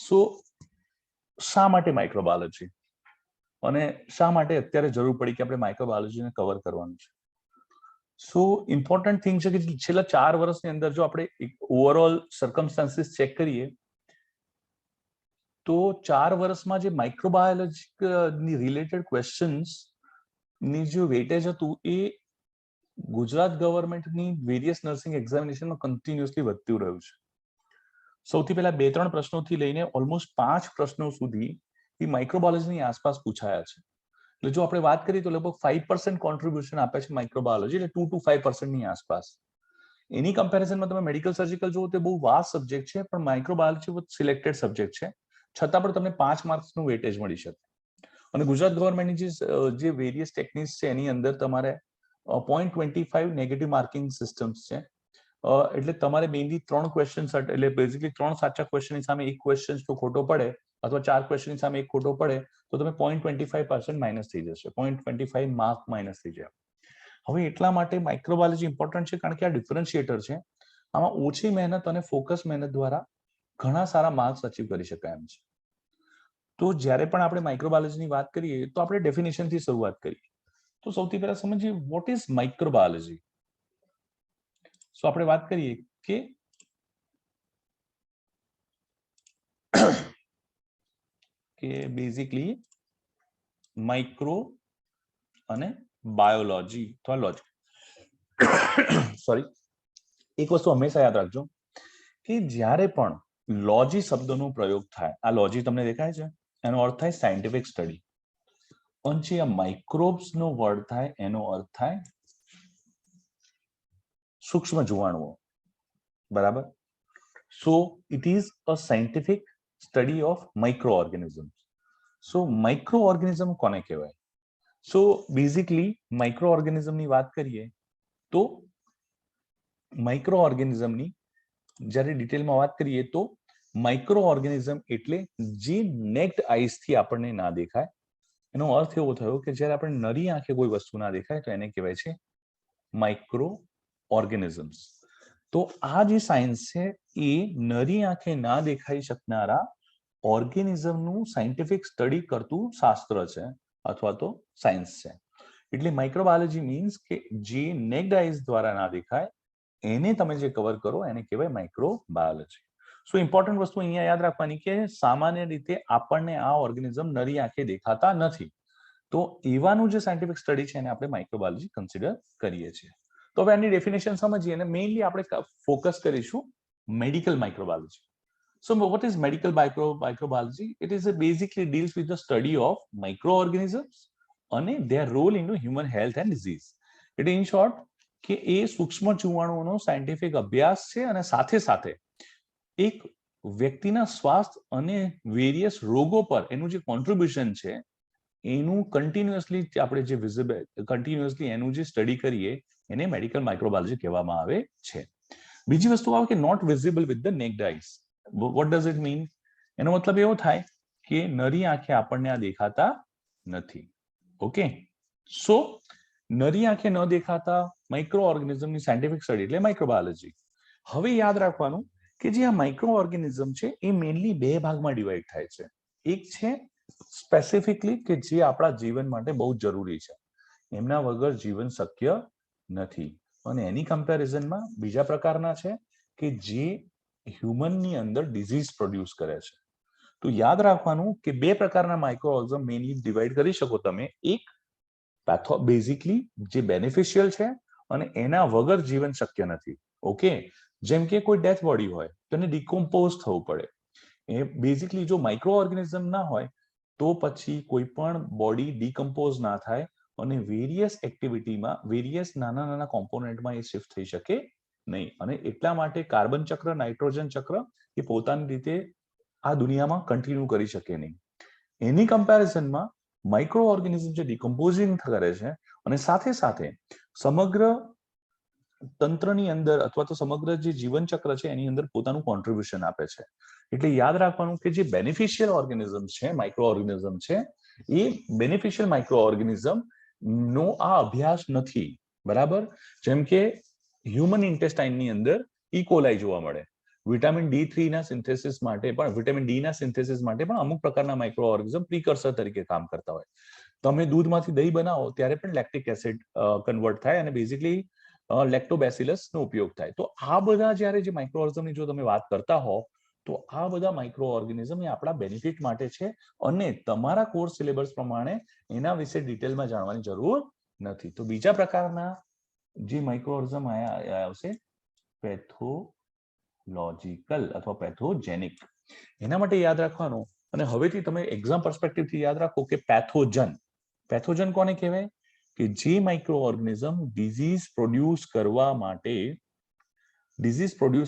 સો શા માટે માઇક્રોબાયોલોજી અને શા માટે અત્યારે જરૂર પડી કે આપણે માઇક્રોબાયોલોજીને કવર કરવાનું છે? સો ઇમ્પોર્ટન્ટ થિંગ છે કે છેલ્લા 4 વર્ષની અંદર જો આપણે ઓવરઓલ સર્કમસ્ટાન્સીસ ચેક કરીએ તો 4 વર્ષમાં જે માઇક્રોબાયોલોજી રિલેટેડ ક્વેશ્ચન્સ ની જે વેટેજ હતું એ ગુજરાત ગવર્મેન્ટની વેરિયસ નર્સિંગ એક્ઝામિનેશનમાં કન્ટિન્યુઅસલી વધતું રહ્યું છે. સૌથી પહેલા 2-3 પ્રશ્નોથી લઈને ઓલમોસ્ટ 5 પ્રશ્નો સુધી એ માઇક્રોબાયોલોજીની આસપાસ પૂછાયા છે. એટલે જો આપણે વાત કરીએ તો લગભગ 5% કોન્ટ્રીબ્યુશન આપે છે માઇક્રોબાયોલોજી, એટલે 2 to 5% ની આસપાસ. એની કમ્પેરિઝનમાં તમે મેડિકલ સર્જિકલ જુઓ તો બહુ વાસ્ટ સબ્જેક્ટ છે, પણ માઇક્રોબાયોલોજી બહુ સિલેક્ટેડ સબ્જેક્ટ છે, છતાં પણ તમને 5 માર્ક્સનું વેટેજ મળી શકે. અને ગુજરાત ગવર્મેન્ટની જે વેરિયસ ટેકનિક્સ છે એની અંદર તમારે 0.25 નેગેટિવ માર્કિંગ સિસ્ટમ્સ છે. એટલે તમારે મેઇનલી 3 ક્વેશ્ચન, એટલે બેઝિકલી 3 સાચા ક્વેશ્ચનની સામે એક ક્વેશ્ચન જો ખોટો પડે અથવા 4 ક્વેશ્ચનની સામે એક ખોટો પડે તો તમે 0.25% માઇનસ થઈ જશે, 0.25 માર્ક માઇનસ થઈ જાય. હવે એટલા માટે માઇક્રોબાયોલોજી ઇમ્પોર્ટન્ટ છે કારણ કે આ ડિફરન્શિએટર છે. આમાં ઓછી મહેનત અને ફોકસ મહેનત દ્વારા ઘણા સારા માર્ક્સ અચીવ કરી શકાય એમ છે. તો જ્યારે પણ આપણે માઇક્રોબાયોલોજીની વાત કરીએ તો આપણે ડેફિનેશનથી શરૂઆત કરીએ. તો સૌથી પહેલા સમજીએ વોટ ઇઝ માઇક્રોબાયોલોજી. સો આપણે વાત કરીએ કે બેઝિકલી માઇક્રો અને બાયોલોજી અથવા લોજી. સોરી, એક વસ્તુ હંમેશા યાદ રાખજો કે જ્યારે પણ લોજી શબ્દનો પ્રયોગ થાય, આ લોજી તમને દેખાય છે, એનો અર્થ થાય સાયન્ટિફિક સ્ટડી. અને જે આ માઇક્રોબ્સ નો વર્ડ થાય એનો અર્થ થાય સૂક્ષ્મ જીવાણુઓ. બરાબર? So it is a scientific study of micro organism. So micro organism કોને કહેવાય? સો બેઝિકલી માઇક્રો ઓર્ગેનિઝમની વાત કરીએ તો માઇક્રો ઓર્ગેનિઝમની જ્યારે ડિટેલમાં વાત કરીએ તો માઇક્રો ઓર્ગેનિઝમ એટલે જે નેક્ડ આઈઝ થી આપણને ના દેખાય. એનો અર્થ એવો થયો કે જ્યારે આપણે નરી આંખે કોઈ વસ્તુ ના દેખાય તો એને કહેવાય છે માઇક્રો ઓર્ગેનિઝમ્સ. તો આ જે સાયન્સ છે એ નરી આંખે ના દેખાઈ શકનારા ઓર્ગેનિઝમનું સાયન્ટિફિક સ્ટડી કરતું શાસ્ત્ર છે અથવા તો સાયન્સ છે. એટલે માઇક્રોબાયોલોજી મીન્સ કે જે નેક્ડ આઈઝ દ્વારા ના દેખાય એને તમે જે કવર કરો એને કહેવાય માઇક્રોબાયોલોજી. સો ઇમ્પોર્ટન્ટ વસ્તુ અહીંયા યાદ રાખવાની કે સામાન્ય રીતે આપણને આ ઓર્ગેનિઝમ નરી આંખે દેખાતા નથી. તો એવાનું જે સાયન્ટિફિક સ્ટડી છે એને આપણે માઇક્રોબાયોલોજી કન્સિડર કરીએ છીએ. તો હવે આની ડેફિનેશન સમજીએ અને મેઇનલી આપણે ફોકસ કરીશું medical microbiology. So what is medical microbiology? It is basically deals with the study of microorganisms and their role in human health and disease. એટલે in short કે એ સૂક્ષ્મ જીવાણુઓનો સાયન્ટિફિક અભ્યાસ છે અને સાથે સાથે એક વ્યક્તિના સ્વાસ્થ્ય અને વેરિયસ રોગો પર એનું જે કોન્ટ્રીબ્યુશન છે એનું કન્ટિન્યુઅસલી આપણે જે વિઝિબલ કન્ટિન્યુઅસલી એનું જે સ્ટડી કરીએ એને મેડિકલ માઇક્રોબાયોલોજી કહેવામાં આવે છે. બીજી વસ્તુ આવે કે not visible with the naked eyes. What does it mean? એનો મતલબ એવો થાય કે નરી આંખે આપણને આ દેખાતા નથી. ઓકે, સો નરી આંખે ન દેખાતા માઇક્રો ઓર્ગેનિઝમની સાયન્ટિફિક સ્ટડી એટલે માઇક્રોબાયોલોજી. હવે યાદ રાખવાનું કે જે આ માઇક્રો ઓર્ગેનિઝમ છે એ મેઇનલી 2 ભાગમાં ડિવાઈડ થાય છે. એક છે સ્પેસિફિકલી કે જે આપણા જીવન માટે બહુ જરૂરી છે, એમના વગર જીવન શક્ય નથી. અને એની કમ્પેરિઝનમાં બીજા પ્રકારના છે કે જે હ્યુમનની અંદર ડિઝીઝ પ્રોડ્યુસ કરે છે. તો યાદ રાખવાનું કે 2 પ્રકારના માઇક્રો ઓર્ગેનિઝમ મેઇનલી ડિવાઈડ કરી શકો તમે. એક બેઝિકલી જે બેનિફિશિયલ છે અને એના વગર જીવન શક્ય નથી. ઓકે, જેમ કે કોઈ ડેથ બોડી હોય તો એને ડિકોમ્પોઝ થવું પડે. એ બેઝિકલી જો માઇક્રો ઓર્ગેનિઝમ ના હોય તો પછી કોઈ પણ બોડી ડિકમ્પોઝ ના થાય અને વેરિયસ એક્ટિવિટીમાં વેરિયસ નાના નાના કોમ્પોનેન્ટમાં એ શિફ્ટ થઈ શકે નહીં. અને એટલા માટે કાર્બન ચક્ર, નાઇટ્રોજન ચક્ર એ પોતાની રીતે આ દુનિયામાં કન્ટિન્યુ કરી શકે નહીં. એની કમ્પેરિઝનમાં માઇક્રો ઓર્ગેનિઝમ જે ડિકમ્પોઝિંગ કરે છે અને સાથે સાથે સમગ્ર તંત્રની અંદર અથવા તો સમગ્ર જે જીવન ચક્ર છે એની અંદર પોતાનું કોન્ટ્રીબ્યુશન આપે છે. એટલે યાદ રાખવાનું કે જે બેનિફિશિયલ ઓર્ગેનિઝમ છે, માઇક્રો ઓર્ગેનિઝમ છે, એ બેનિફિશિયલ માઇક્રો ઓર્ગેનિઝમ નો આ અભ્યાસ નથી. બરાબર? જેમ કે હ્યુમન ઇન્ટેસ્ટાઇનની અંદર ઇકોલાઈ જોવા મળે. વિટામિન D3 ના સિન્થેસિસ માટે પણ વિટામિન ડી ના સિન્થેસિસ માટે પણ અમુક પ્રકારના માઇક્રો ઓર્ગેનિઝમ પ્રિકર્સર તરીકે કામ કરતા હોય. તમે દૂધમાંથી દહીં બનાવો ત્યારે પણ લેક્ટિક એસિડ કન્વર્ટ થાય અને બેઝિકલી લેક્ટોબેસિલસ નો ઉપયોગ થાય. તો આ બધા જ્યારે જે માઇક્રો ઓર્ગેનિઝમની જો તમે વાત કરતા હો તો આ બધા માઇક્રો ઓર્ગેનિઝમ એ આપણા બેનિફિટ માટે છે અને તમારા કોર્સ સિલેબસ પ્રમાણે એના વિશે ડિટેલમાં જાણવાની જરૂર નથી. તો બીજા પ્રકારના જે માઇક્રો ઓર્ગેનિઝમ આવશે પેથોલોજીકલ અથવા પેથોજેનિક. એના માટે યાદ રાખવાનું અને હવેથી તમે એક્ઝામ પર્સપેક્ટિવથી યાદ રાખો કે પેથોજન. પેથોજન કોને કહેવાય? કે જે માઇક્રો ઓર્ગેનિઝમ ડિઝીઝ પ્રોડ્યુસ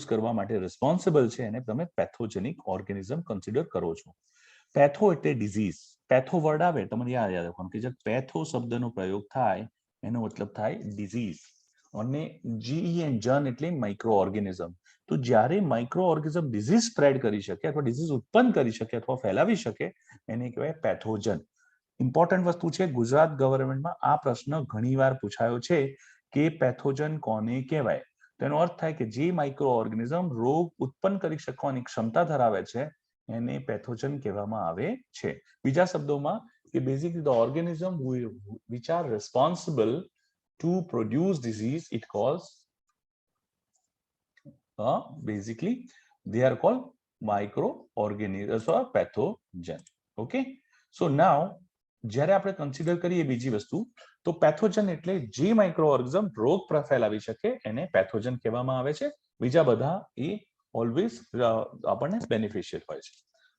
કરવા માટે રિસ્પોન્સિબલ છે એને તમે પેથોજેનિક ઓર્ગેનિઝમ કન્સિડર કરો છો. પેથો એટલે ડિઝીઝ. પેથો વર્ડ આવે તમને યાદ રાખવાનું કે જે પેથો શબ્દનો પ્રયોગ થાય એનો મતલબ થાય ડિઝીઝ અને જી એન્ડ જન એટલે માઇક્રો ઓર્ગેનિઝમ. તો જ્યારે માઇક્રો ઓર્ગેનિઝમ ડિઝીઝ સ્પ્રેડ કરી શકે અથવા ડિઝીઝ ઉત્પન્ન કરી શકે અથવા ફેલાવી શકે એને કહેવાય પેથોજન. ઇમ્પોર્ટન્ટ વસ્તુ છે, ગુજરાત ગવર્મેન્ટમાં આ પ્રશ્ન ઘણીવાર પૂછાયો છે કે પેથોજન કોને કહેવાય. તેનો અર્થ થાય કે જે માઇક્રો ઓર્ગેનિઝમ રોગ ઉત્પન્ન કરી શકવાની ક્ષમતા ધરાવે છે એને પેથોજન કહેવામાં આવે છે. બીજા શબ્દોમાં કે basically the organism which are responsible to produce disease, it calls basically they are called microorganisms or pathogen. Okay, so now જ્યારે આપણે કન્સિડર કરીએ બીજી વસ્તુ તો પેથોજન એટલે જે માઇક્રો ઓર્ગેનિઝમ રોગ ફેલાવી શકે એને પેથોજન કહેવામાં આવે છે. બીજા બધા એ ઓલવેઝ આપણને બેનિફિશિયલ હોય છે.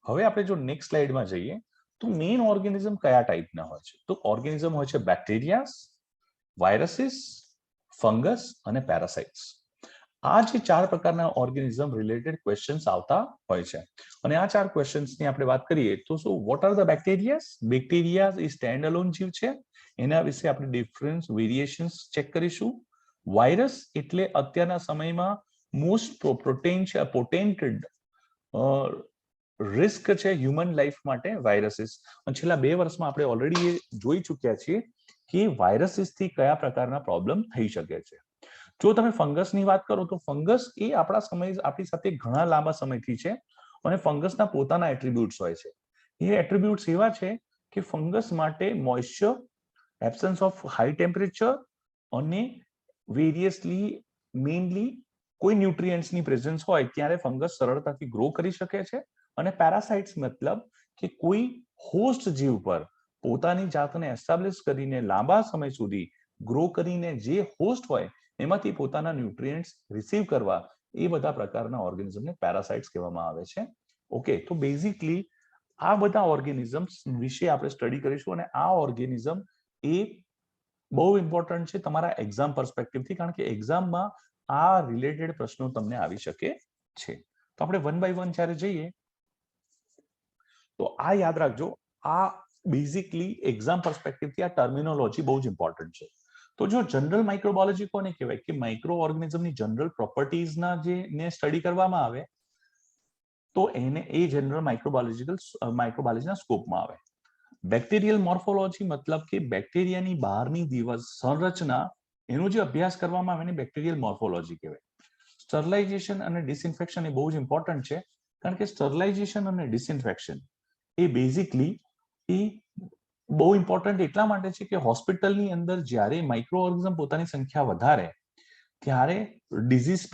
હવે આપણે જો નેક્સ્ટ સ્લાઇડમાં જઈએ તો મેઇન ઓર્ગેનિઝમ કયા ટાઈપના હોય છે? તો ઓર્ગેનિઝમ હોય છે બેક્ટેરિયાસ, વાયરસીસ, ફંગસ અને પેરાસાઇટ્સ. આ જે ચાર પ્રકારના ઓર્ગેનિઝમ રિલેટેડ ક્વેશ્ચન્સ આવતા હોય છે અને આ ચાર ક્વેશ્ચન્સની આપણે વાત કરીએ તો શું what are the bacterias? Bacteria એ સ્ટેન્ડ અલોન જીવ છે, એના વિશે આપણે ડિફરન્સ વેરિએશન્સ ચેક કરીશું. વાયરસ એટલે અત્યારના સમયમાં મોસ્ટ પોટેન્ટેડ રિસ્ક છે હ્યુમન લાઈફ માટે વાયરસીસ. અને છેલ્લા 2 વર્ષમાં આપણે ઓલરેડી જોઈ ચૂક્યા છીએ કે વાયરસીસથી કયા પ્રકારના પ્રોબ્લેમ થઈ શકે છે. જો તમે ફંગસની વાત કરો તો ફંગસ એ આપણી સાથે ઘણા લાંબા સમયથી છે અને ફંગસના પોતાના એટ્રીબ્યુટ્સ હોય છે. એ એટ્રીબ્યુટ્સ એવા છે કે ફંગસ માટે moisture, absence of high temperature અને વેરિયસલી મેઇનલી કોઈ ન્યુટ્રિયન્ટ્સની પ્રેઝન્સ હોય ત્યારે ફંગસ સરળતાથી ગ્રો કરી શકે છે. અને પેરાસાઇટ્સ મતલબ કે કોઈ હોસ્ટ જીવ પર પોતાની જાતને એસ્ટાબ્લિશ કરીને લાંબા સમય સુધી ગ્રો કરીને જે હોસ્ટ હોય એમાંથી પોતાના ન્યુટ્રિયન્ટ્સ રિસીવ કરવા એ બધા પ્રકારના ઓર્ગેનિઝમને પેરાસાઇટ્સ કહેવામાં આવે છે. ઓકે, તો બેઝિકલી આ બધા ઓર્ગેનિઝમ્સ વિશે આપણે સ્ટડી કરીશું અને આ ઓર્ગેનિઝમ એ બહુ ઇમ્પોર્ટન્ટ છે તમારા એક્ઝામ પર્સપેક્ટિવથી, કારણ કે એક્ઝામમાં આ રિલેટેડ પ્રશ્નો તમને આવી શકે છે. તો આપણે વન બાય વન જ્યારે જઈએ તો આ યાદ રાખજો, આ બેઝિકલી એક્ઝામ પર્સપેક્ટિવથી આ ટર્મિનોલોજી બહુ જ ઇમ્પોર્ટન્ટ છે. તો જો જનરલ માઇક્રોબાયોલોજી કોને કહેવાય કે માઇક્રો ઓર્ગેનિઝમની જનરલ પ્રોપર્ટીઝના જે ને સ્ટડી કરવામાં આવે તો એને એ જનરલ માઇક્રોબાયોલોજીના સ્કોપમાં આવે. બેક્ટેરિયલ મોર્ફોલોજી મતલબ કે બેક્ટેરિયાની બહારની દિવસ સંરચના એનો જે અભ્યાસ કરવામાં આવે એને બેક્ટેરિયલ મોર્ફોલોજી કહેવાય. સ્ટરલાઇઝેશન અને ડિસઇન્ફેક્શન એ બહુ જ ઇમ્પોર્ટન્ટ છે, કારણ કે સ્ટરલાઇઝેશન અને ડિસઇન્ફેક્શન એ બેઝિકલી એ બહુ ઇમ્પોર્ટન્ટ એટલા માટે છે કે હોસ્પિટલની અંદર જ્યારે માઇક્રો ઓર્ગેનિઝમ પોતાની સંખ્યા વધારે ત્યારે ડિઝીઝ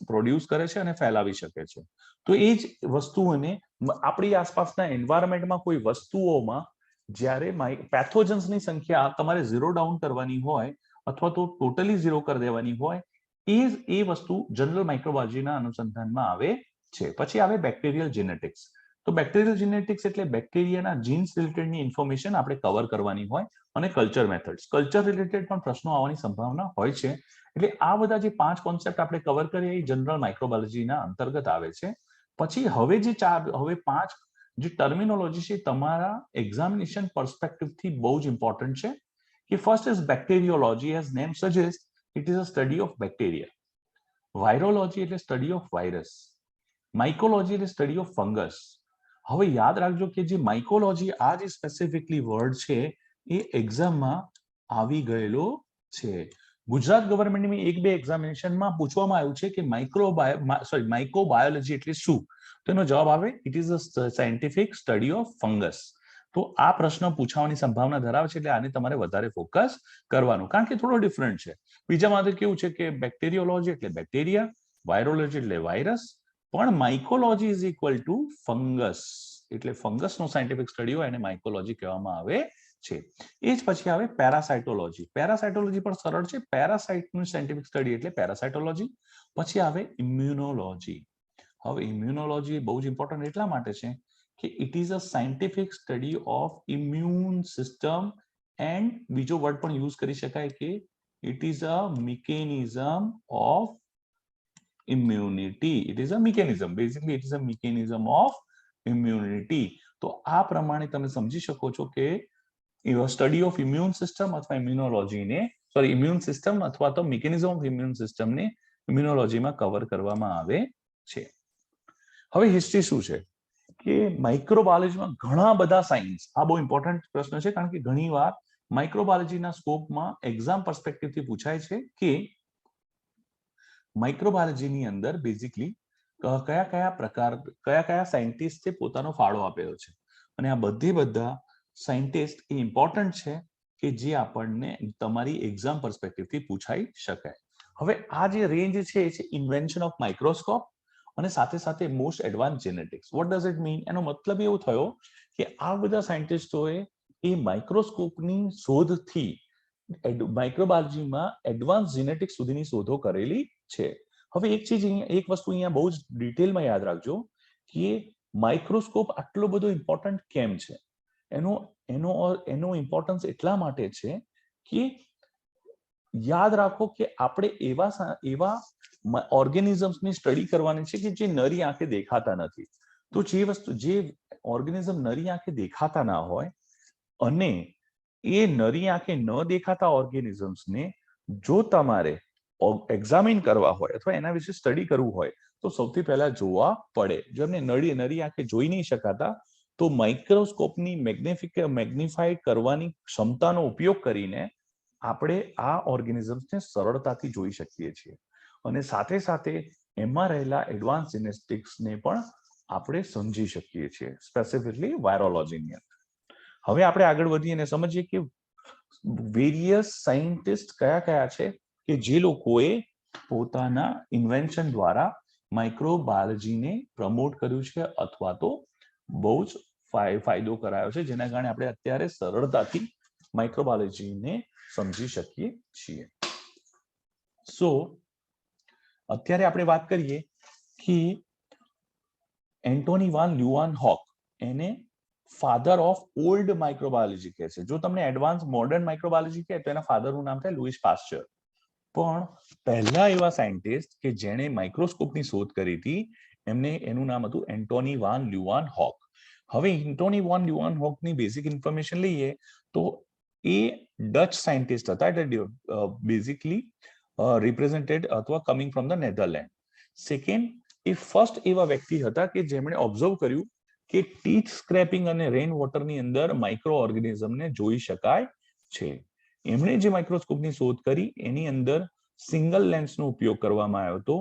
પ્રોડ્યુસ કરે છે અને ફેલાવી શકે છે. તો એ જ વસ્તુઓને આપણી આસપાસના એન્વાયરમેન્ટમાં કોઈ વસ્તુઓમાં જ્યારે પેથોજન્સની સંખ્યા તમારે 0 ડાઉન કરવાની હોય અથવા તો ટોટલી 0 કરી દેવાની હોય એ વસ્તુ જનરલ માઇક્રોબાયોલોજીના અનુસંધાનમાં આવે છે. પછી આવે બેક્ટેરિયલ જેનેટિક્સ. તો બેક્ટેરિયલ જેનેટિક્સ એટલે બેક્ટેરિયાના જીન્સ રિલેટેડની ઇન્ફોર્મેશન આપણે કવર કરવાની હોય અને કલ્ચર મેથડ્સ, કલ્ચર રિલેટેડ પણ પ્રશ્નો આવવાની સંભાવના હોય છે. એટલે આ બધા જે 5 કોન્સેપ્ટ આપણે કવર કરીએ એ જનરલ માઇક્રોબાયોલોજીના અંતર્ગત આવે છે. પછી હવે 5 જે ટર્મિનોલોજી છે તમારા એક્ઝામિનેશન પર્સપેક્ટિવથી બહુ જ ઇમ્પોર્ટન્ટ છે. કે first is bacteriology, as name suggest it is a study of bacteria. Virology એટલે સ્ટડી ઓફ વાયરસ. માઇકોલોજી એટલે સ્ટડી ઓફ ફંગસ. હવે યાદ રાખજો કે જે માઇકોલોજી આ જે સ્પેસિફિકલી વર્ડ છે એ એક્ઝામમાં આવી ગયેલો છે. ગુજરાત ગવર્મેન્ટની એક બે એક્ઝામિનેશનમાં પૂછવામાં આવ્યું છે કે માઇક્રોબાયોલોજી એટલે શું? તો એનો જવાબ આવે it is a scientific study of fungus. તો આ પ્રશ્ન પૂછવાની સંભાવના ધરાવે છે, એટલે આને તમારે વધારે ફોકસ કરવાનું, કારણ કે થોડો ડિફરન્ટ છે. બીજામાં તો કેવું છે કે બેક્ટેરિયોલોજી એટલે બેક્ટેરિયા, વાયરોલોજી એટલે વાયરસ, પણ માઇકોલોજી ઇઝ ઇક્વલ ટુ ફંગસ, એટલે ફંગસનો સાયન્ટિફિક સ્ટડી હોય એને માઇકોલોજી કહેવામાં આવે છે. એ જ પછી આવે પેરાસાઇટોલોજી. પેરાસાઇટોલોજી પણ સરળ છે. પેરાસાઇટનું સાયન્ટિફિક સ્ટડી એટલે પેરાસાઇટોલોજી. પછી આવે ઇમ્યુનોલોજી. હવે ઇમ્યુનોલોજી બહુ જ ઇમ્પોર્ટન્ટ એટલા માટે છે કે it is a scientific study of immune system, and બીજો વર્ડ પણ યુઝ કરી શકાય કે it is a mechanism of immunity. It is a mechanism. Basically, it is a mechanism of immunity. તો આ પ્રમાણે તમે સમજી શકો છો કે સ્ટડી ઓફ ઇમ્યુન સિસ્ટમ અથવા ઇમ્યુન સિસ્ટમ અથવા તો મિકેનિઝમ ઓફ ઇમ્યુન સિસ્ટમને ઇમ્યુનોલોજીમાં કવર કરવામાં આવે છે. હવે હિસ્ટ્રી શું છે કે માઇક્રોબાયોલોજીમાં ઘણા બધા સાયન્સ, આ બહુ ઇમ્પોર્ટન્ટ પ્રશ્ન છે કારણ કે ઘણીવાર માઇક્રોબાયોલોજીના સ્કોપમાં એક્ઝામ પર્સપેક્ટિવથી પૂછાય છે કે માઇક્રોબાયોલોજીની અંદર બેઝિકલી કયા સાયન્ટિસ્ટે પોતાનો ફાળો આપેલો છે, અને આ બધા સાયન્ટિસ્ટ એ ઇમ્પોર્ટન્ટ છે કે જે આપણને તમારી એક્ઝામ પર્સપેક્ટિવથી પૂછાઈ શકાય. હવે આ જે રેન્જ છે એ છે ઇન્વેન્શન ઓફ માઇક્રોસ્કોપ અને સાથે સાથે most advance genetics. What does it mean? એનો મતલબ એવો થયો કે આ બધા સાયન્ટિસ્ટોએ એ માઇક્રોસ્કોપની શોધથી માઇક્રોબાયોલોજીમાં એડવાન્સ જેનેટિક્સ સુધીની શોધો કરેલી છે. હવે એક વસ્તુ અહીંયા બહુ જ ડિટેલમાં યાદ રાખજો કે માઇક્રોસ્કોપ આટલો બધો ઇમ્પોર્ટન્ટ કેમ છે. એનો ઇમ્પોર્ટન્સ એટલા માટે છે કે યાદ રાખો કે આપણે એવા ઓર્ગેનિઝમ્સની સ્ટડી કરવાની છે કે જે નરી આંખે દેખાતા નથી. તો જે ઓર્ગેનિઝમ નરી આંખે દેખાતા ના હોય અને એ નરી આંખે ન દેખાતા ઓર્ગેનિઝમ્સને જો તમારે એક્ઝામિન કરવા હોય અથવા એના વિશે સ્ટડી કરવું હોય તો સૌથી પહેલા જોવા પડે. જો એમને નરી આંખે જોઈ નહીં શકાતા તો માઇક્રોસ્કોપની મેગ્નિફાઈડ કરવાની ક્ષમતાનો ઉપયોગ કરીને આપણે આ ઓર્ગેનિઝમ્સને સરળતાથી જોઈ શકીએ છીએ, અને સાથે સાથે એમાં રહેલા એડવાન્સ જેનેટિક્સને પણ આપણે સમજી શકીએ છીએ, સ્પેસિફિકલી વાયરોલોજીની અંદર. હવે આપણે આગળ વધીએ અને સમજીએ કે વેરિયસ સાયન્ટિસ્ટ કયા છે કે જે લોકોએ પોતાના ઇન્વેન્શન દ્વારા માઇક્રોબાયોલોજીને પ્રમોટ કર્યું છે અથવા તો બહુ જ ફાયદો કરાયો છે, જેના કારણે આપણે અત્યારે સરળતાથી માઇક્રોબાયોલોજીને સમજી શકીએ છીએ. સો અત્યારે આપણે વાત કરીએ કે એન્ટોની વાન લ્યુવાનહોક એને ફાધર ઓફ ઓલ્ડ માઇક્રોબાયોલોજી કહે છે. જો તમને એડવાન્સ મોડર્ન માઇક્રોબાયોલોજી કહે તો એના ફાધરનું નામ થાય લુઈસ પાસ્ચર. પણ પહેલા એવા સાયન્ટિસ્ટ કે જેણે માઇક્રોસ્કોપની શોધ કરી હતી એનું નામ હતું એન્ટોની વાન લ્યુવાનહોક. હવે એન્ટોની વાન લ્યુવાનહોકની બેઝિક ઇન્ફોર્મેશન લઈએ તો એ ડચ સાયન્ટિસ્ટ હતા, એટલે બેઝિકલી રિપ્રેઝેન્ટેડ અથવા coming from the Netherland. Second, A first એવા વ્યક્તિ હતા કે જેમણે ઓબ્ઝર્વ કર્યું કે ટીથ સ્ક્રેપિંગ અને રેન વોટરની અંદર માઇક્રો ઓર્ગેનિઝમને જોઈ શકાય છે. એમણે જે માઇક્રોસ્કોપની શોધ કરી એની અંદર સિંગલ લેન્સનો ઉપયોગ કરવામાં આવ્યો હતો,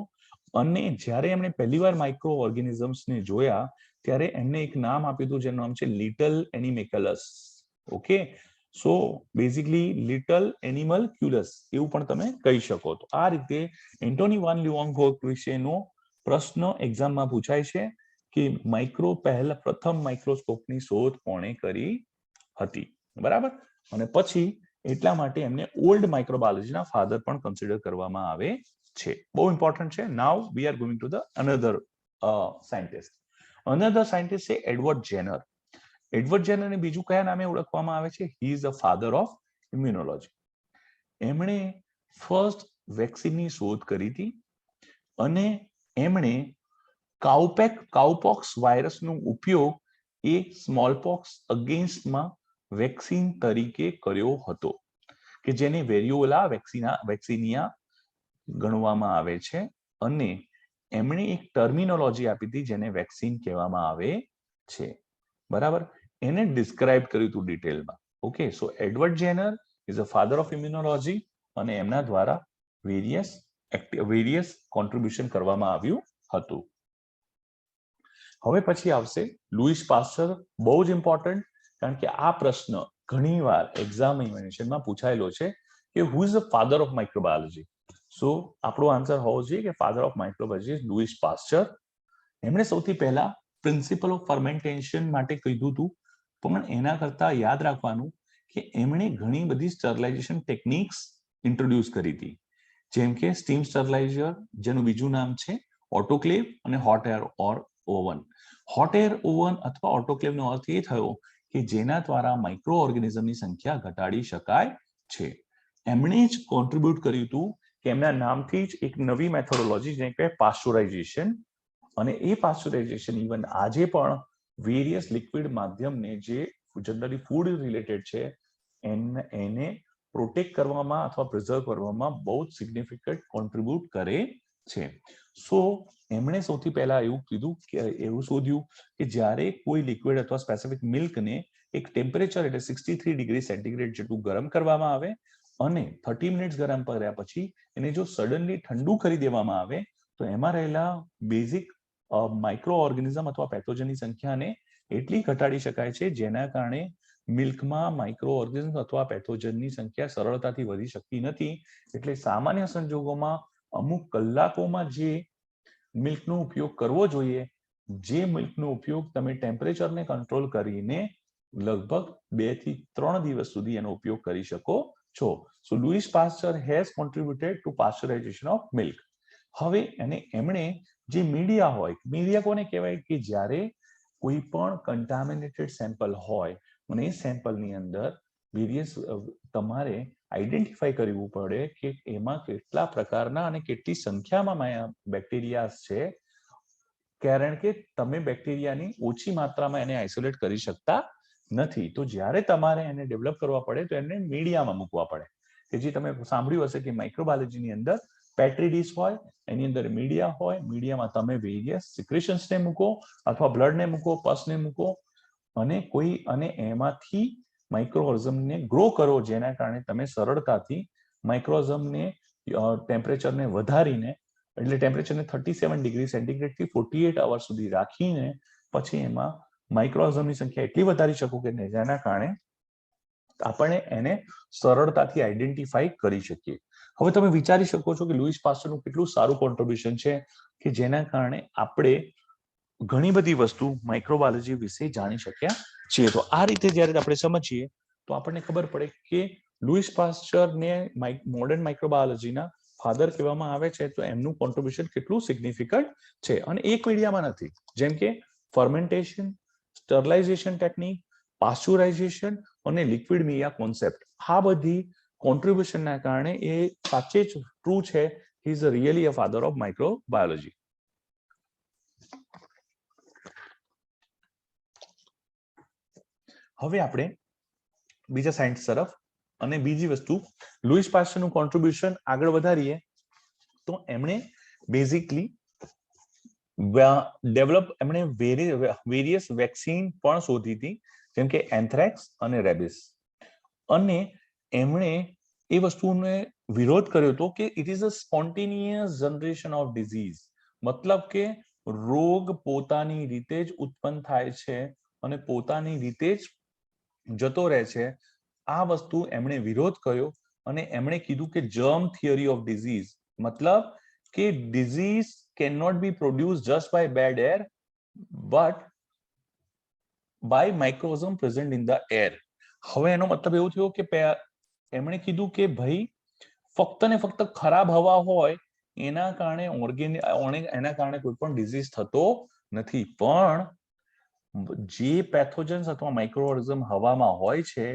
અને જ્યારે એમણે પહેલીવાર માઇક્રો ઓર્ગેનિઝમ્સને જોયા ત્યારે એમને એક નામ આપ્યું હતું જેનું નામ છે little animalcules. Okay, so basically little animalcules એવું પણ તમે કહી શકો. તો આ રીતે એન્ટોની વાન લ્યુવાનહોક વિશેનો પ્રશ્ન એક્ઝામમાં પૂછાય છે કે પ્રથમ માઇક્રોસ્કોપની શોધ કોણે કરી હતી, બરાબર. અને પછી એટલા માટે એમને ઓલ્ડ માઇક્રોબાયોલોજીના ફાધર પણ કન્સિડર કરવામાં આવે છે. બહુ ઇમ્પોર્ટન્ટ છે. Now we are going to the another scientist. Another scientist છે એડવર્ડ જેનર. એડવર્ડ જેનરને બીજું કયા નામે ઓળખવામાં આવે છે? He is the father of immunology. એમણે ફર્સ્ટ વેક્સિનની શોધ કરી હતી અને એમણે કાઉપોક્સ વાયરસનો ઉપયોગ એ સ્મોલપોક્સ અગેન્સ્ટમાં વેક્સિન તરીકે કર્યો હતો કે જેને વેરિયોલા વેક્સિનિયા ગણવામાં આવે છે, અને એમણે એક ટર્મિનોલોજી આપી હતી જેને વેક્સિન કહેવામાં આવે છે, બરાબર. એને ડિસ્ક્રાઇબ કર્યું હતું ડિટેલમાં. Okay, so Edward Zener is a father of immunology અને એમના દ્વારા વેરિયસ કોન્ટ્રીબ્યુશન કરવામાં આવ્યું હતું. હવે પછી આવશે લुईस પાસ્ચર. બહુ જ ઇમ્પોર્ટન્ટ, કારણ કે આ પ્રશ્ન ઘણીવાર એક્ઝામિનેશનમાં પૂછાયેલો છે કે who is the father of microbiology. So આપણો આન્સર હોવો જોઈએ કે father of microbiology is Louis Pasteur. એમણે સૌથી પહેલા પ્રિન્સિપલ ઓફ ફર્મેન્ટેશન માટે કીધું હતું, પણ એના કરતા યાદ રાખવાનું કે એમણે ઘણી બધી સ્ટરલાઇઝેશન ટેકનિક્સ ઇન્ટ્રોડ્યુસ કરી હતી, જેમ કે સ્ટીમ સ્ટરલાઇઝર, જેનું બીજું નામ છે ઓટોક્લેવ, અને hot air oven. Hot air oven અથવા ઓટોક્લેવનો અર્થ એ થયો કે જેના દ્વારા માઇક્રો ઓર્ગેનિઝમની સંખ્યા ઘટાડી શકાય છે. એમણે જ કોન્ટ્રીબ્યુટ કર્યું હતું કે એમના નામથી જ એક નવી મેથોડોલોજી, જેને કહેવાય પાસ્ચરાઇઝેશન, અને એ પાસ્ચરાઇઝેશન ઇવન આજે પણ વેરિયસ લિક્વિડ માધ્યમને જે જનરલી ફૂડ રિલેટેડ છે એને પ્રોટેક્ટ કરવામાં અથવા પ્રિઝર્વ કરવામાં બહુ જ સિગ્નિફિકન્ટ કોન્ટ્રીબ્યુટ કરે છે. સો એમણે સૌથી પહેલા એવું કીધું કે એવું શોધ્યું કે જ્યારે કોઈ લિક્વિડ અથવા સ્પેસિફિક મિલ્કને એક ટેમ્પરેચર એટલે 63 ડિગ્રી સેન્ટીગ્રેડ જેટલું ગરમ કરવામાં આવે અને 30 મિનિટ્સ ગરમ કર્યા પછી એને જો સડનલી ઠંડુ કરી દેવામાં આવે તો એમાં રહેલા બેઝિક માઇક્રો ઓર્ગેનિઝમ અથવા પેથોજનની સંખ્યાને એટલી ઘટાડી શકાય છે જેના કારણે મિલ્કમાં માઇક્રો ઓર્ગેનિઝમ અથવા પેથોજનની સંખ્યા સરળતાથી વધી શકતી નથી. એટલે સામાન્ય સંજોગોમાં અમુક કલાકોમાં જે મિલ્કનો ઉપયોગ કરવો જોઈએ, જે મિલ્કનો ઉપયોગ તમે ટેમ્પરેચરને કંટ્રોલ કરીને લગભગ 2 થી 3 દિવસ સુધી એનો ઉપયોગ કરી શકો છો. So Louis Pasteur has contributed to pasteurisation of milk. હવે એમણે જે મીડિયા હોય, મીડિયા કોને કહેવાય કે જ્યારે કોઈ પણ કન્ટામિનેટેડ સેમ્પલ હોય અને એ સેમ્પલની અંદર વેરિયસ તમારે આઈડેન્ટિફાઈ કરવું પડે કે એમાં કેટલા પ્રકારના અને કેટલી સંખ્યામાં બેક્ટેરિયા છે, કારણ કે તમે બેક્ટેરિયાની ઓછી માત્રામાં એને આઇસોલેટ કરી શકતા નથી. તો જ્યારે તમારે એને ડેવલપ કરવા પડે તો એને મીડિયામાં મૂકવા પડે, કે જે તમે સાંભળ્યું હશે કે માઇક્રોબાયોલોજીની અંદર પેટ્રી ડીશ હોય, એની અંદર મીડિયા હોય, મીડિયામાં તમે વેરિયસ સિક્રેશન્સને મૂકો અથવા બ્લડને મૂકો, પસને મૂકો અને એમાંથી માઇક્રોઓર્ગનિઝમને ગ્રો કરો, જેના કારણે તમે સરળતાથી માઇક્રોઓર્ગનિઝમને ટેમ્પરેચરને વધારીને એટલે ટેમ્પરેચરને 37 ડિગ્રી સેન્ટીગ્રેડ થી 48 અવર સુધી રાખીને પછી એમાં માઇક્રોઓર્ગનિઝમની સંખ્યા એટલી વધારી શકો કે જેના કારણે આપણે એને સરળતાથી આઈડેન્ટિફાઈ કરી શકીએ. હવે તમે વિચારી શકો છો કે લुईस પાસ્ચરનું કેટલું સારું કોન્ટ્રીબ્યુશન છે કે જેના કારણે આપણે ઘણી બધી વસ્તુ માઇક્રોબાયોલોજી વિશે જાણી શક્યા છીએ. તો આ રીતે જ્યારે આપણે સમજીએ તો આપણને ખબર પડે કે લुईस પાસ્ચરને મોડર્ન માઇક્રોબાયોલોજીના ફાધર કહેવામાં આવે છે, તો એમનું કોન્ટ્રીબ્યુશન કેટલું સિગ્નિફિકન્ટ છે. અને એક મીડિયામાં નથી, જેમ કે ફર્મેન્ટેશન, સ્ટરલાઇઝેશન ટેકનિક, પાસ્ચરાઇઝેશન અને લિક્વિડ મીડિયા કોન્સેપ્ટ, આ બધી કોન્ટ્રીબ્યુશનના કારણે એ સાચે જ ટ્રુ છે, he is really a father of microbiology. હવે આપણે બીજા સાયન્સ તરફ અને બીજી વસ્તુ લुईस પાસ્ચરનું કોન્ટ્રીબ્યુશન આગળ વધારીએ તો એમણે બેઝિકલી એમણે વેરિયસ વેક્સિન પણ શોધી હતી, જેમ કે એન્થ્રેક્સ અને રેબિસ. અને એમણે એ વસ્તુને વિરોધ કર્યો હતો કે it is a spontaneous generation of disease, મતલબ કે રોગ પોતાની રીતે જ ઉત્પન્ન થાય છે અને પોતાની રીતે જ જતો રહે છે. આ વસ્તુ એમણે વિરોધ કર્યો અને એમણે કીધું કે જર્મ થિયરી ઓફ ડિઝીઝ, મતલબ કે disease can not be produce just by bad air but by microorganism present in the air. હવે એનો મતલબ એવું થયો કે એમણે કીધું કે ભાઈ ફક્ત ને ફક્ત ખરાબ હવા હોય એના કારણે એના કારણે કોઈ પણ ડિઝીઝ થતો નથી, પણ જે પેથોજન્સ અથવા માઇક્રોઓર્ગનિઝમ હવામાં હોય છે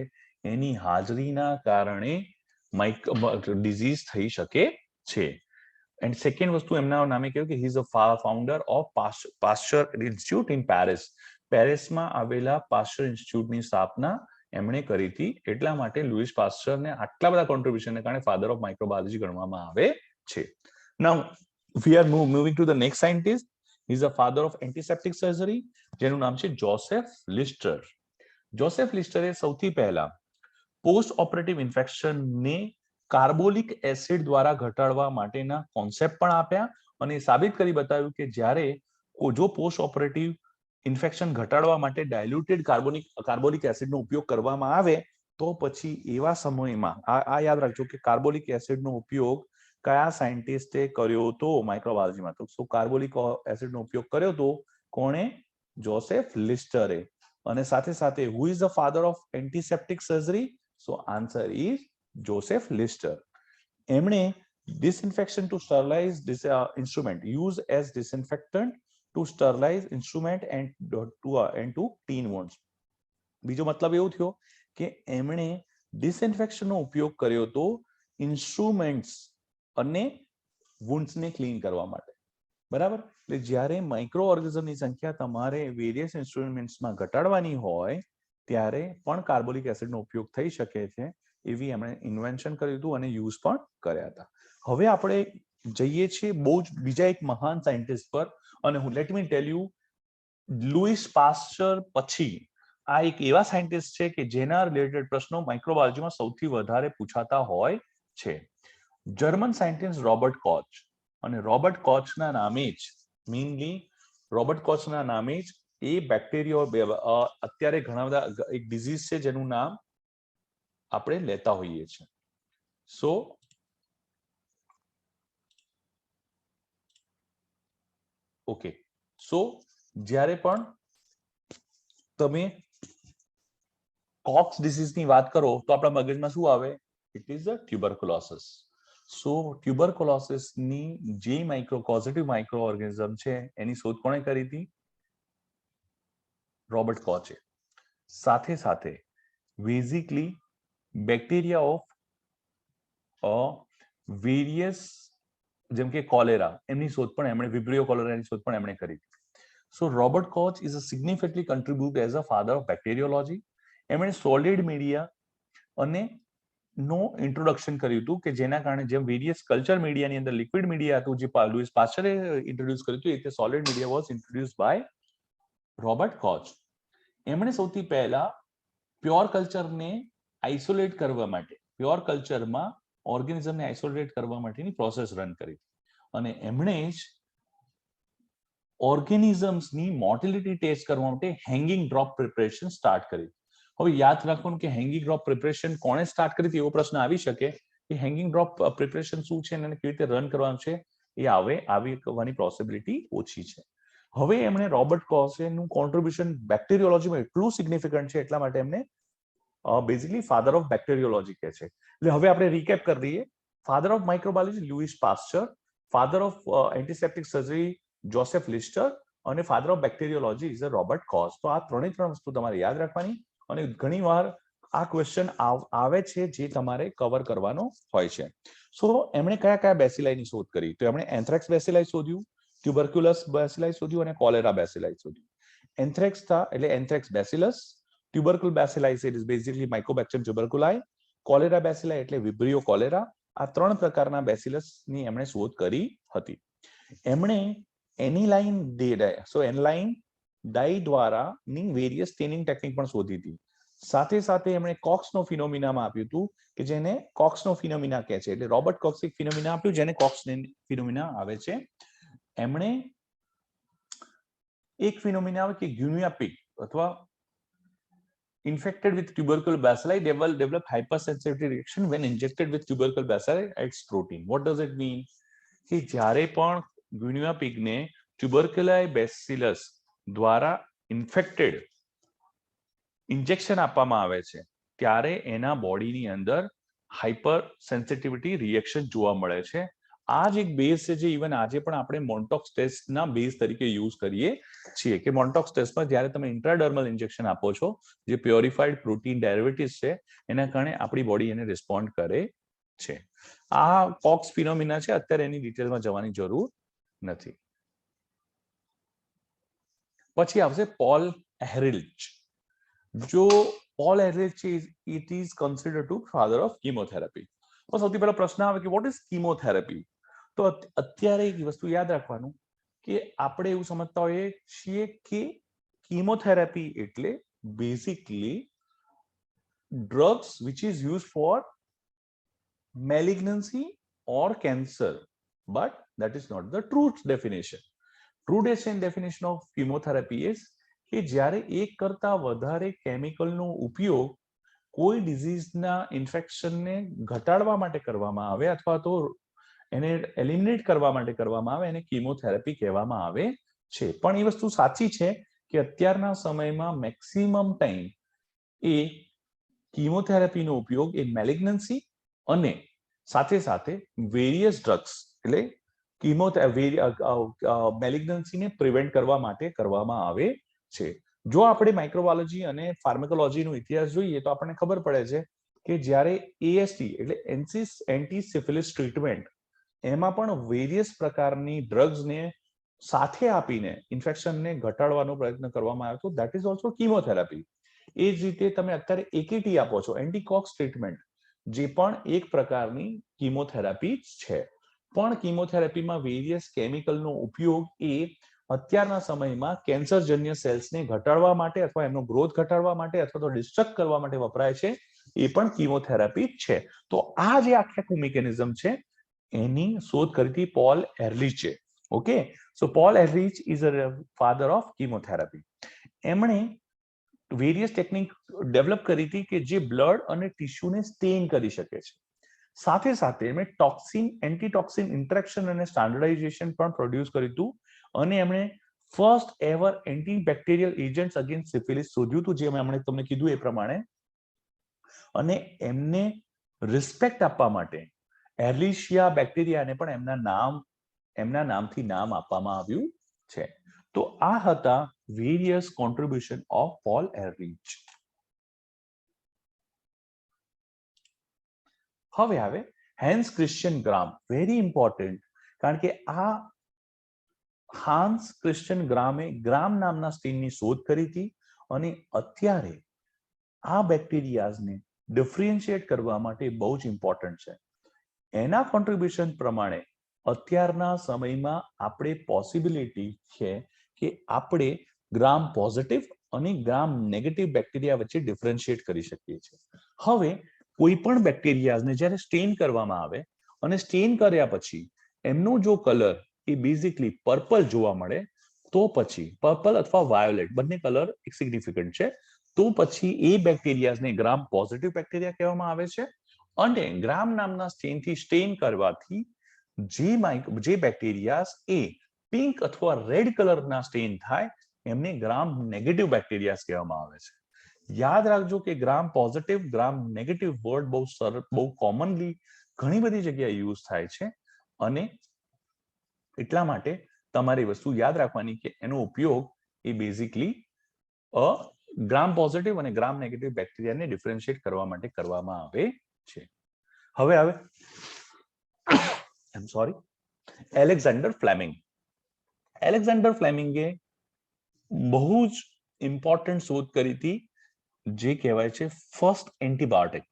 એની હાજરીના કારણે ડિઝીઝ થઈ શકે છે. એન્ડ સેકન્ડ વસ્તુ એમના નામે કહ્યું કે he is a founder of Pasteur institute in Paris. પેરિસમાં આવેલા પાસ્ચર ઇન્સ્ટિટ્યૂટની સ્થાપના એમણે કરી હતી. એટલા માટે લुईस પાસ્ચરને આટલા બધા કોન્ટ્રીબ્યુશનને કારણે ફાધર ઓફ માઇક્રોબાયોલોજી ગણવામાં આવે છે. Now we are moving to the next scientist. He is the father of antiseptic surgery, જેનું નામ છે જોસેફ લિસ્ટર. જોસેફ લિસ્ટરે સૌથી પહેલા પોસ્ટ ઓપરેટિવ ઇન્ફેક્શનને કાર્બોલિક એસિડ દ્વારા ઘટાડવા માટેના કોન્સેપ્ટ પણ આપ્યા અને સાબિત કરી બતાવ્યું કે જ્યારે જો પોસ્ટ ઓપરેટિવ ઇન્ફેક્શન ઘટાડવા માટે ડાયલ્યુટેડ કાર્બોલિક એસિડનો ઉપયોગ કરવામાં આવે તો પછી એવા સમયમાં આ યાદ રાખજો કે કાર્બોલિક એસિડનો ઉપયોગ કયા સાયન્ટિસ્ટે કર્યો હતો માઇક્રોબાયોલોજીમાં, તો કાર્બોલિક એસિડનો ઉપયોગ કર્યો હતો કોણે? જોસેફ લિસ્ટરે. અને સાથે સાથે who is the father of antiseptic surgery? So answer is Joseph Lister. એમણે disinfection to sterilize this instrument, use as disinfectant to sterilize instrument and to clean wounds. બીજો મતલબ એવું થયો કે એમણે ડિસઇન્ફેક્શન નો ઉપયોગ કર્યો તો ઇન્સ્ટ્રુમેન્ટ્સ અને વુન્ડ્સ ને ક્લીન કરવા માટે, બરાબર. એટલે જ્યારે માઇક્રો ઓર્ગેનિઝમની સંખ્યા તમારે વેરિયસ ઇન્સ્ટ્રુમેન્ટ્સમાં ઘટાડવાની હોય ત્યારે પણ કાર્બોલિક એસિડનો ઉપયોગ થઈ શકે છે, એવી એમણે ઇન્વેન્શન કર્યું હતું અને યુઝ પણ કર્યા હતા. હવે આપણે જઈએ છીએ બહુ જ બીજા એક મહાન સાયન્ટિસ્ટ પર, અને હું let me tell you, Louis Pasteur પછી આ એક એવા સાયન્ટિસ્ટ છે કે જેના રિલેટેડ પ્રશ્નો માઇક્રોબાયોલોજીમાં સૌથી વધારે પૂછાતા હોય છે. German scientist Robert Koch. અને રોબર્ટ કોચના નામે જ મેઇનલી રોબર્ટ કોચના નામે જ એ બેક્ટેરિયા અત્યારે ઘણા બધા એક ડિઝીઝ છે જેનું નામ આપણે લેતા હોઈએ છીએ. સો ઓકે, સો જ્યારે પણ તમે કોક્સ ડિસીઝની વાત કરો તો આપણા મગજમાં શું આવે? It is the tuberculosis. So ટ્યુબરક્યુલોસિસની જે કોઝિટિવ માઇક્રો ઓર્ગેનિઝમ છે એની શોધ કોણે કરી હતી? રોબર્ટ કોચે. સાથે સાથે બેઝિકલી બેક્ટેરિયા ઓફ વેરિયસ જેમ કે કોલેરા એમની શોધ પણ એમણે, વિબ્રિયો કોલેરાની શોધ પણ એમણે કરી. So Robert Koch is a significantly contribute as a father of bacteriology. એમણે સોલિડ મીડિયા અને નો ઇન્ટ્રોડક્શન કર્યું હતું કે જેના કારણે જેમ વેરિયસ કલ્ચર મીડિયાની અંદર લિક્વિડ મીડિયા હતું જે લુઈસ પાસ્ચરે ઇન્ટ્રોડ્યુસ કર્યું હતું, એટલે solid media was introduce by Robert Koch. એમણે સૌથી પહેલા પ્યોર કલ્ચરને આઇસોલેટ કરવા માટે, પ્યોર કલ્ચરમાં ઓર્ગેનિઝમને આઇસોલેટ કરવા માટેની પ્રોસેસ રન કરી અને એમણે જ ઓર્ગેનિઝમ્સની મોર્ટિલિટી ટેસ્ટ કરવા માટે હેંગિંગ ડ્રોપ પ્રિપરેશન સ્ટાર્ટ કરી. હવે યાદ રાખવાનું કે હેંગિંગ ડ્રોપ પ્રિપરેશન કોણે સ્ટાર્ટ કરી એવો પ્રશ્ન આવી શકે કે હેંગિંગ ડ્રોપ પ્રિપરેશન શું છે અને કેવી રીતે રન કરવાનું છે, એ આવી કરવાની પોસિબિલિટી ઓછી છે. હવે એમણે રોબર્ટ કોચનું કોન્ટ્રીબ્યુશન બેક્ટેરિયોલોજીમાં એટલું સિગ્નિફિકન્ટ છે એટલા માટે એમને બેઝિકલી ફાધર ઓફ બેક્ટેરિયોલોજી કહે છે. એટલે હવે આપણે રીકેપ કરી દઈએ. Father of microbiology Louis Pasteur, father of antiseptic surgery Joseph Lister અને father of bacteriology is Robert Koch. તો આ ત્રણ વસ્તુ તમારે યાદ રાખવાની અને ઘણીવાર આ ક્વેશ્ચન આવે છે જે તમારે કવર કરવાનો હોય છે. સો એમણે કયા કયા બેસિલાઈની શોધ કરી? તો એમણે એન્થ્રેક્સ બેસિલાઈ શોધ્યું, ટ્યુબરક્યુલસ બેસિલાઈ શોધ્યું અને કોલેરા બેસિલાઈ શોધ્યું. એન્થ્રેક્સ એટલે anthrax bacillus, tubercle bacilli it is basically mycobacterium tuberculi, cholera bacilli એટલે વિબ્રિયો કોલેરા. આ ત્રણ પ્રકારના બેસિલસની એમણે શોધ કરી હતી. એમણે એનિલાઇન ડાઈ દ્વારા ની વેરિયસ સ્ટેનિંગ ટેકનિક પણ શોધી હતી. સાથે સાથે એમણે કોક્સનો ફિનોમિનામાં આપ્યું હતું કે જેને કોક્સનો ફિનોમિના કહે છે. એટલે રોબર્ટ કોક્સે એક ફિનોમિના આપ્યું જેને કોક્સ ફિનોમિના આવે છે. એમણે એક ફિનોમિના આવે કે ગ્યુનિયા પિગ અથવા infected with tubercle bacilli develop hypersensitivity reaction when injected with tubercle bacilli its protein. What does it mean? કે જ્યારે પણ ગુનિયા પિગને ટ્યુબરક્યુલાઈ બેસિલસ દ્વારા ઇન્ફેક્ટેડ ઇન્જેક્શન આપવામાં આવે છે ત્યારે એના બોડીની અંદર હાઇપર સેન્સિટિવિટી રિએક્શન જોવા મળે છે. આ જ એક બેઝ છે જે ઇવન આજે પણ આપણે મોન્ટોક્સ ટેસ્ટના બેઝ તરીકે યુઝ કરીએ છીએ કે મોન્ટોક્સ ટેસ્ટમાં જ્યારે તમે ઇન્ટ્રાડર્મલ ઇન્જેક્શન આપો છો જે પ્યોરિફાઈડ પ્રોટીન ડેરિવેટિવ્સ છે એના કારણે આપણી બોડી એને રિસ્પોન્ડ કરે છે. આ કોક્સ ફિનોમિના છે, અત્યારે એની ડિટેલમાં જવાની જરૂર નથી. પછી આવશે પોલ એહરેલ્ચ. જો પોલ એહરેલ્ચ છે it is considered to father of chemotherapy. તો સૌથી પહેલો પ્રશ્ન આવે કે વોટ ઇઝ કીમોથેરાપી? તો અત્યારે એક વસ્તુ યાદ રાખવાનું કે આપણે એવું સમજતા હોઈએ છીએ કે કીમોથેરાપી એટલે basically drugs which is used for malignancy or cancer, but that is not the true definition. True definition of chemotherapy is કે જ્યારે એક કરતા વધારે કેમિકલનો ઉપયોગ કોઈ ડિઝીઝના ઇન્ફેક્શનને ઘટાડવા માટે કરવામાં આવે અથવા તો એને એલિમિનેટ કરવા માટે કરવામાં આવે એને કીમોથેરાપી કહેવામાં આવે છે. પણ એ વસ્તુ સાચી છે કે અત્યારના સમયમાં મેક્સિમમ ટાઈમ એ કીમોથેરાપીનો ઉપયોગ એ મેલિગ્નન્સી અને સાથે સાથે વેરિયસ ડ્રગ્સ એટલે મેલિગ્નન્સીને પ્રિવેન્ટ કરવા માટે કરવામાં આવે છે. જો આપણે માઇક્રોબાયોલોજી અને ફાર્માકોલોજીનો ઇતિહાસ જોઈએ તો આપણને ખબર પડે છે કે જ્યારે એએસટી એટલે એન્ટી સિફિલિસ ટ્રીટમેન્ટ એમાં પણ વેરિયસ પ્રકારની ડ્રગ્સને સાથે આપીને ઇન્ફેક્શનને ઘટાડવાનો પ્રયત્ન કરવામાં આવ્યો હતો. That is also chemotherapy. એ જ રીતે તમે અત્યારે એકેટી આપો છો, એન્ટીકોક્સ ટ્રીટમેન્ટ, જે પણ એક પ્રકારની કીમોથેરાપી છે. પણ કીમોથેરાપીમાં વેરિયસ કેમિકલનો ઉપયોગ એ અત્યારના સમયમાં કેન્સરજન્ય સેલ્સને ઘટાડવા માટે અથવા એમનો ગ્રોથ ઘટાડવા માટે અથવા તો ડિસ્ટ્રક્ટ કરવા માટે વપરાય છે. એ પણ કીમોથેરાપી છે. તો આ જે આખું મિકેનિઝમ છે એની શોધ કરી હતી પોલ એરલિચે. Okay, so Paul Ehrlich is a father of chemotherapy. એમણે વેરિયસ ટેકનિક ડેવલપ કરી હતી કે જે બ્લડ અને ટિશ્યુને સ્ટેન કરી શકે છે. સાથે સાથે એમણે ટોક્સિન એન્ટીટોક્સિન ઇન્ટરેક્શન અને સ્ટાન્ડર્ડાઇઝેશન પણ પ્રોડ્યુસ કર્યું હતું અને એમણે first ever antibacterial agents against syphilis શોધ્યું હતું, જે એમણે તમને કીધું એ પ્રમાણે. અને એમને રિસ્પેક્ટ આપવા માટે એર્લિશિયા બેક્ટેરિયાને પણ એમના નામથી નામ આપવામાં આવ્યું છે. તો આ હતા વેરિયસ કોન્ટ્રીબ્યુશન ઓફ પોલ એરલિચ. હવે આવે હેન્સ ક્રિશ્ચિયન ગ્રામ. વેરી ઇમ્પોર્ટન્ટ, કારણ કે આ હાન્સ ક્રિશ્ચિયન ગ્રામે ગ્રામ નામના સ્ટેનની શોધ કરી હતી અને અત્યારે આ બેક્ટેરિયાઝને ડિફરન્શિએટ કરવા માટે બહુ જ ઇમ્પોર્ટન્ટ છે. એના કોન્ટ્રીબ્યુશન પ્રમાણે અત્યારના સમયમાં આપણે પોસિબિલિટી છે કે આપણે ગ્રામ પોઝિટિવ અને ગ્રામ નેગેટિવ બેક્ટેરિયા વચ્ચે ડિફરન્શિએટ કરી શકીએ છીએ. હવે કોઈ પણ બેક્ટેરિયાઝને જ્યારે સ્ટેન કરવામાં આવે અને સ્ટેન કર્યા પછી એમનો જો કલર એ બેઝિકલી પર્પલ જોવા મળે તો પછી પર્પલ અથવા વાયોલેટ બંને કલર સિગ્નિફિકન્ટ છે, તો પછી એ બેક્ટેરિયાઝને ગ્રામ પોઝિટિવ બેક્ટેરિયા કહેવામાં આવે છે. અને ગ્રામ નામના સ્ટેનથી સ્ટેન કરવાથી જે બેક્ટેરિયાઝ એ પિંક અથવા રેડ કલરના સ્ટેન થાય એમને ગ્રામ નેગેટિવ બેક્ટેરિયાઝ કહેવામાં આવે છે. યાદ રાખજો કે ગ્રામ પોઝિટિવ ગ્રામ નેગેટિવ વર્ડ બહુ કોમનલી ઘણી બધી જગ્યાએ યુઝ થાય છે અને એટલા માટે તમારે વસ્તુ યાદ રાખવાની કે એનો ઉપયોગ એ બેઝિકલી ગ્રામ પોઝિટિવ અને ગ્રામ નેગેટિવ બેક્ટેરિયાને ડિફરન્શિએટ કરવા માટે કરવામાં આવે છે. હવે આવે એલેક્ઝાન્ડર ફ્લેમિંગ. એલેક્ઝાન્ડર ફ્લેમિંગે બહુ જ ઇમ્પોર્ટન્ટ શોધ કરી હતી જે કહેવાય છે ફર્સ્ટ એન્ટીબાયોટિક.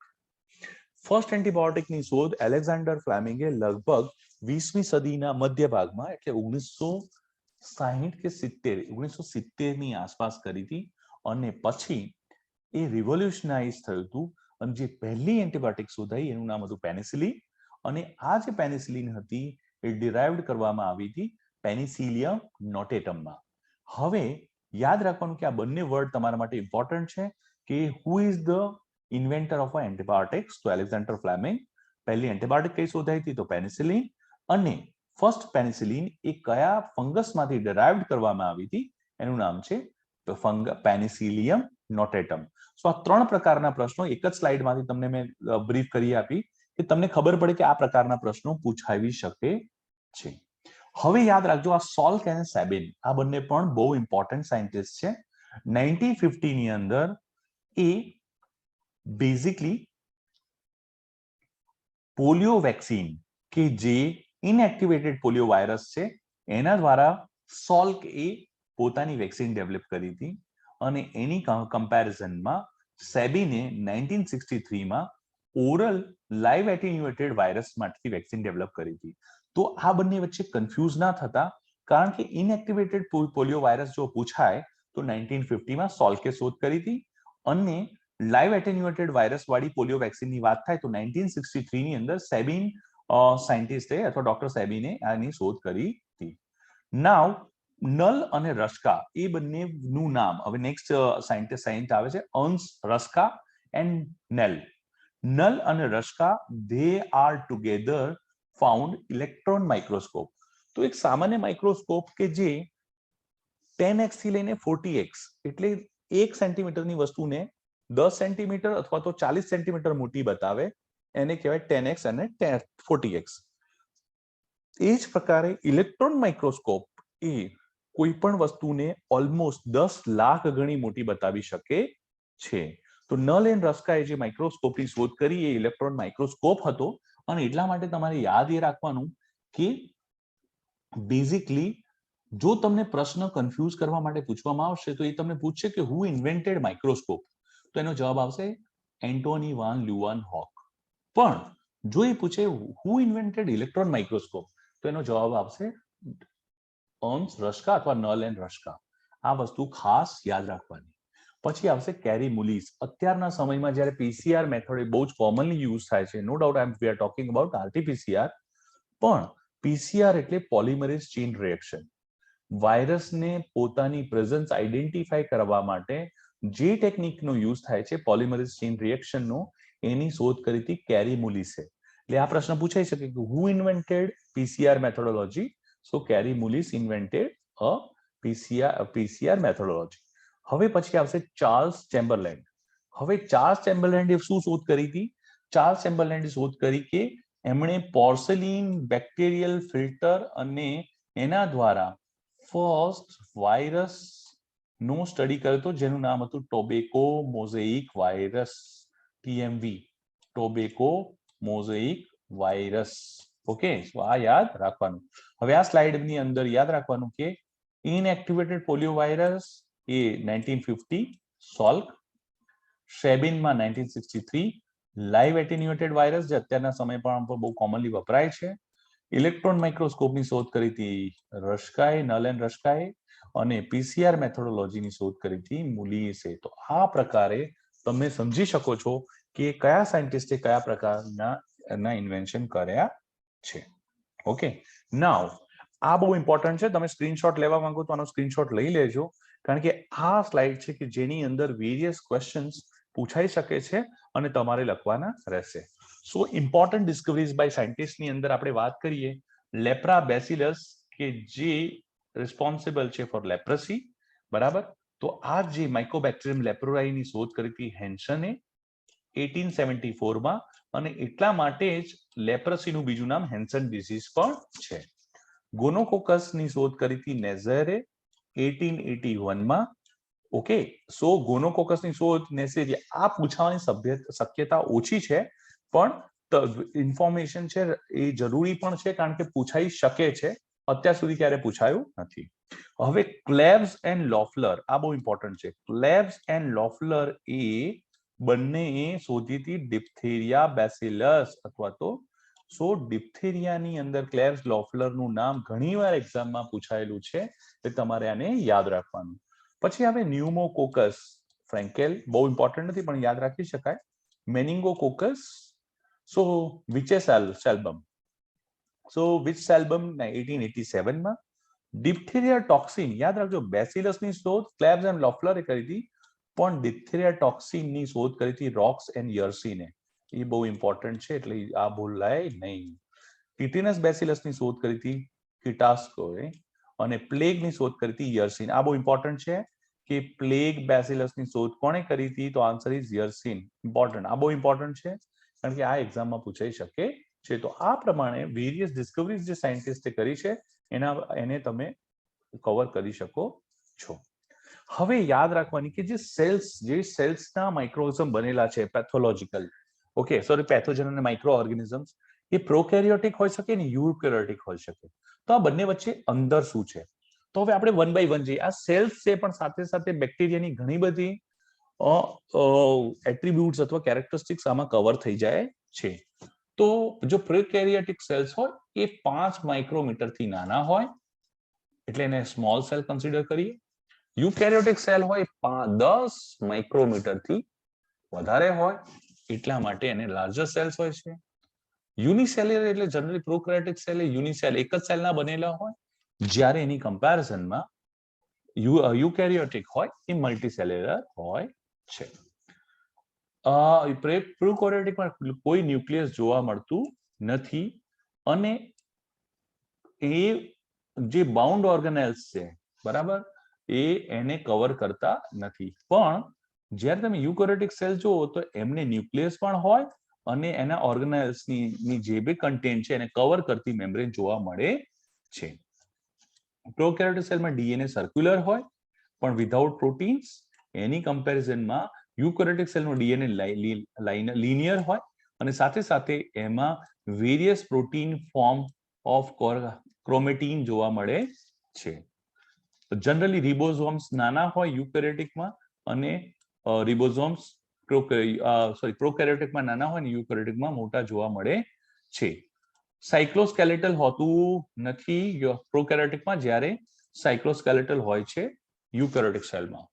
ફર્સ્ટ એન્ટીબાયોટિકની શોધ એલેક્ઝાન્ડર ફ્લેમિંગે લગભગ 20મી સદીના મધ્ય ભાગમાં એટલે 1960 કે 1970 ની આસપાસ કરી હતી અને પછી એ રિવોલ્યુશનાઇઝ થયું હતું અને જે પહેલી એન્ટીબાયોટિક શોધાઈ એનું નામ હતું પેનિસિલિન. અને આ જે પેનિસિલિન હતી એ ડિરાઇવ્ડ કરવામાં આવી હતી પેનિસિલિયમ નોટેટમમાં. હવે યાદ રાખવાનું કે આ બંને વર્ડ તમારા માટે ઇમ્પોર્ટન્ટ છે કે who is the inventor of antibiotics? તો એલેક્ઝાન્ડર ફ્લેમિંગ. પહેલી એન્ટીબાયોટિક કઈ શોધાઈ હતી? તો પેનિસિલિન. અને ફર્સ્ટ પેનિસિલિન એ કયા ફંગસમાંથી ડિરાઇવ્ડ કરવામાં આવી હતી? એનું નામ છે પેનિસિલિયમ નોટેટમ. સો આ ત્રણ પ્રકારના પ્રશ્નો એક જ સ્લાઇડમાંથી તમને મેં બ્રીફ કરી આપી કે તમને ખબર પડે કે આ પ્રકારના પ્રશ્નો પૂછાવી શકે છે. હવે યાદ રાખજો આ સોલ્ક અને સેબિન આ બંને પણ બહુ ઇમ્પોર્ટન્ટ સાયન્ટિસ્ટ છે. 1950 ની અંદર એ બેઝિકલી પોલિયો વેક્સિન કે જે ઇનએક્ટિવેટેડ પોલિયો વાયરસ છે એના દ્વારા સોલ્ક એ પોતાની વેક્સિન ડેવલપ કરી હતી અને એની કમ્પેરિઝનમાં સેબિને 1963 માં ઓરલ લાઈવ એટેન્યુએટેડ વાયરસ માટે વેક્સિન ડેવલપ કરી હતી. તો આ બંને વચ્ચે કન્ફ્યુઝ ના થતા, કારણ કે ઇનએક્ટિવેટેડ પોલિયો વાયરસ જો પૂછાય તો 1950 માં સોલ્કે શોધ કરી હતી અને લાઈવ એટેન્યુએટેડ વાયરસ વાળી પોલિયો વેક્સિનની વાત થાય તો 1963 ની અંદર સેબિન સાયન્ટિસ્ટે અથવા ડોક્ટર સેબિને આની શોધ કરી હતી. નાવ નલ અને રસ્કા એ બંનેનું નામ હવે નેક્સ્ટ સાયન્ટિસ્ટ આવે છે અર્ન્સ રસ્કા એન્ડ નેલ. નલ અને રસ્કા they are together found electron microscope. તો એક સામાન્ય માઇક્રોસ્કોપ કે જે 10x થી લઈને 40x એટલે 1 સેન્ટીમીટરની વસ્તુને 10 સેન્ટીમીટર અથવા તો 40 સેન્ટીમીટર મોટી બતાવે એને કહેવાય 10x અને 40x. એ જ પ્રકારે ઇલેક્ટ્રોન માઇક્રોસ્કોપ એ કોઈ પણ વસ્તુને ઓલમોસ્ટ 10 લાખ ગણી મોટી બતાવી શકે છે. તો નલ એન્ડ રસ્કાએ જે માઇક્રોસ્કોપની શોધ કરી એ ઇલેક્ટ્રોન માઇક્રોસ્કોપ હતો અને એટલા માટે તમારે યાદ એ રાખવાનું કે બેઝિકલી જો તમને પ્રશ્ન કન્ફ્યુઝ કરવા માટે પૂછવામાં આવશે તો એ તમને પૂછશે કે હુ ઇન્વેન્ટેડ માઇક્રોસ્કોપ, તો એનો જવાબ આવશે એન્ટોની વાન લ્યુવન હોક. પણ જો એ પૂછે હુ ઇન્વેન્ટેડ ઇલેક્ટ્રોન માઇક્રોસ્કોપ તો એનો જવાબ આવશે અર્ન્સ રસ્કા અથવા નલ એન્ડ રસ્કા. આ વસ્તુ ખાસ યાદ રાખવાની. પછી આવશે કેરી મુલીસ. અત્યારના સમયમાં જ્યારે પીસીઆર મેથડ એ બહુ જ કોમનલી યુઝ થાય છે, no doubt we are talking about RTPCR, પણ પીસીઆર એટલે પોલિમરેઝ ચેઇન રિએક્શન. વાયરસને પોતાની પ્રેઝન્સ આઈડેન્ટિફાઈ કરવા માટે જે ટેકનિકનો યુઝ થાય છે પોલિમરેઝ ચેઇન રિએક્શનનો, એની શોધ કરી હતી કેરી મુલીસે. એટલે આ પ્રશ્ન પૂછાઈ શકે કે હુ ઇન્વેન્ટેડ પીસીઆર મેથોડોલોજી? સો કેરી મુલીસ ઇન્વેન્ટેડ અ પીસીઆર મેથોડોલોજી. હવે પછી આવશે ચાર્લ્સ ચેમ્બરલેન્ડ. હવે ચાર્લ્સ ચેમ્બરલેન્ડે શું શોધ કરી હતી? ચાર્લ્સ ચેમ્બરલેન્ડે શોધ કરી કે એમણે પોર્સેલિન બેક્ટેરિયલ ફિલ્ટર અને એના દ્વારા ફર્સ્ટ વાયરસ નો સ્ટડી કર્યો હતો જેનું નામ હતું tobacco mosaic virus, TMV, tobacco mosaic virus. Okay, આ યાદ રાખવાનું. હવે આ સ્લાઇડની અંદર યાદ રાખવાનું કે ઇનએક્ટિવેટેડ પોલિયો વાયરસ એ 1950 સોલ્ક, સેબિનમાં 1963 લાઈવ એટેન્યુએટેડ વાયરસ જે અત્યારના સમય પણ બહુ કોમનલી વપરાય છે. ઇલેક્ટ્રોન માઇક્રોસ્કોપની શોધ કરી હતી રસ્કાએ, નલ એન્ડ રસ્કાએ, અને પીસીઆર મેથોડોલોજીની શોધ કરી હતી મુલીસે. તો આ પ્રકારે તમે સમજી શકો છો કે કયા સાયન્ટિસ્ટે કયા પ્રકારના ઇન્વેન્શન કર્યા છે. ઓકે, નાઉ આ બહુ ઇમ્પોર્ટન્ટ છે. તમે સ્ક્રીનશોટ લેવા માંગો તો આનો સ્ક્રીનશોટ લઈ લેજો, કારણ કે આ સ્લાઇડ છે કે જેની અંદર વેરિયસ ક્વેશ્ચન્સ પૂછાઈ શકે છે અને તમારે લખવાના રહેશે. સો ઇમ્પોર્ટન્ટ ડિસ્કવરીઝ બાય સાયન્ટિસ્ટ ની અંદર આપણે વાત કરીએ લેપ્રા બેસિલસ કે જે રિસ્પોન્સિબલ છે ફોર લેપ્રસી, બરાબર. તો આ જે માઇકોબેક્ટેરિયમ લેપ્રોરાઈની શોધ કરી હતી હેન્સને 1874 માં, અને એટલા માટે જ લેપ્રસીનું બીજું નામ હેન્સન ડિસીઝ પણ છે. ગોનોકોકસ ની શોધ કરી હતી નેઝરે 1881 માં. ઓકે, સો ગોનોકોકસ ની શોધ નેસેરી આ પૂછવાની શક્યતા ઓછી છે, પણ ઇન્ફોર્મેશન છે એ જરૂરી પણ છે કારણ કે પૂછાઈ શકે છે. અત્યાર સુધી ક્યારે પૂછાયું નથી. હવે ક્લેબ્સ એન્ડ લોફલર, આ બહુ ઇમ્પોર્ટન્ટ છે. ક્લેબ્સ એન્ડ લોફલર એ બંનેએ શોધી હતી ડિપ્થેરિયા બેસિલસ અથવા તો સો ડિપ્થેરિયાની અંદર ક્લેબ્સ લોફલર નું નામ ઘણીવાર એક્ઝામમાં પૂછાયેલું છે, એટલે તમારે આને યાદ રાખવાનું. પછી આવે ન્યુમોકોકસ ફ્રેન્કેલ, બહુ ઇમ્પોર્ટન્ટ નથી પણ યાદ રાખી શકાય. મેનિંગોકોકસ, સો વિચે સેલ્બમ, સો વિચ સેલ્બમ 1887 માં. ડિપ્થેરિયા ટોક્સિન યાદ રાખજો, બેસિલસ ની શોધ ક્લેબ્સ એન્ડ લોફલરે કરી હતી, પણ ડિપ્થેરિયા ટોક્સિન ની શોધ કરી હતી રોક્સ એન્ડ યર્સીને. એ બહુ ઇમ્પોર્ટન્ટ છે એટલે આ ભૂલાય નહીં. ટિટેનસ બેસિલસ ની શોધ કરી હતી કિટાસ્કોએ, અને પ્લેગ ની શોધ કરી હતી યર્સીન. આ બહુ ઇમ્પોર્ટન્ટ છે કે પ્લેગ બેસિલસ ની શોધ કોણે કરી હતી? તો આન્સર ઇઝ યર્સીન. ઇમ્પોર્ટન્ટ, આ બહુ ઇમ્પોર્ટન્ટ છે કારણ કે આ એક્ઝામમાં પૂછાઈ શકે છે. તો આ પ્રમાણે વેરિયસ ડિસ્કવરીઝ જે સાયન્ટિસ્ટે કરી છે એને તમે કવર કરી શકો છો. હવે યાદ રાખવાની કે જે સેલ્સના માઇક્રોઓર્ગેનિઝમ બનેલા છે પેથોલોજીકલ, ઓકે સોરી પેથોજન અને માઇક્રો ઓર્ગેનિઝમ્સ, એ પ્રોકેરિયોટિક હોઈ શકે ને યુકેરિયોટિક હોઈ શકે. તો આ બંને વચ્ચે અંદર શું છે? તો હવે આપણે વન બાય વન જઈએ. આ સેલ્સ છે પણ સાથે સાથે બેક્ટેરિયાની ઘણી બધી એટ્રીબ્યુટ્સ અથવા કેરેક્ટરિસ્ટિક્સ આમાં કવર થઈ જાય છે. તો જો પ્રોકેરિયોટિક સેલ્સ હોય એ 5 માઇક્રોમીટર થી નાના હોય એટલે એને સ્મોલ સેલ કન્સિડર કરીએ. યુકેરિયોટિક સેલ હોય 10 માઇક્રોમીટર થી વધારે હોય એટલા માટે એને લાર્જર સેલ્સ હોય છે. યુનિસેલ્યુલર એટલે જનરલી પ્રોકેરિયોટિક સેલ યુનિસેલ એક જ સેલના બનેલા હોય, જ્યારે એની કમ્પેરિઝનમાં યુકેરિયોટિક હોય એ મલ્ટીસેલ્યુલર હોય છે. પ્રોકેરિયોટિકમાં કોઈ ન્યુક્લિયસ જોવા મળતું નથી અને એ જે બાઉન્ડ ઓર્ગેનેલ્સ છે બરાબર એ એને કવર કરતા નથી. પણ જ્યારે તમે યુકેરિયોટિક સેલ જુઓ તો એમને ન્યુક્લિયસ પણ હોય અને એના ઓર્ગેનેલ્સની જે બી કન્ટેન્ટ છે એને કવર કરતી મેમ્બ્રેન જોવા મળે છે. પ્રોકેરિયોટિક સેલમાં ડીએનએ સર્ક્યુલર હોય પણ વિધાઉટ પ્રોટીન્સ. એની કમ્પેરિઝનમાં યુકેરિયોટિક સેલનો ડીએનએ લિનિયર હોય અને સાથે સાથે એમાં various protein form of chromatin જોવા મળે છે. જનરલી રિબોઝોમ્સ નાના હોય યુકેરિયોટિકમાં અને રિબોઝોમ્સ પ્રોકેરિયોટિકમાં નાના હોય અને યુકેરિયોટિકમાં મોટા જોવા મળે છે. સાયક્લોસ્કેલેટલ હોતું નથી પ્રોકેરિયોટિકમાં, જ્યારે સાયક્લોસ્કેલેટલ હોય છે યુકેરિયોટિક સેલમાં.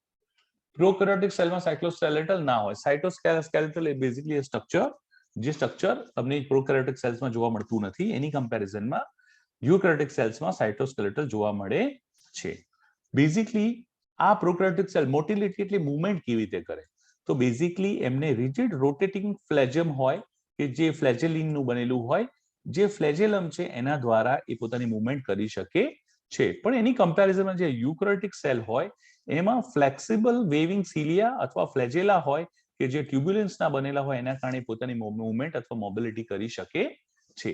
પ્રોકેરિયોટિક સેલમાં સાયક્લોસ્કેલેટલ ના હોય. સાયટોસ્કેલેટલ એ બેઝિકલી સ્ટ્રક્ચર જે સ્ટ્રક્ચર તમને પ્રોકેરિયોટિક સેલ્સમાં જોવા મળતું નથી. એની કમ્પેરિઝનમાં યુકેરિયોટિક સેલ્સમાં સાયટોસ્કેલેટલ જોવા મળે છે. બેઝિકલી આ પ્રોકેરિયોટિક સેલ મોટિલિટી એટલે મૂવમેન્ટ કેવી રીતે કરે, તો બેઝિકલી એમને રિજિડ રોટેટિંગ ફ્લેજમ હોય કે જે ફ્લેજેલિનનું બનેલું હોય. જે ફ્લેજેલમ છે એના દ્વારા એ પોતાની મૂવમેન્ટ કરી શકે છે. પણ એની કમ્પેરિઝનમાં જે યુકેરિયોટિક સેલ હોય એમાં ફ્લેક્સિબલ વેવિંગ સિલિયા અથવા ફ્લેજેલા હોય કે જે ટ્યુબ્યુલન્સના બનેલા હોય એના કારણે પોતાની મૂવમેન્ટ અથવા મોબિલિટી કરી શકે છે.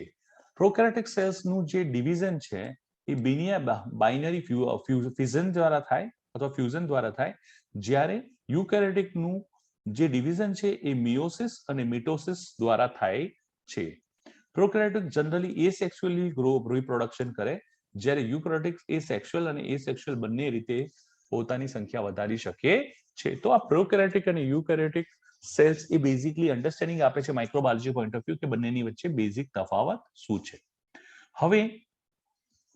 પ્રોકેરિયોટિક સેલ્સનું જે ડિવિઝન છે એ બાઇનરી ફ્યુઝન દ્વારા થાય અથવા ફ્યુઝન દ્વારા થાય, જ્યારે યુકેરિયોટિકનું જે ડિવિઝન છે એ મિયોસિસ અને મિટોસિસ દ્વારા થાય છે. પ્રોકેરિયોટિક જનરલી એસેક્સ્યુઅલી રિપ્રોડક્શન કરે, જ્યારે યુકેરિયોટિક એસેક્સ્યુઅલ અને એસેક્સ્યુઅલ બંને રીતે પોતાની સંખ્યા વધારી શકે છે. તો આ પ્રોકેરિયોટિક અને યુકેરિયોટિક સેલ્સ એ બેઝિકલી અન્ડરસ્ટેન્ડિંગ આપે છે માઇક્રોબાયોલોજી પોઈન્ટ ઓફ વ્યૂ કે બંનેની વચ્ચે બેઝિક તફાવત શું છે. હવે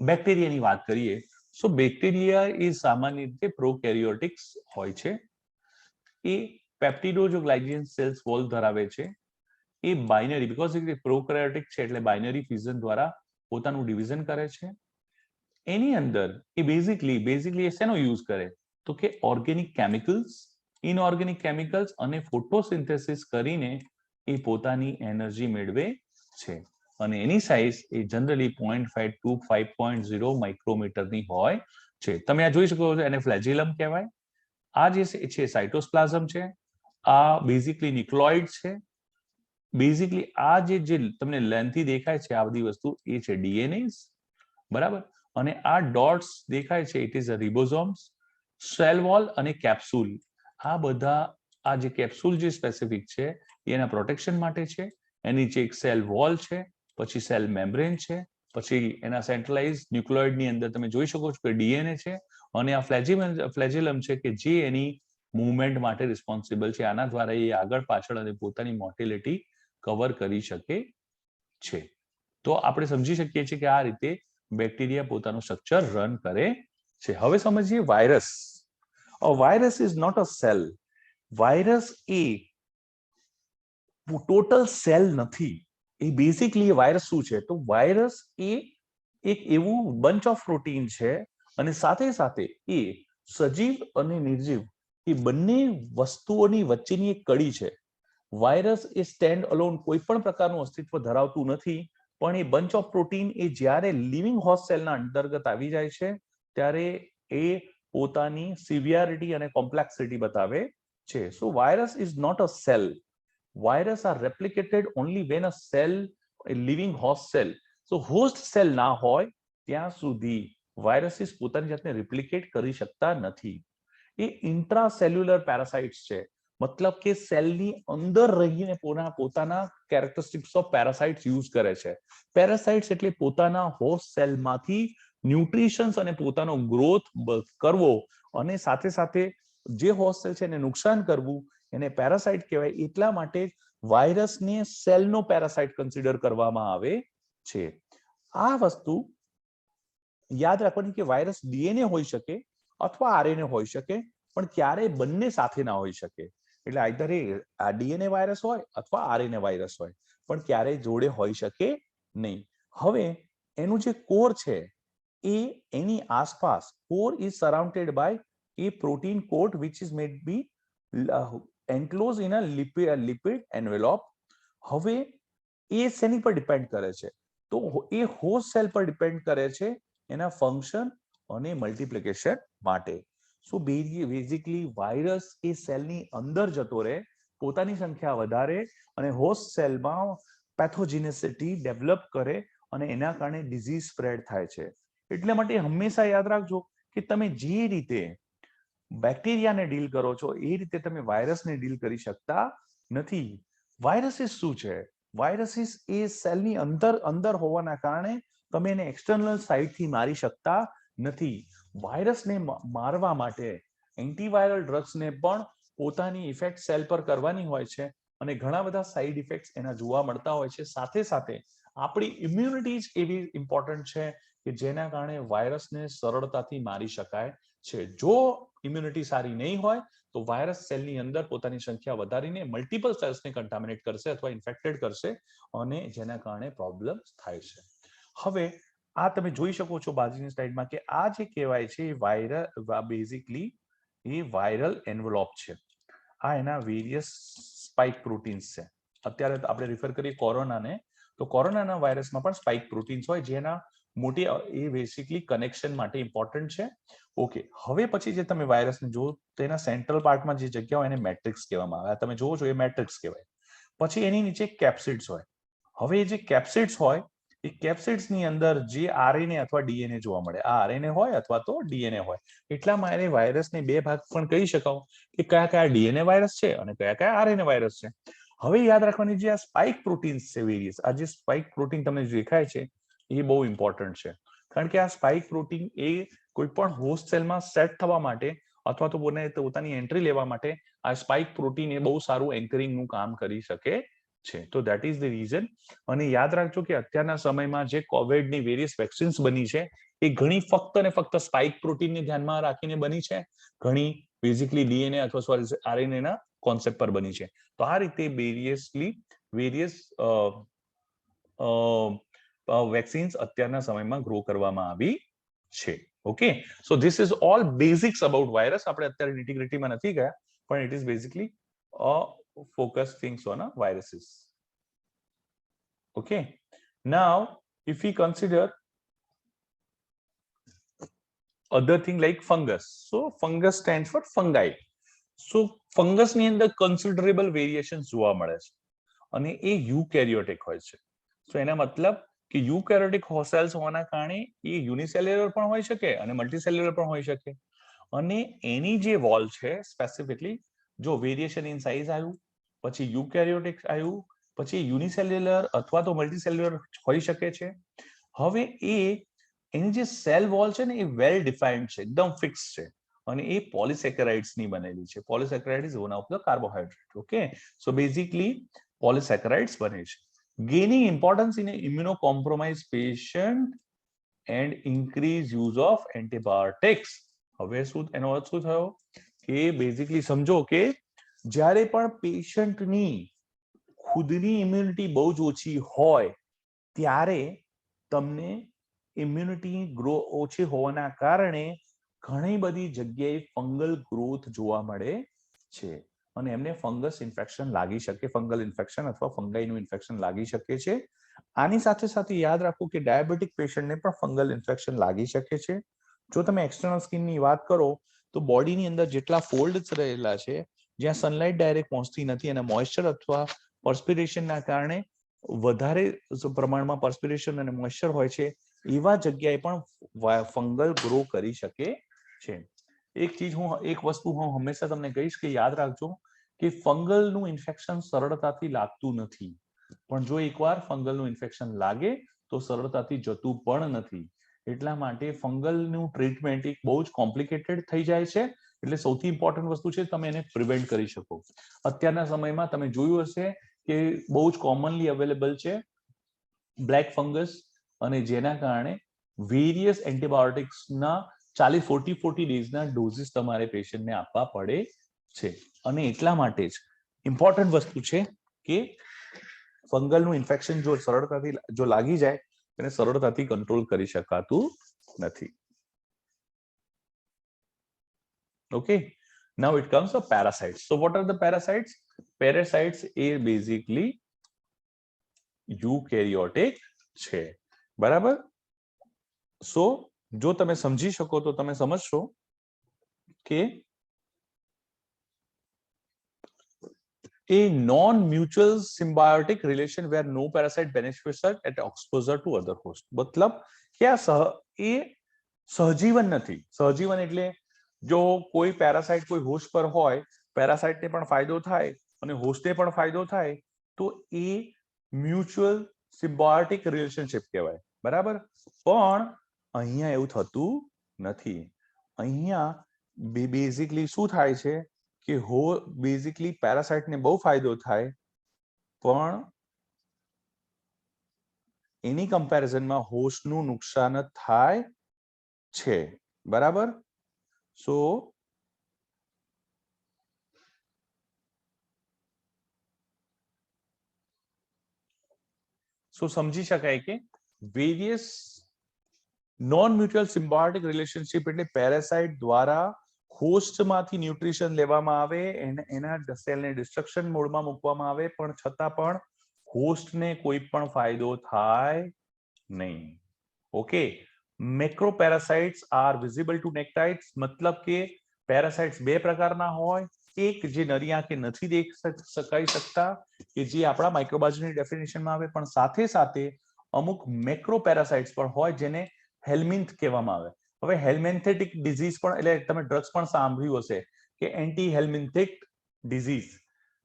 બેક્ટેરિયાની વાત કરીએ તો બેક્ટેરિયા એ સામાન્ય રીતે પ્રોકેરિયોટિક્સ હોય છે. એ પેપ્ટિડોગ્લાઇકન સેલ્સ વોલ ધરાવે છે. એ બાઇનરી બીકોઝ પ્રોકેરિયોટિક છે એટલે બાઇનરી ફ્યુઝન દ્વારા પોતાનું ડિવિઝન કરે છે. એની અંદર એ બેઝિકલી શેનો યુઝ કરે તો કે ઓર્ગેનિક કેમિકલ્સ, ઇનઓર્ગેનિક કેમિકલ્સ અને ફોટોસિન્થેસિસ કરીને એ પોતાની એનર્જી મેળવે છે. અને એની સાઇઝ એ જનરલી 0.5 to 5.0 માઇક્રોમીટરની હોય છે. તમે આ જોઈ શકો છો, એને ફ્લેજેલમ કહેવાય. આ જે છે સાઇટોપ્લાઝમ છે. આ બેઝિકલી ન્યુક્લિયોઇડ છે. બેઝિકલી આ જે તમને લેન્થી દેખાય છે આ બધી વસ્તુ એ છે ડીએનએસ, બરાબર. અને આ ડોટ્સ દેખાય છે it is a ribosomes, cell wall અને કેપ્સ્યુલ. આ બધા આ જે કેપ્સ્યુલ જે સ્પેસિફિક છે એના પ્રોટેક્શન માટે છે. એની જે એક સેલ વોલ છે, પછી સેલ મેમ્બ્રેન છે, પછી એના સેન્ટ્રલાઇઝ ન્યુક્લિયોઇડની અંદર તમે જોઈ શકો છો કે ડીએનએ છે અને આ ફ્લેજેલમ છે કે જે એની મૂવમેન્ટ માટે રિસ્પોન્સિબલ છે. આના દ્વારા એ આગળ પાછળ અને પોતાની મોટિલિટી કવર કરી શકે છે. તો આપણે સમજી શકીએ છીએ કે આ રીતે બેક્ટેરિયા પોતાનું સ્ટ્રક્ચર રન કરે છે. હવે સમજીએ virus. Virus is not a cell. Virus એ ટોટલ સેલ નથી. એ બેઝિકલી વાયરસ શું છે તો વાયરસ એ એક એવું બંચ ઓફ પ્રોટીન છે અને સાથે સાથે એ સજીવ અને નિર્જીવ એ બંને વસ્તુઓની વચ્ચેની એક કડી છે. વાયરસ એ સ્ટેન્ડ અલોન કોઈ પણ પ્રકારનું અસ્તિત્વ ધરાવતું નથી, પણ એ બંચ ઓફ પ્રોટીન એ જ્યારે લિવિંગ હોસ્ટ સેલના અંતર્ગત આવી જાય છે ત્યારે એ પોતાની સિવિયરિટી અને કોમ્પ્લેક્સિટી બતાવે છે. So virus is not a cell. Virus are replicated only when a cell, a living host cell. So host cell ના હોય ત્યાં સુધી વાયરસીસ પોતાની જાતને રિપ્લિકેટ કરી શકતા નથી. એ ઇન્ટ્રાસેલ્યુલર પેરાસાઇટ્સ છે, મતલબ કે સેલની અંદર રહીને પોતાના કેરેક્ટરિસ્ટિક્સ ઓફ પેરાસાઇટ્સ યુઝ કરે છે. પેરાસાઇટ્સ એટલે પોતાના હોસ્ટ સેલમાંથી ન્યુટ્રિશન્સ અને પોતાનો ગ્રોથ કરવો અને સાથે સાથે જે હોસ્ટ સેલ છે એને નુકસાન કરવું એને પેરાસાઇટ કહેવાય. એટલા માટે વાયરસને સેલનો પેરાસાઇટ કન્સિડર કરવામાં આવે છે. આ વસ્તુ યાદ રાખવાની કે વાયરસ ડીએનએ હોઈ શકે અથવા આરએનએ હોઈ શકે, પણ ક્યારેય બંને સાથે ના હોઈ શકે. એટલે આઈધર એ આ ડીએનએ વાયરસ હોય અથવા આરએનએ વાયરસ હોય, પણ ક્યારેય જોડે હોઈ શકે નહીં. હવે એનું જે કોર છે એ એની આસપાસ core is surrounded by a protein coat which is made be enclosed in a lipid envelope. હવે એ શેની પર ડિપેન્ડ કરે છે? તો એ હોસ્ટ સેલ પર ડિપેન્ડ કરે છે એના ફંક્શન અને મલ્ટિપ્લિકેશન માટે. સો બેઝિકલી વાયરસ એ સેલની અંદર જતો રહે, પોતાની સંખ્યા વધારે અને હોસ્ટ સેલમાં પેથોજિનિસિટી ડેવલપ કરે અને એના કારણે ડિઝીઝ સ્પ્રેડ થાય છે. એટલા માટે હંમેશા યાદ રાખજો કે તમે જે રીતે બેક્ટેરિયાને ડીલ કરો છો એ રીતે તમે વાયરસને ડીલ કરી શકતા નથી. વાયરસીસ શું છે? વાયરસીસ એ સેલની અંદર હોવાના કારણે તમે એને એક્સટર્નલ સાઇડથી મારી શકતા નથી. વાયરસને મારવા માટે એન્ટીવાયરલ ડ્રગ્સને પણ પોતાની ઇફેક્ટ સેલ પર કરવાની હોય છે અને ઘણા બધા સાઇડ ઇફેક્ટ્સ એના જોવા મળતા હોય છે. સાથે સાથે આપણી ઇમ્યુનિટી જ એવી ઇમ્પોર્ટન્ટ છે કે જેના કારણે વાયરસને સરળતાથી મારી શકાય છે. જો ઇમ્યુનિટી સારી નહીં હોય તો વાયરસ સેલની અંદર પોતાની સંખ્યા વધારીને મલ્ટિપલ સેલ્સને કન્ટામિનેટ કરશે અથવા ઇન્ફેક્ટેડ કરશે અને જેના કારણે પ્રોબ્લેમ થાય છે. હવે આ તમે જોઈ શકો છો બાજુની સ્લાઇડમાં કે આ જે કહેવાય છે એ બેઝિકલી એ વાયરલ એન્વેલોપ છે. આ એના વેરિયસ સ્પાઇક પ્રોટીન્સ છે. અત્યારે આપણે રિફર કરીએ કોરોનાને, તો કોરોનાના વાયરસમાં પણ સ્પાઇક પ્રોટીન્સ હોય જેના મોટી એ બેઝિકલી કનેક્શન માટે ઇમ્પોર્ટન્ટ છે. ઓકે, હવે પછી જે તમે વાયરસને જો તેના સેન્ટ્રલ પાર્ટમાં જે જગ્યા હોય એને મેટ્રિક્સ કહેવામાં આવે. તમે જોવો છો એ મેટ્રિક્સ કહેવાય. પછી એની નીચે કેપ્સિડ્સ હોય. હવે જે કેપ્સિડ્સ હોય એ કેપ્સિડ્સની અંદર જે આરએનએ અથવા ડીએનએ જોવા મળે, આ આરએનએ હોય અથવા તો ડીએનએ હોય. એટલા માટે વાયરસને બે ભાગ પણ કહી શકાય કે કયા કયા ડીએનએ વાયરસ છે અને કયા કયા આરએનએ વાયરસ છે. હવે યાદ રાખવાની જે આ સ્પાઇક પ્રોટીન્સ છે વેરિયસ, આ જે સ્પાઇક પ્રોટીન તમને દેખાય છે એ બહુ ઇમ્પોર્ટન્ટ છે. કારણ કે આ સ્પાઇક પ્રોટીન એ કોઈ પણ હોસ્ટ સેલમાં સેટ થવા માટે અથવા તો પોતાની એન્ટ્રી લેવા માટે આ સ્પાઇક પ્રોટીન એ બહુ સારું એન્કરિંગનું કામ કરી શકે છે. તો ધેટ ઇઝ ધ રીઝન. અને યાદ રાખજો કે અત્યારના સમયમાં જે કોવિડની વેરિયસ વેક્સિન્સ બની છે એ ઘણી ફક્ત ને ફક્ત સ્પાઇક પ્રોટીનને ધ્યાનમાં રાખીને બની છે, ઘણી બેઝિકલી ડીએનએ અથવા સોરી આરએનએ ના કોન્સેપ્ટ પર બની છે. તો આ રીતે વેરિયસ વેક્સિન્સ અત્યારના સમયમાં ગ્રો કરવામાં આવી છે. Okay, so this is all basics about virus. આપણે અત્યારે નિટીગ્રિટીમાં નથી ગયા, પણ it is basically focus things on viruses. Okay, now if we consider other thing like fungus, so fungus stands for fungi. So fungus ની અંદર considerable variations જોવા મળે છે અને એ યુકેરિયોટિક હોય છે. સો એના મતલબ કે યુકેરિયોટિક સેલ્સ હોવાના કારણે એ યુનિસેલ્યુલર પણ હોઈ શકે અને મલ્ટીસેલ્યુલર પણ હોઈ શકે. અને એની જે વોલ છે સ્પેસિફિકલી જો વેરિએશન ઇન સાઇઝ આવ્યું, પછી યુકેરિયોટિક આવ્યું, પછી યુનિસેલ્યુલર અથવા તો મલ્ટીસેલ્યુલર હોઈ શકે છે. હવે એની જે સેલ વોલ છે ને એ વેલ ડિફાઇન્ડ છે, એકદમ ફિક્સ છે અને એ પોલિસેકેરાઇડ્સ ની બનેલી છે. Polysaccharide is one of the carbohydrate. Okay, so basically polysaccharides બને છે. Gaining importance in an immunocompromised patient and increased use of antibiotics. હવે શું એનો અર્થ શું થયો કે બેઝિકલી સમજો કે જ્યારે પણ પેશન્ટની ખુદની ઇમ્યુનિટી બહુ જ ઓછી હોય ત્યારે તમને ઇમ્યુનિટી ગ્રો ઓછી હોવાના કારણે ઘણી બધી જગ્યાએ ફંગલ ગ્રોથ જોવા મળે છે અને એમને ફંગસ ઇન્ફેક્શન લાગી શકે, ફંગલ ઇન્ફેક્શન અથવા ફંગાઈનું ઇન્ફેક્શન લાગી શકે છે. આની સાથે સાથે યાદ રાખો કે ડાયાબિટીક પેશન્ટને પણ ફંગલ ઇન્ફેક્શન લાગી શકે છે. જો તમે એક્સટર્નલ સ્કિનની વાત કરો તો બોડીની અંદર જેટલા ફોલ્ડ્સ રહેલા છે જ્યાં સનલાઇટ ડાયરેક્ટ પહોંચતી નથી અને મોઇસ્ચર અથવા પર્સ્પિરેશનના કારણે વધારે પ્રમાણમાં પર્સ્પિરેશન અને મોઇસ્ચર હોય છે એવા જગ્યાએ પણ ફંગલ ગ્રો કરી શકે છે. એક વસ્તુ હું હંમેશા તમને કહીશ કે યાદ રાખજો કે ફંગલનું ઇન્ફેક્શન સરળતાથી લાગતું નથી, પણ જો એકવાર ફંગલનું ઇન્ફેક્શન લાગે તો સરળતાથી જતું પણ નથી. એટલા માટે ફંગલનું ટ્રીટમેન્ટ એક બહુ જ કોમ્પ્લિકેટેડ થઈ જાય છે. એટલે સૌથી ઇમ્પોર્ટન્ટ વસ્તુ છે તમે એને પ્રિવેન્ટ કરી શકો. અત્યારના સમયમાં તમે જોયું હશે કે બહુ જ કોમનલી અવેલેબલ છે બ્લેક ફંગસ અને જેના કારણે વેરિયસ એન્ટીબાયોટિક્સના 40 ડેઝના ડોઝિસ તમારે પેશન્ટને આપવા પડે છે અને એટલા માટે જ ઇમ્પોર્ટન્ટ વસ્તુ છે કે ફંગલનું ઇન્ફેક્શન જો સરળતાથી જો લાગી જાય તેને સરળતાથી કંટ્રોલ કરી શકાતું નથી. Okay, now it comes to parasites. So what are the parasites? Parasites are basically eukaryotic છે, બરાબર? સો જો તમે સમજી શકો તો તમે સમજશો કે a non-mutual symbiotic relation where no parasite benefits at exposure to other host. मतलब क्या એ સહજીવન નથી. સહજીવન એટલે જો કોઈ પેરાસાઇટ કોઈ હોસ્ટ પર હોય, પેરાસાઇટને પણ ફાયદો થાય અને હોસ્ટને પણ ફાયદો થાય તો એ મ્યુચ્યુઅલ સિમ્બાયોટિક રિલેશનશિપ કહેવાય, બરાબર? પણ અહીંયા એવું થતું નથી. અહીંયા બેઝિકલી શું થાય છે કે બેઝિકલી પેરાસાઇટને બહુ ફાયદો થાય પણ એની કમ્પેરિઝનમાં હોસ્ટનું નુકસાન થાય છે, બરાબર? સો સમજી શકાય કે various non mutual symbiotic relationship એટલે પેરાસાઇટ દ્વારા હોસ્ટમાંથી ન્યુટ્રિશન લેવામાં આવે, એના સેલને ડિસ્ટ્રક્શન મોડમાં મૂકવામાં આવે પણ છતાં પણ હોસ્ટને કોઈ પણ ફાયદો થાય નહીં. ઓકે, મેક્રોપેરાસાઇટ્સ આર વિઝિબલ ટુ નેક્ટાઇટ્સ, મતલબ કે પેરાસાઇટ્સ બે પ્રકારના હોય. એક જે નરી આંખે નથી દેખાઈ શકતા કે જે આપણા માઇક્રોબાયોલોજીની ડેફિનેશનમાં આવે, પણ સાથે સાથે અમુક મેક્રોપેરાસાઇટ્સ પણ હોય જેને હેલ્મિન્થ કહેવામાં આવે. હવે હેલ્મેન્થેટિક ડિઝીઝ પણ એટલે તમે ડ્રગ્સ પણ સાંભળ્યું હશે કે એન્ટી હેલ્મિન્થિક ડિઝીઝ,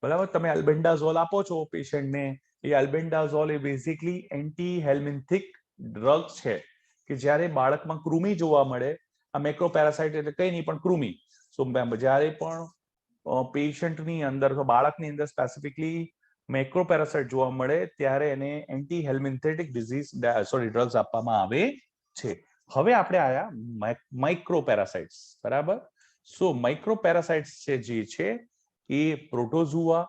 બરાબર? તમે આલ્બેન્ડાઝોલ આપો છો પેશન્ટને, એ આલ્બેન્ડાઝોલ એ બેઝિકલી એન્ટી હેલ્મિન્થિક ડ્રગ છે કે જ્યારે બાળકમાં કૃમિ જોવા મળે, આ મેક્રોપેરાસાઇટ એટલે કઈ નહીં પણ કૃમિ, સો જ્યારે પણ પેશન્ટની અંદર બાળકની અંદર સ્પેસિફિકલી મેક્રોપેરાસાઇટ જોવા મળે ત્યારે એને એન્ટી હેલ્મિન્થેટિક ડિઝીઝ ડ્રગ્સ આપવામાં આવે છે. હવે આપણે આયા માઇક્રોપેરાસાઇટ્સ, બરાબર? સો માઇક્રોપેરાસાઇટ્સ છે જે છે એ પ્રોટોઝુઆ,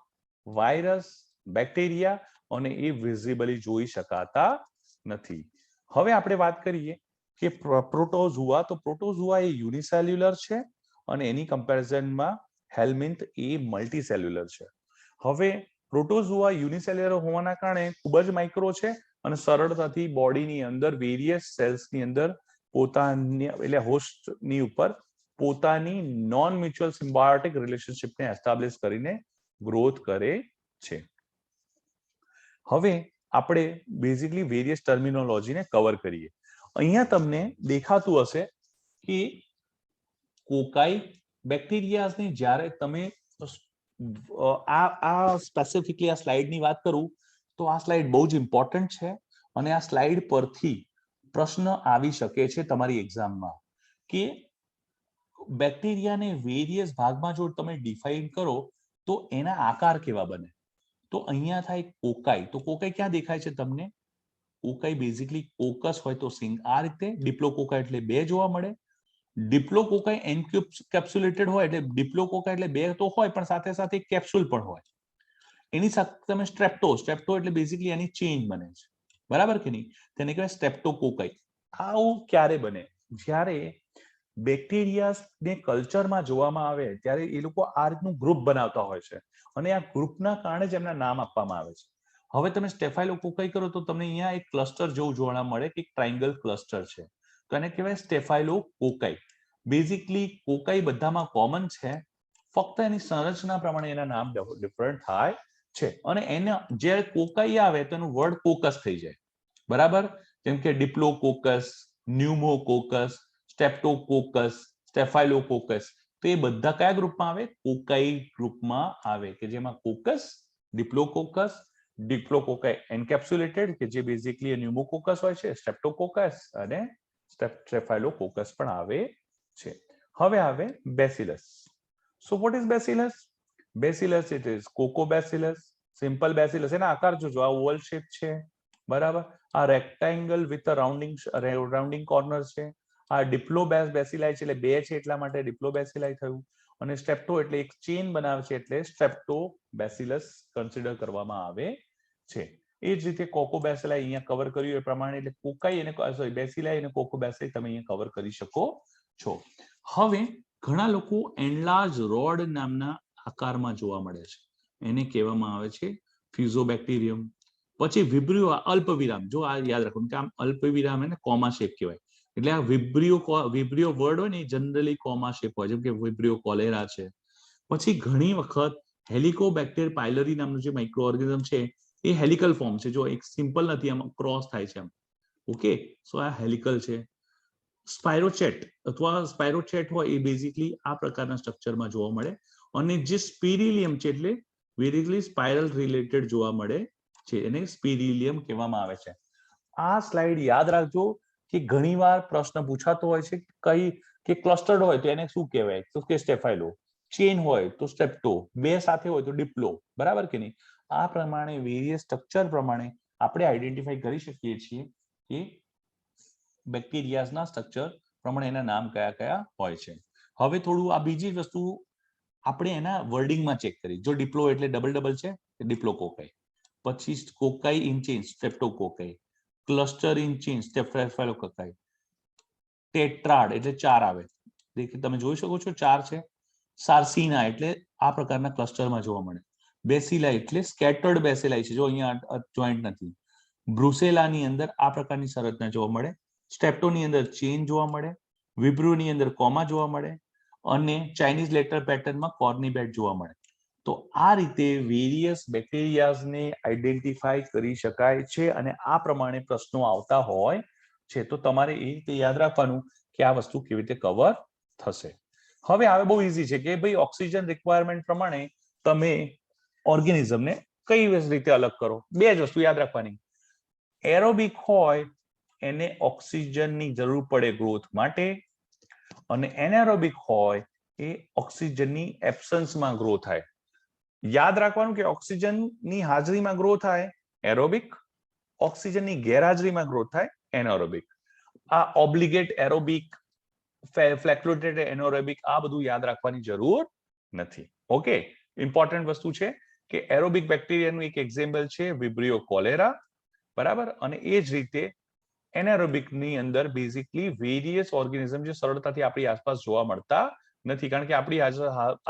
વાયરસ, બેક્ટેરિયા અને એ વિઝિબલી જોઈ શકાતા નથી. હવે આપણે વાત કરીએ કે પ્રોટોઝુઆ, તો પ્રોટોઝુઆ એ યુનિસેલ્યુલર છે અને એની કમ્પેરિઝનમાં હેલ્મિન્થ એ મલ્ટીસેલ્યુલર છે. હવે પ્રોટોઝુઆ યુનિસેલ્યુલર હોવાના કારણે ખૂબ જ માઇક્રો છે અને સરળતાથી બોડીની અંદર વેરિયસ સેલ્સની અંદર પોતાની એટલે હોસ્ટની ઉપર પોતાની નોન મ્યુચ્યુઅલ સિમ્બાયોટિક રિલેશનશિપને એસ્ટાબ્લિશ કરીને ગ્રોથ કરે છે. હવે આપણે બેઝિકલી વેરિયસ ટર્મિનોલોજીને કવર કરીએ. અહીંયા તમને દેખાતું હશે કે કોકાઈ બેક્ટેરિયાઝને જ્યારે તમે આ સ્પેસિફિકલી આ સ્લાઇડની વાત કરું તો આ સ્લાઇડ બહુ જ ઇમ્પોર્ટન્ટ છે અને આ સ્લાઇડ પરથી પ્રશ્ન આવી શકે છે તમારી એક્ઝામમાં કે બેક્ટેરિયાને વેરિયસ ભાગમાં જો તમે ડિફાઇન કરો તો એના આકાર કેવા બને. તો અહીંયા થાય કોકાઈ, તો કોકાઈ ક્યાં દેખાય છે તમને? કોકાઈ બેઝિકલી કોકસ હોય તો સિંગ આ રીતે, ડિપ્લોકોકાઈ એટલે બે જોવા મળે. ડિપ્લોકોકાઈ એન્કેપ્સ્યુલેટેડ હોય એટલે ડિપ્લોકોકાઈ એટલે બે તો હોય પણ સાથે સાથે કેપ્સ્યુલ પણ હોય. એની સાથે તમે સ્ટ્રેપ્ટો એટલે બેઝિકલી એની ચેઇન બને છે, બરાબર કે નહીં? તેને કહેવાય સ્ટ્રેપ્ટોકોકાઈ. આવું ક્યારે બને? જ્યારે બેક્ટેરિયાને કલ્ચરમાં જોવામાં આવે ત્યારે એ લોકો આ રીતનું ગ્રુપ બનાવતા હોય છે અને આ ગ્રુપના કારણે જ એમના નામ આપવામાં આવે છે. હવે તમે સ્ટેફાઇલોકોકાઈ કરો તો તમને અહીંયા એક ક્લસ્ટર જેવું જોવા મળે કે એક ટ્રાયંગલ ક્લસ્ટર છે, તો એને કહેવાય સ્ટેફાઇલોકોકાઈ. બેઝિકલી કોકાઈ બધામાં કોમન છે, ફક્ત એની સંરચના પ્રમાણે એના નામ ડિફરન્ટ થાય છે અને એના જે કોકાઈ આવે તો એનું વર્ડ કોકસ થઈ જાય, બરાબર? જેમ કે ડિપ્લોકોકસ, ન્યુમોકોકસ, સ્ટેપ્ટોકોકસ, સ્ટેફાઇલોકોકસ, તો એ બધા કયા ગ્રુપમાં આવે? કોકાઈ ગ્રુપમાં આવે કે જેમાં કોકસ, ડિપ્લોકોકસ, ડિપ્લોકોકાઈ એન્કેપ્સ્યુલેટેડ કે જે બેઝિકલી ન્યુમોકોકસ હોય છે, સ્ટ્રેપ્ટોકોકસ અને સ્ટેફાઇલોકોકસ પણ આવે છે. હવે આવે bacillus. So what is bacillus? Bacillus it is Cocobacillus, simple bacillus. એના આકાર જોજો, આ ઓવલ શેપ છે, બરાબર? આ rectangle with a rounding corner છે. આ ડિપ્લોબેસિલાઈ છે એટલે બે છે એટલા માટે ડિપ્લોબેસિલાઈ થયું. અને સ્ટ્રેપ્ટો એટલે એક ચેન બનાવે છે એટલે સ્ટ્રેપ્ટોબેસિલસ કન્સિડર કરવામાં આવે છે. એ જ રીતે કોકોબેસિલાઈ અહીંયા કવર કર્યું એ પ્રમાણે, એટલે કોકાઈ અને સોરી બેસિલાઈ અને કોકોબેસિલાઈ તમે અહીંયા કવર કરી શકો છો. હવે ઘણા લોકો એનલાર્જ રોડ નામના આકારમાં જોવા મળે છે, એને કહેવામાં આવે છે ફ્યુઝોબેક્ટેરિયમ. પછી વિબ્રિયો અલ્પવિરામ, જો આ યાદ રાખો કે આમ અલ્પવિરામ એને કોમા શેપ કહેવાય, એટલે આ વિબ્રિયો વર્ડ હોય ને એ જનરલી કોમા શેપ હોય, જેમ કે વિબ્રિયો કોલેરા છે. પછી ઘણી વખત હેલિકોબેક્ટર પાયલરી નામનું જે માઇક્રો ઓર્ગેનિઝમ છે એ હેલિકલ ફોર્મ છે, જો એક સિમ્પલ નથી, આમાં ક્રોસ થાય છે એમ. ઓકે, સો આ હેલિકલ છે. સ્પાયરોચેટ અથવા સ્પાયરોચેટ હોય એ બેઝિકલી આ પ્રકારના સ્ટ્રક્ચરમાં જોવા મળે. અને જે સ્પિરિલિયમ છે એટલે બેઝિકલી સ્પાઇરલ રિલેટેડ જોવા મળે છે, એને સ્પિરિલિયમ કહેવામાં આવે છે. આ સ્લાઇડ યાદ રાખજો કે ઘણીવાર પ્રશ્ન પૂછાતો હોય છે કઈ કે ક્લસ્ટર્ડ હોય તો એને શું કહેવાય, તો કે સ્ટેફાઇલો. ચેન હોય તો સ્ટેપ્ટો, બે સાથે હોય તો ડિપ્લો, બરાબર કે નહીં? આ પ્રમાણે વેરિયસ સ્ટ્રક્ચર પ્રમાણે આપણે આઈડેન્ટિફાઈ કરી શકીએ છીએ કે બેક્ટેરિયાના સ્ટ્રક્ચર પ્રમાણે એના નામ કયા કયા હોય છે. હવે થોડું આ બીજી વસ્તુ આપણે એના વર્ડિંગમાં ચેક કરી. જો ડિપ્લો એટલે ડબલ છે, ડિપ્લોકોકાઈ. પછી cocci in chain, streptococci. Cluster in chain, staphylococci. Tetrad એટલે ચાર આવે, તમે જોઈ શકો છો ચાર છે. સાર્સિના એટલે આ પ્રકારના ક્લસ્ટરમાં જોવા મળે. બેસિલાઈ એટલે સ્કેટર્ડ બેસિલાઈ છે, જો અહીંયા જોઈન્ટ નથી. બ્રુસેલાની અંદર આ પ્રકારની સંરચના જોવા મળે. સ્ટેપ્ટોની અંદર ચેન જોવા મળે. વિબ્રુની અંદર કોમા જોવા મળે. અને ચાઇનીઝ લેટર પેટર્નમાં કોર્ની બેડ જોવા મળે. તો આ રીતે વેરિયસ બેક્ટેરિયાઝને આઈડેન્ટિફાઈ કરી શકાય છે અને આ પ્રમાણે પ્રશ્નો આવતા હોય છે. તો તમારે એ રીતે યાદ રાખવાનું કે આ વસ્તુ કેવી રીતે કવર થશે. હવે આવે બહુ ઈઝી છે કે ભાઈ ઓક્સિજન રિક્વાયરમેન્ટ પ્રમાણે તમે ઓર્ગેનિઝમને કઈ રીતે અલગ કરો. બે જ વસ્તુ યાદ રાખવાની. એરોબિક હોય એને ઓક્સિજનની જરૂર પડે ગ્રોથ માટે, અને એનારોબિક હોય એ ઓક્સિજનની એબ્સન્સમાં ગ્રો થાય. યાદ રાખવાનું કે ઓક્સિજનની હાજરીમાં ગ્રો થાય એરોબિક, ઓક્સિજનની ગેરહાજરીમાં ગ્રો થાય એનારોબિક. આ ઓબ્લિગેટ એરોબિક, ફ્લેક્ટોટેડ એનારોબિક આ બધું યાદ રાખવાની જરૂર નથી. ઓકે, ઇમ્પોર્ટન્ટ વસ્તુ છે કે એરોબિક બેક્ટેરિયાનું એક એક્ઝામ્પલ છે વિબ્રિયો કોલેરા, બરાબર. અને એ જ રીતે એનારોબિકની અંદર બેઝિકલી વેરિયસ ઓર્ગેનિઝમ જે સરળતાથી આપણી આસપાસ જોવા મળતા નથી, કારણ કે આપણી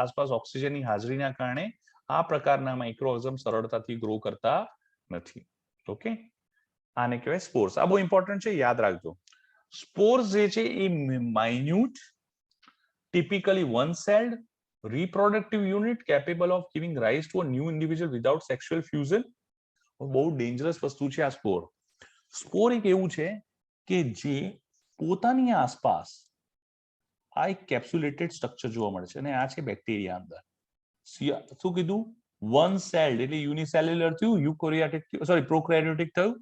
આસપાસ ઓક્સિજનની હાજરીના કારણે આ પ્રકારના માઇક્રોઓર્ગેનિઝમ સરળતાથી ગ્રો કરતા નથી. ઓકે, આને કહેવાય સ્પોર્સ. આ બહુ ઇમ્પોર્ટન્ટ છે, યાદ રાખજો. સ્પોર્સ જે છે એ minute, typically one celled, reproductive unit capable of giving rise to a new individual without sexual fusion. બહુ ડેન્જરસ વસ્તુ છે આ સ્પોર. સ્પોર એક એવું છે કે જે પોતાની આસપાસ આ એક કેપ્સ્યુલેટેડ સ્ટ્રક્ચર જોવા મળે છે, અને આ છે બેક્ટેરિયા અંદર. શું કીધું? વન સેલ્ડ એટલે યુનિસેલ્યુલર થયું, યુકેરિયોટિક સોરી પ્રોકેરિયોટિક થયું.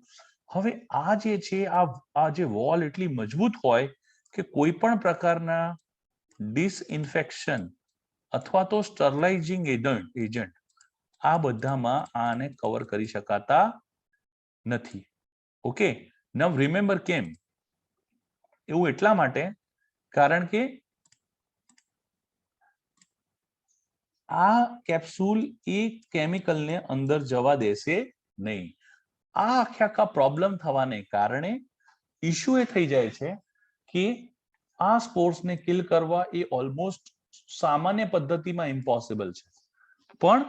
હવે આ જે છે આ જે વોલ એટલી મજબૂત હોય કે કોઈ પણ પ્રકારના ડિસઇન્ફેક્શન અથવા તો સ્ટરલાઇઝિંગ એજન્ટ આ બધામાં આને કવર કરી શકાતા નથી. ઓકે, નવ રિમેમ્બર કેમ? એવું એટલા માટે કારણ કે આ કેપ્સ્યુલ એ કેમિકલને અંદર જવા દેશે નહીં. આ આખા પ્રોબ્લેમ થવાને કારણે ઇશ્યુ એ થઈ જાય છે કે આ સ્પોર્સને કિલ કરવા એ ઓલમોસ્ટ સામાન્ય પદ્ધતિમાં ઇમ્પોસિબલ છે. પણ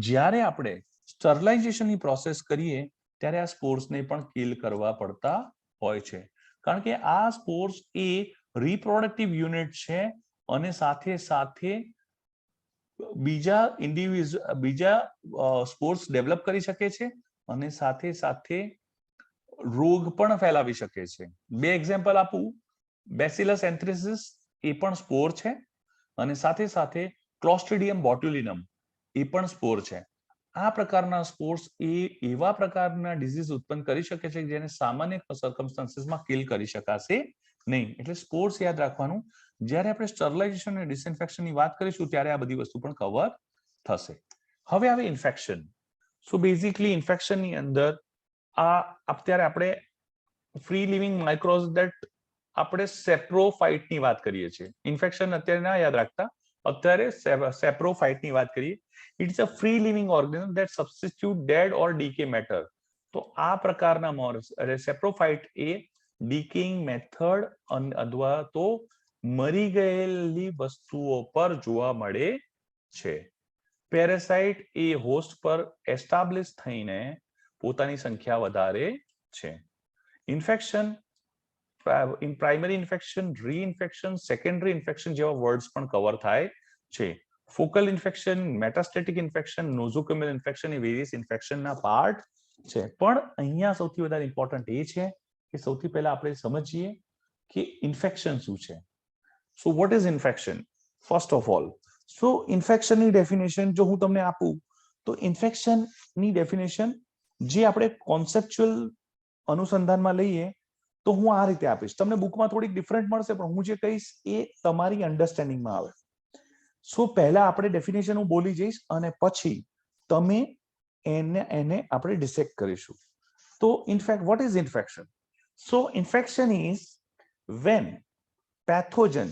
જ્યારે આપણે સ્ટરલાઇઝેશનની પ્રોસેસ કરીએ ત્યારે આ સ્પોર્સને પણ કિલ કરવા પડતા હોય છે, કારણ કે આ સ્પોર્સ એ રિપ્રોડક્ટિવ યુનિટ છે અને સાથે સાથે બીજા સ્પોર્સ ડેવલપ કરી શકે છે અને સાથે સાથે રોગ પણ ફેલાવી શકે છે. બે એક્ઝામ્પલ આપું. બેસિલસ એન્થ્રેસિસ એ પણ સ્પોર છે અને સાથે સાથે ક્લોસ્ટ્રીડિયમ બોટ્યુલિનમ એ પણ સ્પોર છે. આ પ્રકારના સ્પોર્સ એ એવા પ્રકારના ડિઝીઝ ઉત્પન્ન કરી શકે છે જેને સામાન્ય સર્કમસ્ટાન્સીસમાં કિલ કરી શકાશે નહીં. એટલે સ્પોર્સ યાદ રાખવાનું. જ્યારે આપણે સ્ટરલાઇઝેશન અને ડિસઇન્ફેક્શનની વાત કરીશું ત્યારે આ બધી વસ્તુ પણ કવર થશે. હવે આવે ઇન્ફેક્શન. સો બેઝિકલી ઇન્ફેક્શનની અંદર અત્યારે આપણે ફ્રી લિવિંગ માઇક્રોઝ દેટ આપણે સેપ્રોફાઇટની વાત કરીએ છીએ. ઇન્ફેક્શન અત્યારે ના યાદ રાખતા, અત્યારે સેપ્રોફાઇટ ની વાત કરીએ, it's a free living organism that substitute dead or decay matter. તો આ પ્રકારના મોર્સ એટલે સેપ્રોફાઇટ એ ડીકેઇંગ મેથડ અથવા તો મરી ગયેલી વસ્તુઓ પર જોવા મળે છે. પેરાસાઇટ એ હોસ્ટ પર એસ્ટાબ્લિશ થઈને પોતાની સંખ્યા વધારે છે. Infection, in primary infection, reinfection, secondary infection જેવા વર્ડ્સ પણ કવર થાય છે. Focal infection, metastatic infection, nosocomial infection એ વેરિયસ ઇન્ફેક્શનના પાર્ટ છે. પણ અહીંયા સૌથી વધારે ઇમ્પોર્ટન્ટ એ છે કે સૌથી પહેલા આપણે સમજીએ કે ઇન્ફેક્શન શું છે. So what is infection? First of all, so ઇન્ફેક્શનની ડેફિનેશન જો હું તમને આપું તો ઇન્ફેક્શનની ડેફિનેશન જે આપણે કોન્સેપ્ચ્યુઅલ અનુસંધાનમાં લઈએ તો હું આ રીતે આપીશ. તમને બુકમાં થોડીક ડિફરન્ટ મળશે, પણ હું જે કહીશ એ તમારી અન્ડરસ્ટેન્ડિંગમાં આવે. સો પહેલા આપણે ડેફિનેશન હું બોલી જઈશ અને પછી તમે એને આપણે ડિસેક્ટ કરીશું. તો in fact vote is infection? So infection is when pathogen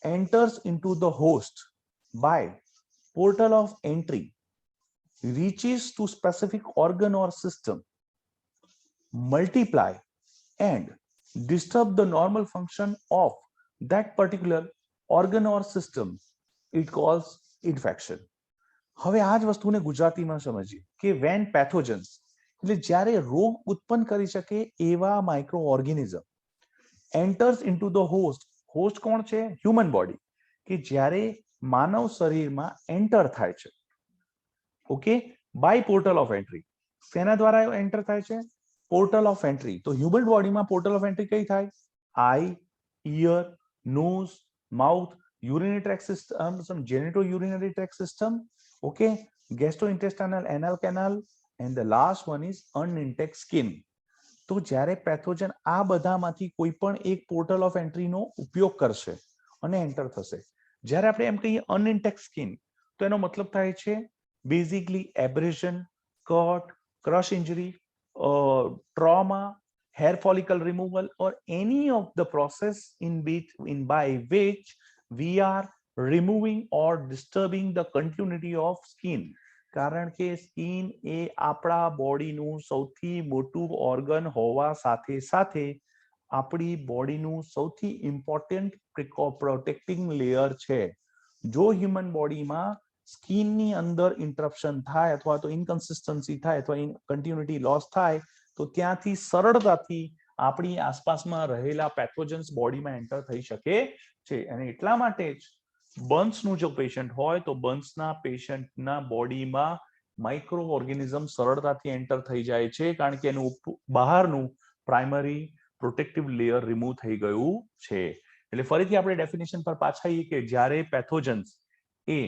enters into the host by portal of entry, reaches to specific organ or system, multiply and disturb the normal function of that particular organ or system, it calls infection. હવે આ જ વસ્તુને ગુજરાતીમાં સમજીએ કે van પેથોજન્સ એટલે જ્યારે રોગ ઉત્પન્ન કરી શકે એવા micro organism enters into the host. Host કોણ છે? Human body. કે જ્યારે માનવ શરીરમાં એન્ટર થાય છે, okay, by portal of entry. શેના દ્વારા એન્ટર થાય છે? Portal of entry. તો હ્યુમન બોડીમાં પોર્ટલ ઓફ એન્ટ્રી કઈ થાય? Eye, ear, nose, mouth, urinary tract system, some genito-urinary tract system, okay, gastrointestinal anal canal, and the last one is unintact skin. તો જ્યારે પેથોજન આ બધામાંથી કોઈ પણ એક પોર્ટલ ઓફ એન્ટ્રીનો ઉપયોગ કરશે અને એન્ટર થશે. જ્યારે આપણે એમ કહીએ અનઇન્ટેક્ટ સ્કિન, તો એનો મતલબ થાય છે basically abrasion, cut, crush injury, trauma, hair follicle removal, or any of the process by which we are removing or disturbing the continuity of skin. કારણ કે સ્કિન એ આપણા બોડીનું સૌથી મોટું ઓર્ગન હોવા સાથે સાથે આપણી બોડીનું સૌથી ઇમ્પોર્ટન્ટ પ્રોટેક્ટિંગ લેયર છે. જો હ્યુમન બોડીમાં સ્કિનની અંદર ઇન્ટરપ્શન થાય અથવા તો ઇનકન્સિસ્ટન્સી થાય અથવા કન્ટિન્યુટી લોસ થાય તો ત્યાંથી સરળતાથી આપણી આસપાસમાં રહેલા પેથોજન્સ બોડીમાં એન્ટર થઈ શકે છે. અને એટલા માટે જ બર્ન્સનું જો પેશન્ટ હોય તો બર્ન્સના પેશન્ટના બોડીમાં માઇક્રો ઓર્ગેનિઝમ સરળતાથી એન્ટર થઈ જાય છે, કારણ કે એનું બહારનું પ્રાઇમરી પ્રોટેક્ટિવ લેયર રિમૂવ થઈ ગયું છે. એટલે ફરીથી આપણે ડેફિનેશન પર પાછા આવીએ કે જ્યારે પેથોજન્સ એ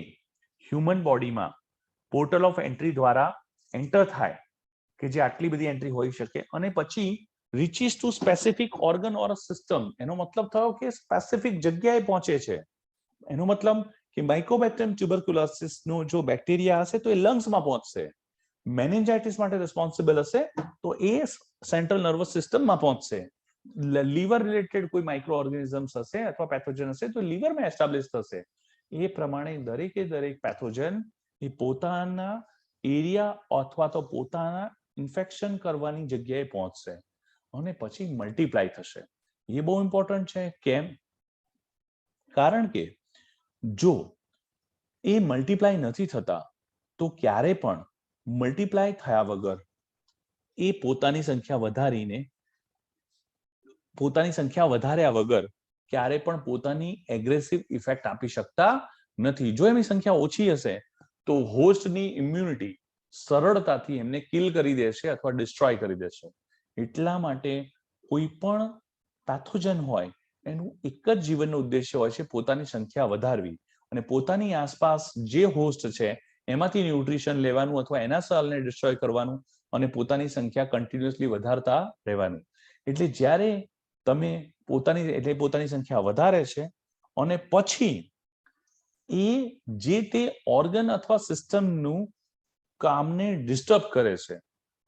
હ્યુમન બોડીમાં પોર્ટલ ઓફ એન્ટ્રી દ્વારા એન્ટર થાય કે જે આટલી બધી એન્ટ્રી હોઈ શકે અને પછી રીચીસ ટુ સ્પેસિફિક ઓર્ગન ઓર સિસ્ટમ, એનો મતલબ થયો કે સ્પેસિફિક જગ્યાએ પહોંચે છે. એનો મતલબ કે માઇકોબેક્ટેરિયમ ટ્યુબરક્યુલોસિસ નો જો બેક્ટેરિયા હશે તો એ લંગ્સમાં પહોંચશે. મેનિન્જાઇટિસ માટે રિસ્પોન્સિબલ હશે તો એ સેન્ટ્રલ નર્વસ સિસ્ટમમાં પહોંચશે. લીવર રિલેટેડ કોઈ માઇક્રો ઓર્ગેનિઝમ્સ હશે અથવા પેથોજન હશે તો લીવરમાં એસ્ટાબ્લિશ થશે. એ પ્રમાણે દરેકે દરેક પેથોજન એ પોતાના એરિયા અથવા તો પોતાના ઇન્ફેક્શન કરવાની જગ્યાએ પહોંચશે અને પછી મલ્ટીપ્લાય થશે. એ બહુ ઇમ્પોર્ટન્ટ છે. કેમ? કારણ કે જો એ મલ્ટીપ્લાય નથી થતા તો ક્યારે પણ મલ્ટીપ્લાય થયા વગર એ પોતાની સંખ્યા વધાર્યા વગર ક્યારે પણ પોતાની એગ્રેસિવ ઇફેક્ટ આપી શકતા નથી. જો એમની સંખ્યા ઓછી હશે તો હોસ્ટની ઇમ્યુનિટી સરળતાથી એમને કિલ કરી દેશે અથવા ડિસ્ટ્રોય કરી દેશે. એટલા માટે કોઈ પણ પેથોજન હોય એનું એક જ જીવનનો ઉદ્દેશ્ય હોય છે પોતાની સંખ્યા વધારવી અને પોતાની આસપાસ જે હોસ્ટ છે એમાંથી ન્યુટ્રિશન લેવાનું અથવા એના સેલને ડિસ્ટ્રોય કરવાનું અને પોતાની સંખ્યા કન્ટિન્યુઅસલી વધારતા રહેવાનું. એટલે જ્યારે તમે પોતાની સંખ્યા વધારે છે અને પછી એ જે તે ઓર્ગન અથવા સિસ્ટમનું કામને ડિસ્ટર્બ કરે છે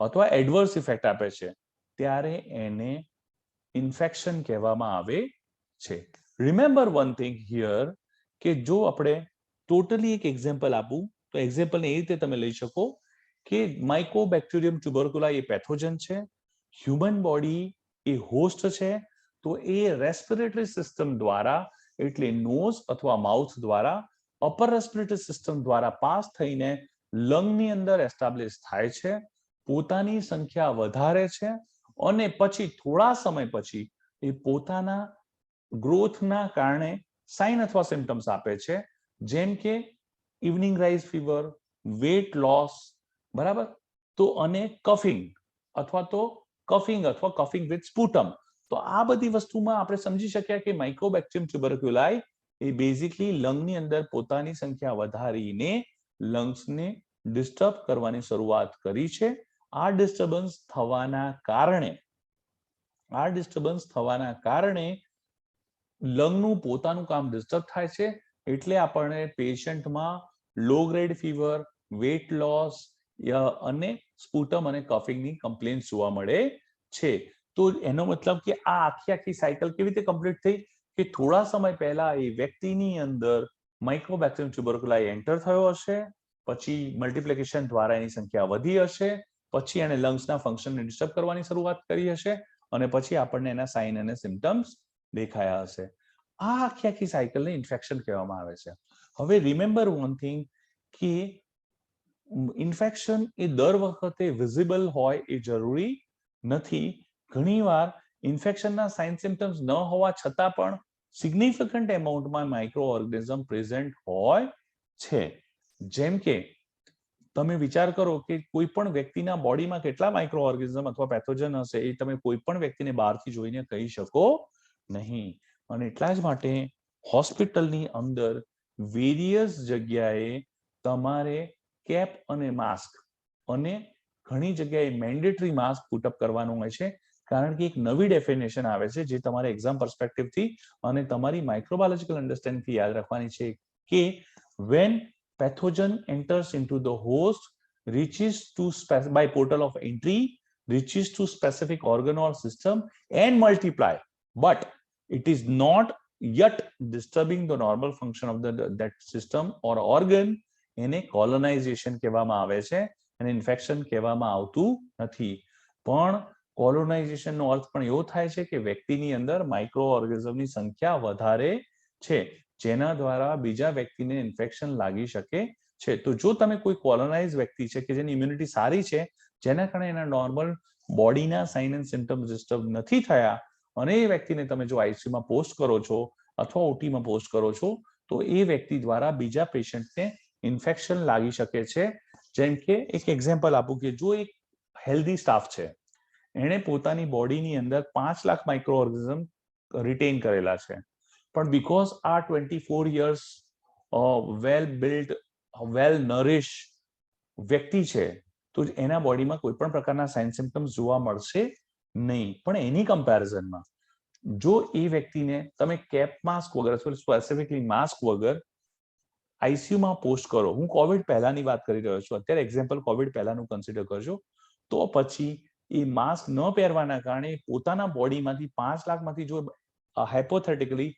અથવા એડવર્સ ઇફેક્ટ આપે છે ત્યારે એને ઇન્ફેક્શન કહેવામાં આવે છે. રિમેમ્બર વન થિંગ હિયર કે જો આપણે ટોટલી એક એક્ઝામ્પલ આપું તો એક્ઝામ્પલ એ રીતે તમે લઈ શકો કે માઇકોબેક્ટેરિયમ ટ્યુબરક્યુલાઈ એ પેથોજન છે, હ્યુમન બોડી એ હોસ્ટ છે, તો એ રેસ્પિરેટરી સિસ્ટમ દ્વારા એટલે નોઝ અથવા માઉથ દ્વારા અપર રેસ્પિરેટરી સિસ્ટમ દ્વારા પાસ થઈને લંગની અંદર એસ્ટાબ્લિશ થાય છે, પોતાની સંખ્યા વધારે છે અને પછી થોડા સમય પછી એ પોતાના ગ્રોથના કારણે સાઇન અથવા સિમ્પટમ્સ આપે છે, જેમ કે evening rise fever, weight loss, બરાબર, તો અને કફિંગ અથવા કફિંગ વિથ સ્પુટમ. તો આ બધી વસ્તુમાં આપણે સમજી શક્યા કે માઇકોબેક્ટેરિયમ ટ્યુબરક્યુલાઈ એ બેઝિકલી લંગની અંદર પોતાની સંખ્યા વધારીને લંગ્સને ડિસ્ટર્બ કરવાની શરૂઆત કરી છે. આ ડિસ્ટર્બન્સ થવાના કારણે લંગનું પોતાનું કામ ડિસ્ટર્બ થાય છે, એટલે આપણને પેશન્ટમાં લો ગ્રેડ ફીવર, વેટ લોસ અને સ્પુટમ અને કફિંગની કમ્પ્લેન્સ જોવા મળે છે. તો એનો મતલબ કે આ આખી સાયકલ કેવી રીતે કમ્પ્લીટ થઈ કે થોડા સમય પહેલા એ વ્યક્તિની અંદર માઇકોબેક્ટેરિયમ ટ્યુબરક્યુલાઈ એન્ટર થયો હશે, પછી મલ્ટિપ્લિકેશન દ્વારા એની સંખ્યા વધી હશે, પછી એને લંગ્સના ફંક્શનને ડિસ્ટર્બ કરવાની શરૂઆત કરી હશે અને પછી આપણને એના સાઇન અને સિમ્પટમ્સ દેખાયા હશે. આ આખી સાયકલને ઇન્ફેક્શન કહેવામાં આવે છે. હવે રિમેમ્બર વન થિંગ કે ઇન્ફેક્શન એ દર વખતે વિઝિબલ હોય એ જરૂરી નથી. ઘણીવાર ઇન્ફેક્શનના સાઇન સિમ્પટમ્સ ન હોવા છતાં પણ સિગ્નિફિકન્ટ એમાઉન્ટમાં માઇક્રો ઓર્ગેનિઝમ પ્રેઝન્ટ હોય છે. જેમ કે તમે વિચાર કરો કે કોઈ પણ વ્યક્તિના બોડીમાં કેટલા માઇક્રો ઓર્ગેનિઝમ અથવા પેથોજન હશે એ તમે કોઈ પણ વ્યક્તિને બહારથી જોઈને કહી શકો નહીં. અને એટલા જ માટે હોસ્પિટલની અંદર વેરિયસ જગ્યાએ તમારે કેપ અને માસ્ક અને ઘણી જગ્યાએ મેન્ડેટરી માસ્ક પુટઅપ કરવાનું હોય છે, કારણ કે એક નવી ડેફિનેશન આવે છે જે તમારે એક્ઝામ પર્સપેક્ટિવથી અને તમારી માઇક્રોબાયોલોજીકલ અન્ડરસ્ટેન્ડિંગથી યાદ રાખવાની છે કે when pathogen enters into the host, reaches to by portal of entry, reaches to specific organ or system and multiply, but it is not yet disturbing the normal function of that system or organ. એને કોલોનાઇઝેશન કહેવામાં આવે છે અને infection કહેવામાં આવતું નથી. પણ કોલોનાઇઝેશનનો અર્થ પણ એવો થાય છે કે વ્યક્તિની અંદર માઇક્રો ઓર્ગેનિઝમની સંખ્યા વધારે છે, જેના દ્વારા બીજા વ્યક્તિને ઇન્ફેક્શન લાગી શકે છે. તો જો તમે કોઈ કોલોનાઇઝ વ્યક્તિ છે કે જેની ઇમ્યુનિટી સારી છે, જેના કારણે એના normal બોડીના sign and symptoms disturb નથી થયા અને એ વ્યક્તિને તમે જો આઈસીયુમાં પોસ્ટ કરો છો અથવા ઓટીમાં પોસ્ટ કરો છો, તો એ વ્યક્તિ દ્વારા બીજા પેશન્ટને ઇન્ફેક્શન લાગી શકે છે. જેમ કે એક એક્ઝામ્પલ આપું કે જો એક હેલ્ધી સ્ટાફ છે, એણે પોતાની બોડીની અંદર 5 લાખ માઇક્રો ઓર્ગેનિઝમ રિટેન કરેલા છે, પણ બીકોઝ આ 24 years વેલ બિલ્ડ, વેલ નરિશ વ્યક્તિ છે, તો એના બોડીમાં કોઈ પણ પ્રકારના સાઇન સિમ્પટમ્સ જોવા મળશે નહીં. પણ એની કમ્પેરિઝનમાં જો એ વ્યક્તિને તમે કેપ માસ્ક વગર સ્પેસિફિકલી માસ્ક વગર આઈસીયુમાં પોસ્ટ કરો, હું કોવિડ પહેલાની વાત કરી રહ્યો છું, અત્યારે એક્ઝામ્પલ કોવિડ પહેલાનું કન્સિડર કરજો, તો પછી એ માસ્ક ન પહેરવાના કારણે પોતાના બોડીમાંથી 5 લાખમાંથી જો હાઇપોથેટિકલી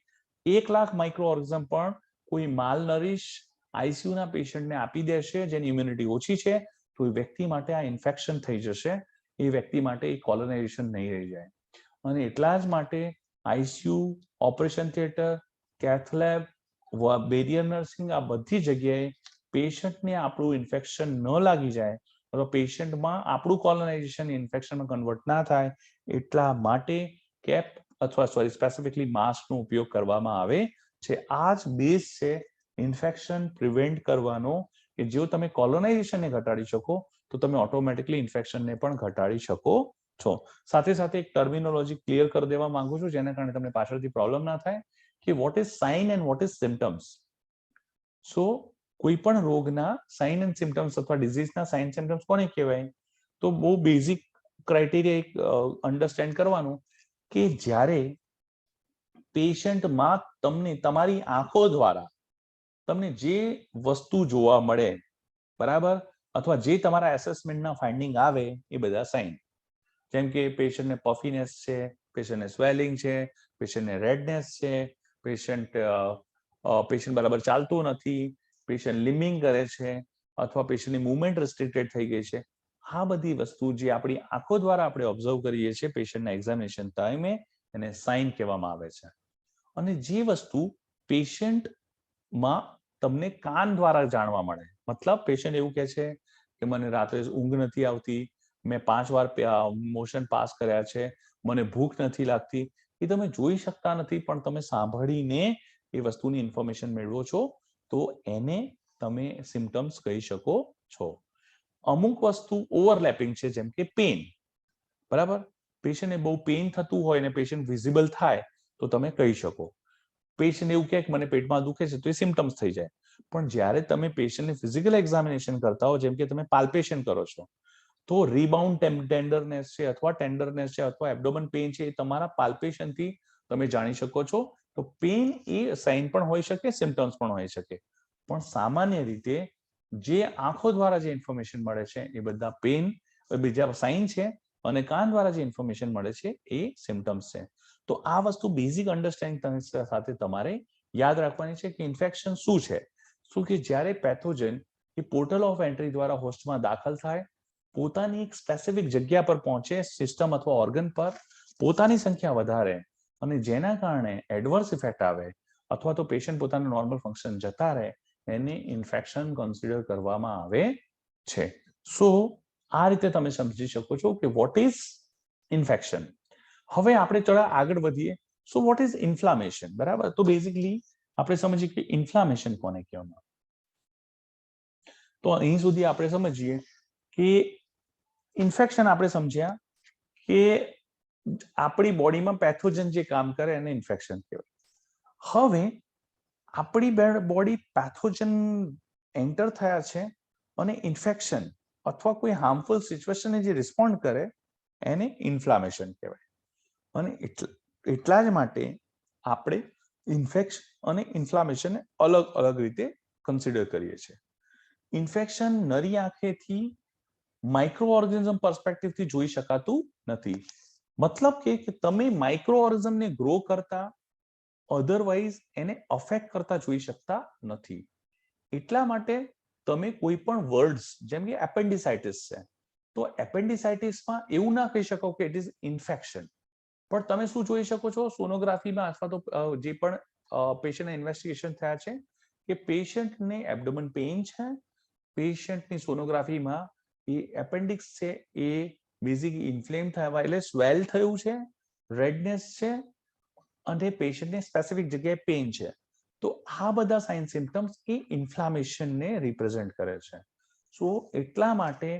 1 લાખ માઇક્રો ઓર્ગેનિઝમ પણ કોઈ માલનરિશ આઈસીયુના પેશન્ટને આપી દેશે જેની ઇમ્યુનિટી ઓછી છે, તો એ વ્યક્તિ માટે આ ઇન્ફેક્શન થઈ જશે, એ વ્યક્તિ માટે એ કોલોનાઇઝેશન નહીં રહી જાય. અને એટલા જ માટે ICU, operation theatre, cath lab, barrier nursing, આ બધી જગ્યાએ પેશન્ટને આપણું ઇન્ફેક્શન ન લાગી જાય અથવા પેશન્ટમાં આપણું કોલોનાઇઝેશન ઇન્ફેક્શનમાં કન્વર્ટ ના થાય એટલા માટે કેપ અથવા સ્પેસિફિકલી માસ્કનો ઉપયોગ કરવામાં આવે છે. આ જ બેઝ છે ઇન્ફેક્શન પ્રિવેન્ટ કરવાનો કે જો તમે કોલોનાઇઝેશનને ઘટાડી શકો તો તમે ઓટોમેટિકલી ઇન્ફેક્શનને પણ ઘટાડી શકો છો. સાથે સાથે એક ટર્મિનોલોજી ક્લિયર કરી દેવા માંગુ છું જેના કારણે તમને પાછળથી પ્રોબ્લેમ ના થાય કે what is sign and what is symptoms. So કોઈ પણ રોગના સાઇન એન્ડ સિમ્પટમ્સ અથવા ડિઝીઝના સાઇન સિમ્પટમ્સ કોને કહેવાય? તો બહુ બેઝિક ક્રાઇટેરિયા એક અન્ડરસ્ટેન્ડ કરવાનું કે જ્યારે પેશન્ટમાં તમને તમારી આંખો દ્વારા તમને જે વસ્તુ જોવા મળે, બરાબર, અથવા જે તમારા એસેસમેન્ટના ફાઇન્ડિંગ આવે એ બધા સાઇન. જેમ કે પેશન્ટને પફીનેસ છે, પેશન્ટને સ્વેલિંગ છે, પેશન્ટને રેડનેસ છે, પેશન્ટ બરાબર ચાલતું નથી, પેશન્ટ લિમિંગ કરે છે અથવા પેશન્ટની મુવમેન્ટ રેસ્ટ્રિક્ટેડ થઈ ગઈ છે, આ બધી વસ્તુ જે આપણી આંખો દ્વારા આપણે ઓબ્ઝર્વ કરીએ છીએ પેશન્ટના એક્ઝામિનેશન ટાઈમે એને સાઇન કહેવામાં આવે છે. અને જે વસ્તુ પેશન્ટમાં તમને કાન દ્વારા જાણવા મળે, મતલબ પેશન્ટ એવું કહે છે કે મને રાત્રે ઊંઘ નથી આવતી, મેં 5 વાર મોશન પાસ કર્યા છે, મને ભૂખ નથી લાગતી, એ તમે જોઈ શકતા નથી પણ તમે સાંભળીને એ વસ્તુની ઇન્ફોર્મેશન મેળવો છો, તો એને તમે સિમ્પટમ્સ કહી શકો છો. અમુક વસ્તુ ઓવરલેપિંગ છે, જેમ કે પેન, બરાબર, પેશન્ટને બહુ પેન થતું હોય ને પેશન્ટ વિઝિબલ થાય તો તમે કહી શકો. પેશન્ટ એવું કહે કે મને પેટમાં દુખે છે તો એ સિમ્પટમ્સ થઈ જાય. પણ જ્યારે તમે પેશન્ટને ફિઝિકલ એક્ઝામિનેશન કરતા હો, જેમ કે તમે પાલ્પેશન કરો છો, તો રીબાઉન્ડ ટેન્ડરનેસ છે અથવા ટેન્ડરનેસ છે અથવા એબ્ડોમન પેઇન છે, એ તમારા પાલ્પેશનથી તમે જાણી શકો છો. તો પેઇન એ સાઇન પણ હોઈ શકે, સિમ્પટમ્સ પણ હોઈ શકે. પણ સામાન્ય રીતે જે આંખો દ્વારા જે ઇન્ફોર્મેશન મળે છે એ બધા પેઇન, બીજા સાઇન છે, અને કાન દ્વારા જે ઇન્ફોર્મેશન મળે છે એ સિમ્પટમ્સ છે. તો આ વસ્તુ બેઝિક અન્ડરસ્ટેન્ડિંગ સાથે તમારે યાદ રાખવાની છે કે ઇન્ફેક્શન શું છે. શું કે જ્યારે પેથોજન એ પોર્ટલ ઓફ એન્ટ્રી દ્વારા હોસ્ટમાં દાખલ થાય, પોતાની એક સ્પેસિફિક જગ્યા પર પહોંચે, સિસ્ટમ અથવા ઓર્ગન પર, પોતાની સંખ્યા વધારે અને જેના કારણે એડવર્સ ઇફેક્ટ આવે અથવા તો પેશન્ટ પોતાનું નોર્મલ ફંક્શન જતા રહે, એને ઇન્ફેક્શન કન્સિડર કરવામાં આવે છે. સો આ રીતે તમે સમજી શકો છો કે વોટ ઇઝ ઇન્ફેક્શન. હવે આપણે થોડા આગળ વધીએ. સો વોટ ઇઝ ઇન્ફ્લામેશન, બરાબર. તો બેઝિકલી આપણે સમજીએ કે ઇન્ફ્લામેશન કોને કહેવામાં. તો અહીં સુધી આપણે સમજીએ કે ઇન્ફેક્શન આપણે સમજ્યા કે આપણી બોડીમાં પેથોજન જે કામ કરે એને ઇન્ફેક્શન કહેવાય. હવે આપણી બોડી પેથોજન એન્ટર થયા છે અને ઇન્ફેક્શન અથવા કોઈ હાર્મફુલ સિચ્યુએશનને જે રિસ્પોન્ડ કરે એને ઇન્ફ્લામેશન કહેવાય. અને એટલા જ માટે આપણે ઇન્ફેક્શન અને ઇન્ફ્લામેશનને અલગ અલગ રીતે કન્સિડર કરીએ છીએ. ઇન્ફેક્શન નરી આંખેથી માઇક્રો ઓર્ગેનિઝમ પર્સપેક્ટિવથી જોઈ શકાતું નથી. મતલબ કે તમે માઇક્રો ઓર્ગેનિઝમને ગ્રો કરતા, અધરવાઇઝ એને અફેક્ટ કરતા જોઈ શકતા નથી. એટલા માટે તમે કોઈ પણ વર્ડ્સ જેમ કે એપેન્ડિસાઇટિસ છે, તો એપેન્ડિસાઇટિસમાં એવું ના કહી શકો કે ઇટ ઇઝ ઇન્ફેક્શન. પણ તમે શું જોઈ શકો છો સોનોગ્રાફીમાં અથવા તો જે પણ પેશન્ટના ઇન્વેસ્ટિગેશન થયા છે કે પેશન્ટને એબ્ડોમન પેઇન છે, પેશન્ટની સોનોગ્રાફીમાં એ એપેન્ડિક્સ છે એ બેઝિકલી ઇન્ફ્લેમ થવા એટલે સ્વેલ થયું છે, રેડનેસ છે અને પેશન્ટને સ્પેસિફિક જગ્યાએ પેઇન છે. તો આ બધા સાઇન સિમ્પટમ્સ એ ઇન્ફ્લામેશનને રિપ્રેઝેન્ટ કરે છે. સો એટલા માટે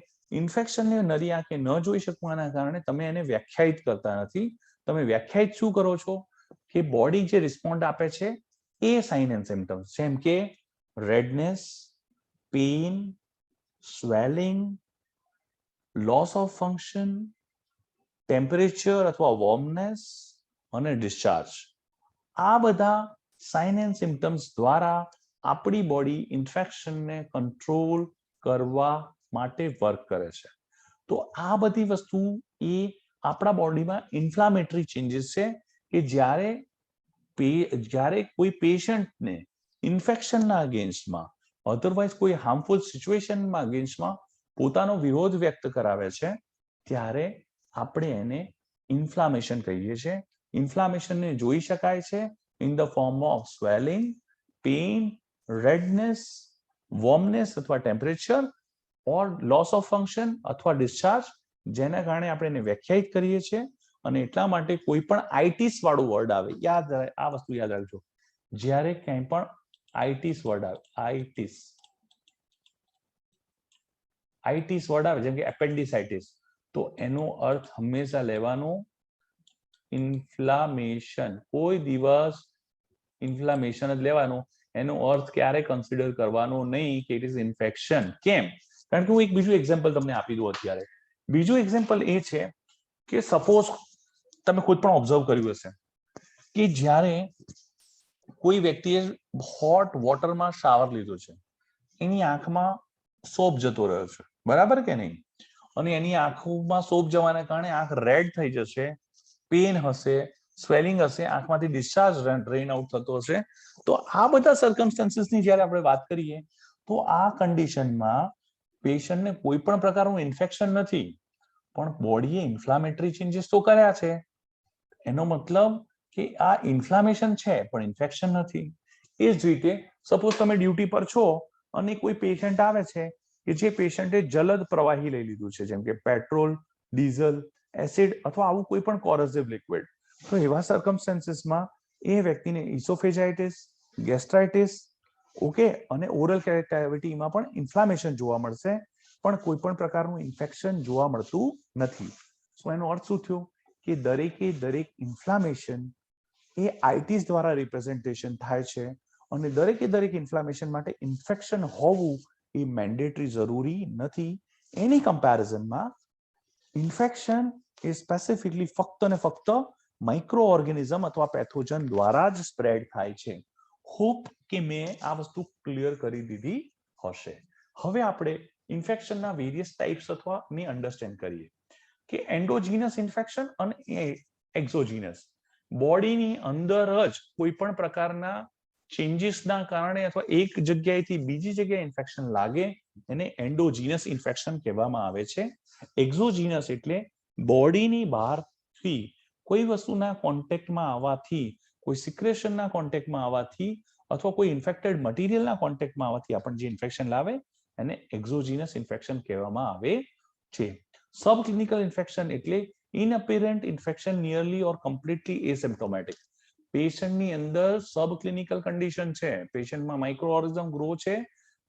ઇન્ફેક્શનને નરી આંખે ન જોઈ શકવાના કારણે તમે એને વ્યાખ્યાયિત કરતા નથી. તમે વ્યાખ્યાયિત શું કરો છો કે બોડી જે રિસ્પોન્ડ આપે છે એ સાઇન એન્ડ સિમ્પટમ્સ, જેમ કે redness, pain, swelling, loss of function, temperature અથવા વોર્મનેસ અને ડિસ્ચાર્જ. આ બધા સાઇન એન્ડ સિમ્પટમ્સ દ્વારા આપણી બોડી ઇન્ફેક્શનને કંટ્રોલ કરવા માટે વર્ક કરે છે. તો આ બધી વસ્તુ એ આપણા બોડીમાં ઇન્ફ્લામેટરી ચેન્જીસ છે કે જ્યારે કોઈ પેશન્ટને ઇન્ફેક્શનના અગેન્સ્ટમાં, અધરવાઇઝ કોઈ હાર્મફુલ સિચ્યુએશનમાં અગેન્સ્ટમાં પોતાનો વિરોધ વ્યક્ત કરાવે છે, ત્યારે આપણે એને ઇન્ફ્લામેશન કહીએ છીએ. ઇન્ફ્લામેશનને જોઈ શકાય છે in the form of swelling, pain, redness, warmness અથવા temperature, or loss of function અથવા ડિસ્ચાર્જ, જેના કારણે આપણે એને વ્યાખ્યાયિત કરીએ છીએ. અને એટલા માટે કોઈ પણ આઈટીસ વાળું વર્ડ આવે, આ વસ્તુ યાદ રાખજો, જ્યારે ક્યાંય પણ આઈટીસ વર્ડ આવે, આઈટીસ વર્ડ આવે જેમ કે એપેન્ડિસાઇટિસ, તો એનો અર્થ હંમેશા લેવાનો ઇન્ફ્લામેશન. કોઈ દિવસ ઇન્ફ્લામેશન જ લેવાનો, એનો અર્થ ક્યારે કન્સિડર કરવાનો નહીં કે ઇટ ઇઝ ઇન્ફેક્શન. કેમ? કારણ કે હું એક બીજું એક્ઝામ્પલ તમને આપી દઉં અત્યારે. બીજું એક્ઝામ્પલ એ છે કે સપોઝ તમે ખુદ પણ ઓબ્ઝર્વ કર્યું હશે કે જ્યારે કોઈ વ્યક્તિએ હોટ વોટરમાં શાવર લીધો છે, એની આંખમાં સોપ જતો રહ્યો છે, બરાબર કે નહીં? અને એની આંખોમાં સોપ જવાના કારણે આંખ રેડ થઈ જશે, પેન હશે, સ્વેલિંગ હશે, આંખમાંથી ડિસ્ચાર્જ ડ્રેન આઉટ થતો હશે. તો આ બધા સર્કમસ્ટન્સીસની જ્યારે આપણે વાત કરીએ તો આ કન્ડિશનમાં પેશન્ટને કોઈ પણ પ્રકારનું ઇન્ફેક્શન નથી, પણ બોડીએ ઇન્ફ્લામેટરી ચેન્જીસ તો કર્યા છે. એનો મતલબ કે આ ઇન્ફ્લામેશન છે પણ ઇન્ફેક્શન નથી. એ જ રીતે સપોઝ તમે ડ્યુટી પર છો અને કોઈ પેશન્ટ આવે છે કે જે પેશન્ટે જલદ પ્રવાહી લઈ લીધું છે, જેમ કે પેટ્રોલ, ડીઝલ, એસિડ અથવા આવું કોઈ પણ કોરોસિવ લિક્વિડ. તો એવા સર્કમસ્ટન્સીસમાં એ વ્યક્તિને ઇસોફેજાઇટિસ, ગેસ્ટ્રાઇટિસ, ઓકે, અને ઓરલ કેવિટીમાં પણ ઇન્ફ્લામેશન જોવા મળશે, પણ કોઈ પણ પ્રકારનું ઇન્ફેક્શન જોવા મળતું નથી. સો એનો અર્થ શું થયો કે દરેક ઇન્ફ્લામેશન એ આઇટીસ દ્વારા રિપ્રેઝન્ટેશન થાય છે, અને દરેક ઇન્ફ્લામેશન માટે ઇન્ફેક્શન હોવું એ મેન્ડેટરી જરૂરી નથી. એની કમ્પેરિઝનમાં ઇન્ફેક્શન એ સ્પેસિફિકલી ફક્ત ને ફક્ત માઇક્રો ઓર્ગેનિઝમ અથવા પેથોજન દ્વારા જ સ્પ્રેડ થાય છે. હોપ કે મેં આ વસ્તુ ક્લિયર કરી દીધી હશે. હવે આપણે ઇન્ફેક્શનના વેરિયસ ટાઈપ્સ અથવા ને અન્ડરસ્ટેન્ડ કરીએ કે એન્ડોજીનસ ઇન્ફેક્શન અને એક્ઝોજીનસ. બોડીની અંદર જ કોઈ પણ પ્રકારના ચેન્જીસના કારણે અથવા એક જગ્યાએથી બીજી જગ્યાએ ઇન્ફેક્શન લાગે એને એન્ડોજીનસ ઇન્ફેક્શન કહેવામાં આવે છે. એક્ઝોજીનસ એટલે બોડીની બહારથી કોઈ વસ્તુના કોન્ટેક્ટમાં આવવાથી, કોઈ સિક્રેશનના કોન્ટેક્ટમાં આવવાથી અથવા કોઈ ઇન્ફેક્ટેડ મટીરિયલના કોન્ટેક્ટમાં આવવાથી આપણને જે ઇન્ફેક્શન લાવે એને એક્ઝોજીનસ ઇન્ફેક્શન કહેવામાં આવે છે. સબ ક્લિનિકલ ઇન્ફેક્શન એટલે ઇનઅપેરન્ટ ઇન્ફેક્શન નિયરલી ઓર કમ્પ્લીટલી એસિમ્પ્ટોમેટિક. પેશન્ટની અંદર સબ ક્લિનિકલ કન્ડિશન છે, પેશન્ટમાં માઇક્રો ઓર્ગેનિઝમ ગ્રો છે,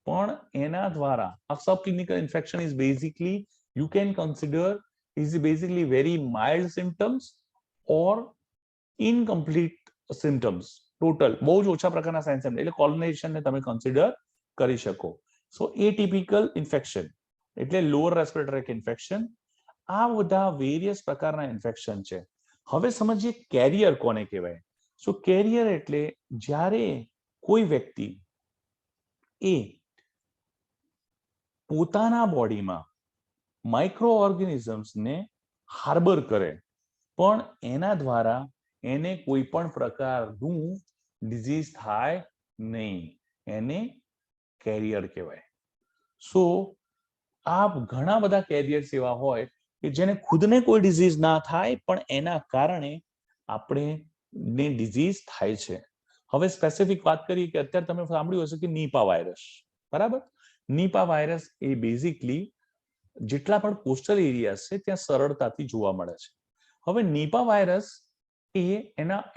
પણ એના દ્વારા આ sub clinical infection is basically you can consider is basically very mild symptoms or incomplete symptoms. Total બહુ જ ઓછા પ્રકારના સાઇન સિમ્પટમ એટલે કોલોનાઇઝેશન ને તમે કન્સિડર કરી શકો. સો એટિપિકલ ઇન્ફેક્શન એટલે લોઅર રેસ્પિરેટરી ઇન્ફેક્શન. આ બધા વેરિયસ પ્રકારના ઇન્ફેક્શન છે. હવે સમજીએ કેરિયર કોને કહેવાય. સો કેરિયર એટલે જ્યારે કોઈ વ્યક્તિ એ પોતાના બોડીમાં માઇક્રો ઓર્ગેનિઝમ્સને હાર્બર કરે, પણ એના દ્વારા એને કોઈ પણ પ્રકારનું ડિઝીઝ થાય નહીં, એને કેરિયર કહેવાય. સો આ ઘણા બધા કેરિયર્સ એવા હોય કે જેને ખુદને કોઈ ડિઝીઝ ના થાય પણ એના કારણે આપણે ડિઝીઝ થાય છે. હવે સ્પેસિફિક વાત કરીએ કે અત્યારે તમે સાંભળ્યું હશે કે નીપા વાયરસ, બરાબર. નીપા વાયરસ એ બેઝિકલી જેટલા પણ કોસ્ટલ એરિયાઝ છે ત્યાં સરળતાથી જોવા મળે છે. હવે નીપા વાયરસ એ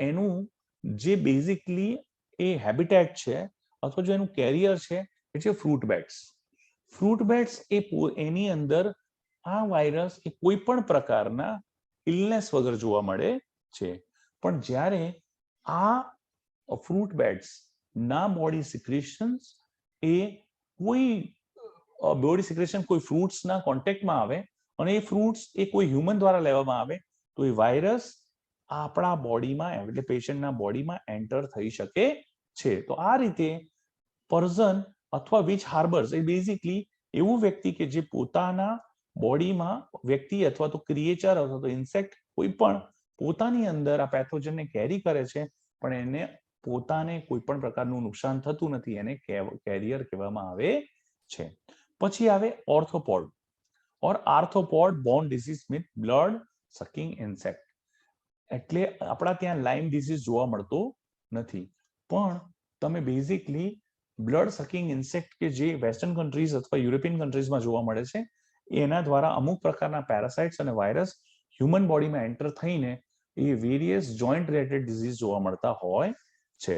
એનું જે બેઝિકલી એ હેબિટેટ છે અથવા જો એનું કેરિયર છે એ છે ફ્રૂટ બેટ્સ. ફ્રૂટ બેટ્સ એ એની અંદર આ વાયરસ એ કોઈ પણ પ્રકારના ઇલનેસ વગર જોવા મળે છે. પણ જ્યારે આ ફ્રૂટ બેટ્સ ના બોડી સિક્રેશન્સ એ કોઈ બોડી સિક્રેશન કોઈ ફ્રૂટ્સના કોન્ટેક્ટમાં આવે અને એ ફ્રૂટ્સ એ કોઈ હ્યુમન દ્વારા લેવામાં આવે તો એ વાયરસ આપણા બોડીમાં એટલે પેશન્ટના બોડીમાં એન્ટર થઈ શકે છે. તો આ રીતે પર્સન અથવા વિચ હાર્બર્સ એ બેઝિકલી એવું વ્યક્તિ કે જે પોતાના બોડીમાં વ્યક્તિ અથવા તો ક્રિએચર અથવા તો ઇન્સેક્ટ કોઈ પણ પોતાની અંદર આ પેથોજનને કેરી કરે છે પણ એને પોતાને કોઈ પણ પ્રકારનું નુકસાન થતું નથી, એને કેરિયર કહેવામાં આવે છે. પછી આવે orthopod or arthropod borne disease with blood sucking insect. એટલે આપણા ત્યાં લાઇમ ડિસીઝ જોવા મળતો નથી, પણ તમે બેઝિકલી બ્લડ સકિંગ ઇન્સેક્ટ કે જે વેસ્ટર્ન કન્ટ્રીઝ અથવા યુરોપિયન કન્ટ્રીઝમાં જોવા મળે છે એના દ્વારા અમુક પ્રકારના પેરાસાઇટ્સ અને વાયરસ હ્યુમન બોડીમાં એન્ટર થઈને એ વેરિયસ જોઈન્ટ રિલેટેડ ડિઝીઝ જોવા મળતા હોય છે.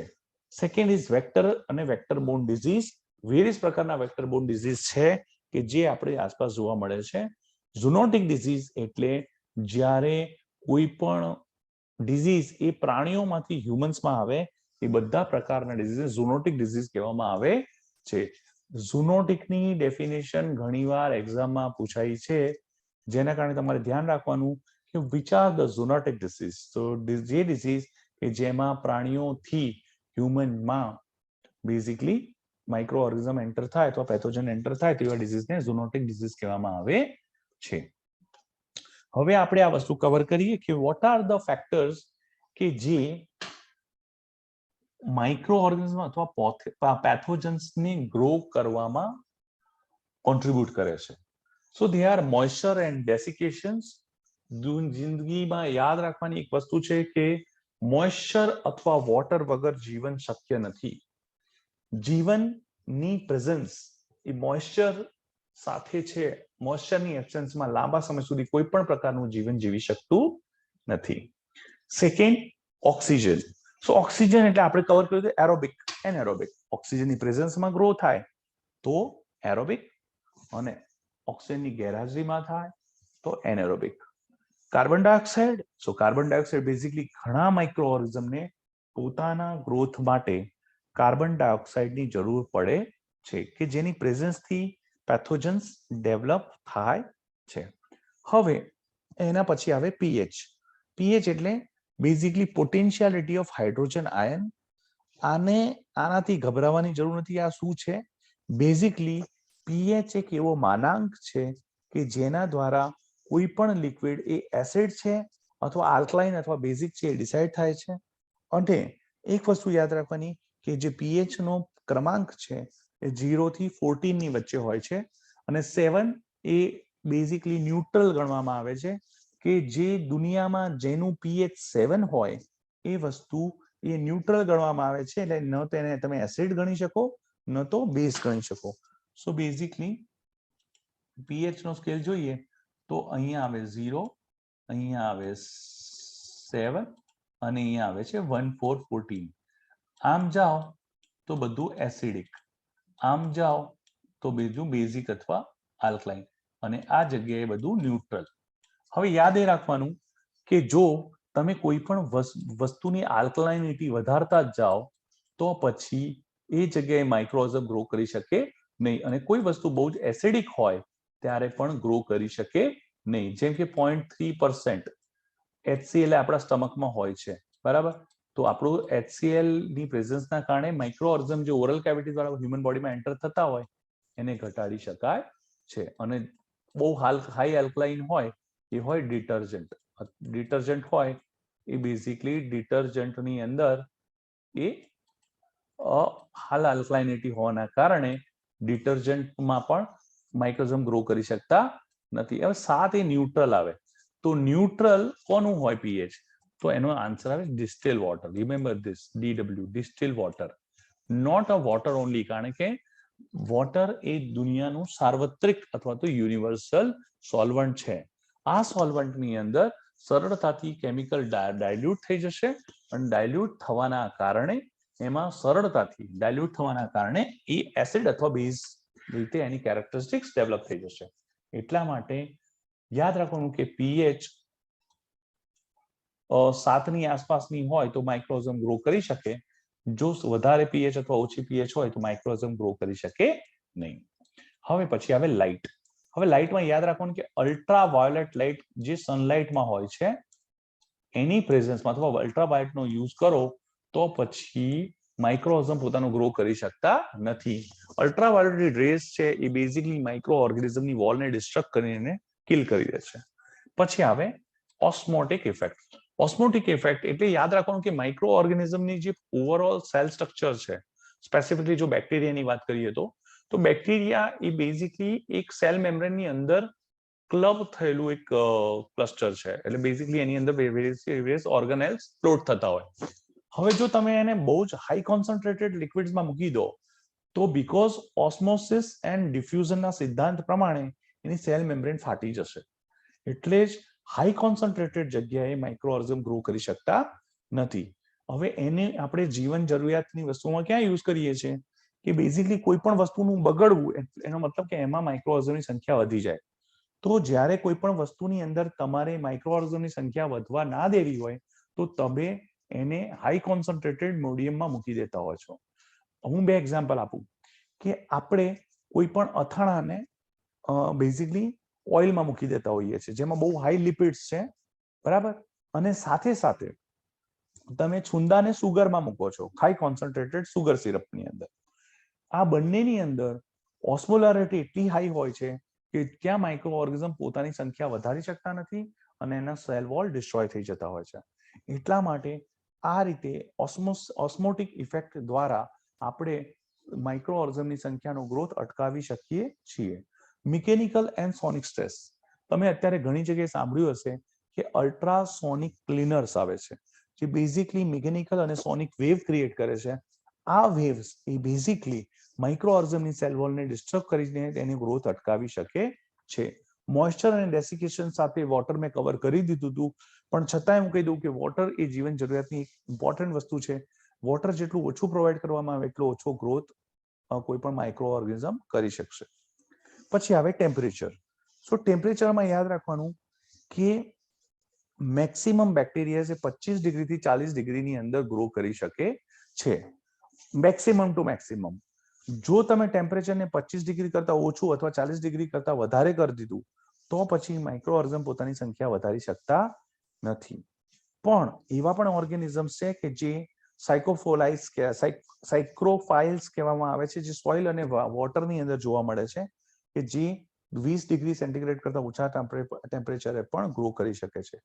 સેકન્ડ ઇઝ વેક્ટર અને વેક્ટર બોર્ન ડિઝીઝ. વેરિયસ પ્રકારના વેક્ટર બોર્ન ડિઝીઝ છે કે જે આપણી આસપાસ જોવા મળે છે. ઝૂનોટિક ડિઝીઝ એટલે જ્યારે કોઈ પણ ડિઝીઝ એ પ્રાણીઓમાંથી હ્યુમન્સમાં આવે એ બધા પ્રકારના ડિઝીઝ ઝૂનોટિક ડિઝીઝ કહેવામાં આવે છે. ઝૂનોટિકની ડેફિનેશન ઘણીવાર એક્ઝામમાં પૂછાઈ છે, જેના કારણે તમારે ધ્યાન રાખવાનું કે વિચ આર ધ ઝૂનોટિક ડિઝીઝ. તો જે ડિઝીઝ કે જેમાં પ્રાણીઓથી હ્યુમનમાં બેઝિકલી માઇક્રો ઓર્ગેનિઝમ એન્ટર થાય અથવા પેથોજન એન્ટર થાય તેવા ડિઝીઝને ઝૂનોટિક ડિઝીઝ કહેવામાં આવે છે. હવે આપણે આ વસ્તુ કવર કરીએ કે વોટ આર ધ ફેક્ટર્સ કે જે માઇક્રો ઓર્ગેનિઝમ અથવા પેથોજન્સને ગ્રો કરવામાં કોન્ટ્રીબ્યુટ કરે છે. સો દે આર મોઇસ્ચર એન્ડ ડેસિકેશન્સ. જિંદગીમાં યાદ રાખવાની એક વસ્તુ છે કે મોઇસ્ચર અથવા વોટર વગર જીવન શક્ય નથી. જીવનની પ્રેઝન્સ એ મોઇસ્ચર સાથે છે. મોઇસ્ચરની એબ્સેન્સમાં લાંબા સમય સુધી કોઈ પણ પ્રકારનું જીવન જીવી શકતું નથી. Second, oxygen. સો ઓક્સિજન એટલે આપણે કવર કર્યું હતું એરોબિક, એનએરોબિક. ઓક્સિજનની પ્રેઝન્સમાં ગ્રો થાય તો એરોબિક, અને ઓક્સિજનની ગેરહાજરીમાં થાય તો anaerobic. Carbon dioxide. So carbon dioxide basically ઘણા માઇક્રો ઓર્ગેનિઝમને પોતાના ગ્રોથ માટે કાર્બન ડાયોક્સાઇડની જરૂર પડે છે કે જેની પ્રેઝન્સથી પેથોજન્સ ડેવલપ થાય છે. હવે એના પછી આવે પીએચ. પીએચ એટલે basically potentiality of hydrogen ion. આનાથી ગભરાવાની જરૂર નથી. આ શું છે? બેઝિકલી પીએચ એક એવો માનાંક છે કે જેના દ્વારા કોઈ પણ લિક્વિડ એ એસિડ છે અથવા આલ્કલાઇન અથવા બેઝિક છે એ ડિસાઇડ થાય છે. અને એક વસ્તુ યાદ રાખવાની કે જે પીએચ નો ક્રમાંક છે એ 0 થી 14 ની વચ્ચે હોય છે, અને 7 એ બેઝિકલી ન્યુટ્રલ ગણવામાં આવે છે કે જે દુનિયામાં જેનું પીએચ 7 હોય એ વસ્તુ એ ન્યુટ્રલ ગણવામાં આવે છે. એટલે ન તેને તમે એસિડ ગણી શકો ન તો બેઝ ગણી શકો. સો બેઝિકલી પીએચ નો સ્કેલ જોઈએ તો અહીંયા આવે 0, અહીંયા આવે 7 અને અહીંયા આવે છે 1, 4, 14. આમ જાઓ તો બધું એસિડિક, આમ જાઓ તો બીજું બેઝિક અથવા આલ્કલાઇન, અને આ જગ્યાએ બધું ન્યુટ્રલ. હવે યાદ એ રાખવાનું કે જો તમે કોઈ પણ વસ્તુની આલ્કલાઇનિટી વધારતા જ જાઓ તો પછી એ જગ્યાએ માઇક્રોઓર્ગેનિઝમ ગ્રો કરી શકે નહીં, અને કોઈ વસ્તુ બહુ જ એસિડિક હોય ત્યારે પણ ગ્રો કરી શકે નહીં. જેમ કે 0.3% HCl આપણા સ્ટમકમાં હોય છે, બરાબર? તો આપણું HCl ની પ્રેઝન્સના કારણે માઇક્રોઓર્ગેનિઝમ જે ઓરલ કેવિટી દ્વારા હ્યુમન બોડીમાં એન્ટર થતા હોય એને ઘટાડી શકાય છે. અને બહુ હાઈ આલ્કલાઇન હોય એ હોય ડિટર્જન્ટ. ડિટર્જન્ટ હોય એ બેઝિકલી ડિટર્જન્ટની અંદર એ હાલ આલ્કલાઇનિટી હોવાના કારણે ડિટર્જન્ટમાં પણ માઇક્રોઓર્ગેનિઝમ ગ્રો કરી શકતા નથી. હવે 7 એ ન્યુટ્રલ આવે. તો ન્યુટ્રલ કોનું હોય પીએચ? તો એનો આન્સર આવે distil water. Remember this, DW, distil water. Not a water only, કારણ કે વોટર એ દુનિયાનું સાર્વત્રિક અથવા તો યુનિવર્સલ સોલ્વન્ટ છે. આ સોલ્વન્ટની અંદર સરળતાથી કેમિકલ ડાયલ્યુટ થઈ જશે, અને ડાયલ્યુટ થવાના કારણે એમાં સરળતાથી ડાયલ્યુટ થવાના કારણે એ એસિડ અથવા બેઝ રીતે એની કેરેક્ટરિસ્ટિક્સ ડેવલપ થઈ જશે. એટલા માટે યાદ રાખવાનું કે પીએચ 7 ની આસપાસની હોય તો માઇક્રોઓર્ગેનિઝમ ગ્રો કરી શકે. જો વધારે પીએચ અથવા ઓછી પીએચ હોય તો માઇક્રોઓર્ગેનિઝમ ગ્રો કરી શકે નહીં. હવે પછી આવે લાઇટ. હવે લાઇટમાં યાદ રાખવાનું કે અલ્ટ્રાવાયોલેટ લાઇટ જે સનલાઇટમાં હોય છે એની પ્રેઝન્સમાં અથવા અલ્ટ્રાવાયોલેટનો યુઝ કરો તો પછી માઇક્રોઓર્ગેનિઝમ પોતાનું ગ્રો કરી શકતા નથી. અલ્ટ્રાવાયોલેટ રેઝ છે એ બેઝિકલી માઇક્રોઓર્ગેનિઝમની વોલને ડિસ્ટ્રક્ટ કરીને કિલ કરી દે છે. પછી આવે ઓસ્મોટિક ઇફેક્ટ. ઓસ્મોટિક ઇફેક્ટ એટલે યાદ રાખવાનું કે માઇક્રોઓર્ગેનિઝમની જે ઓવરઓલ સેલ સ્ટ્રક્ચર છે, સ્પેસિફિકલી જો બેક્ટેરિયાની વાત કરીએ તો બેક્ટેરિયા એ બેઝિકલી એક સેલ મેમ્બ્રેનની અંદર ક્લબ થયેલું એક ક્લસ્ટર છે. એટલે બેઝિકલી એની અંદર વેરિયસ ઓર્ગેનેલ્સ ફ્લોટ થતા હોય. હવે જો તમે એને બહુ જ હાઈ કોન્સન્ટ્રેટેડ લિક્વિડ્સમાં મૂકી દો તો બીકોઝ ઓસ્મોસિસ એન્ડ ડિફ્યુઝનના સિદ્ધાંત પ્રમાણે એની સેલ મેમ્બ્રેન ફાટી જશે. એટલે જ હાઈ કોન્સન્ટ્રેટેડ જગ્યાએ માઇક્રોઓર્ગેનિઝમ ગ્રો કરી શકતા નથી. હવે એને આપણે જીવન જરૂરિયાતની વસ્તુમાં ક્યાં યુઝ કરીએ છીએ કે બેઝિકલી કોઈ પણ વસ્તુનું બગડવું એનો મતલબ કે એમાં માઇક્રોઓર્ગેનિઝમની સંખ્યા વધી જાય. તો જ્યારે કોઈ પણ વસ્તુની અંદર તમારે માઇક્રોઓર્ગેનિઝમની સંખ્યા વધવા ના દેવી હોય તો તમે એને હાઈ કોન્સન્ટ્રેટેડ મીડિયમમાં મૂકી દેતા હોય છો. હું 2 એક્ઝામ્પલ આપું કે આપણે કોઈ પણ અથાણાને બેઝિકલી ઓઇલમાં મૂકી દેતા હોઈએ છીએ જેમાં બહુ હાઈ લિપિડ્સ છે, બરાબર? અને સાથે સાથે તમે છુંદાને સુગરમાં મૂકો છો, હાઈ કોન્સન્ટ્રેટેડ સુગર સિરપની અંદર. આ બંનેની અંદર ઓસ્મોલારિટી એટલી હાઈ હોય છે કે ત્યાં માઇક્રોઓર્ગેનિઝમ પોતાની સંખ્યા વધારી શકતા નથી અને એના સેલ વોલ ડિસ્ટ્રોય થઈ જતા હોય છે. એટલા માટે આ રીતે ઓસ્મોટિક ઇફેક્ટ દ્વારા આપણે માઇક્રો ઓર્ગેનિઝમની સંખ્યાનો ગ્રોથ અટકાવી શકીએ છીએ. મિકેનિકલ એન્ડ સોનિક સ્ટ્રેસ, તમે અત્યારે ઘણી જગ્યાએ સાંભળ્યું હશે કે અલ્ટ્રાસોનિક ક્લીનર્સ આવે છે, જે બેઝિકલી મિકેનિકલ અને સોનિક વેવ ક્રિએટ કરે છે. આ વેવ્સ એ બેઝિકલી માઇક્રો ઓર્ગેનિઝમની સેલ વોલને ડિસ્ટર્બ કરીને તેની ગ્રોથ અટકાવી શકે છે. મોઇસ્ચર અને ડેસિકેશન સાથે વોટર મેં કવર કરી દીધું હતું, પણ છતાંય હું કહી દઉં કે વોટર એ જીવન જરૂરિયાતની એક ઇમ્પોર્ટન્ટ વસ્તુ છે. વોટર જેટલું ઓછું પ્રોવાઈડ કરવામાં આવે એટલો ઓછો ગ્રોથ કોઈ પણ માઇક્રો ઓર્ગેનિઝમ કરી શકશે. પછી આવે ટેમ્પરેચર. સો ટેમ્પરેચરમાં યાદ રાખવાનું કે મેક્સિમમ બેક્ટેરિયા 25 ડિગ્રીથી 40 ડિગ્રીની અંદર ગ્રો કરી શકે છે, મેક્સિમમ ટુ મેક્સિમમ. જો તમે ટેમ્પરેચરને 25 ડિગ્રી કરતા ઓછું અથવા 40 ડિગ્રી કરતા વધારે કરી દીધું તો પછી માઇક્રો ઓર્ગેનિઝમ પોતાની સંખ્યા વધારી શકતા નથી. પણ એવા પણ ઓર્ગેનિઝમ્સ છે કે જે સાયક્રોફાઇલ્સ કહેવામાં આવે છે, જે સોઇલ અને વોટરની અંદર જોવા મળે છે, કે જે 20 ડિગ્રી સેન્ટીગ્રેડ કરતા ઓછા ટેમ્પરેચરે પણ ગ્રો કરી શકે છે.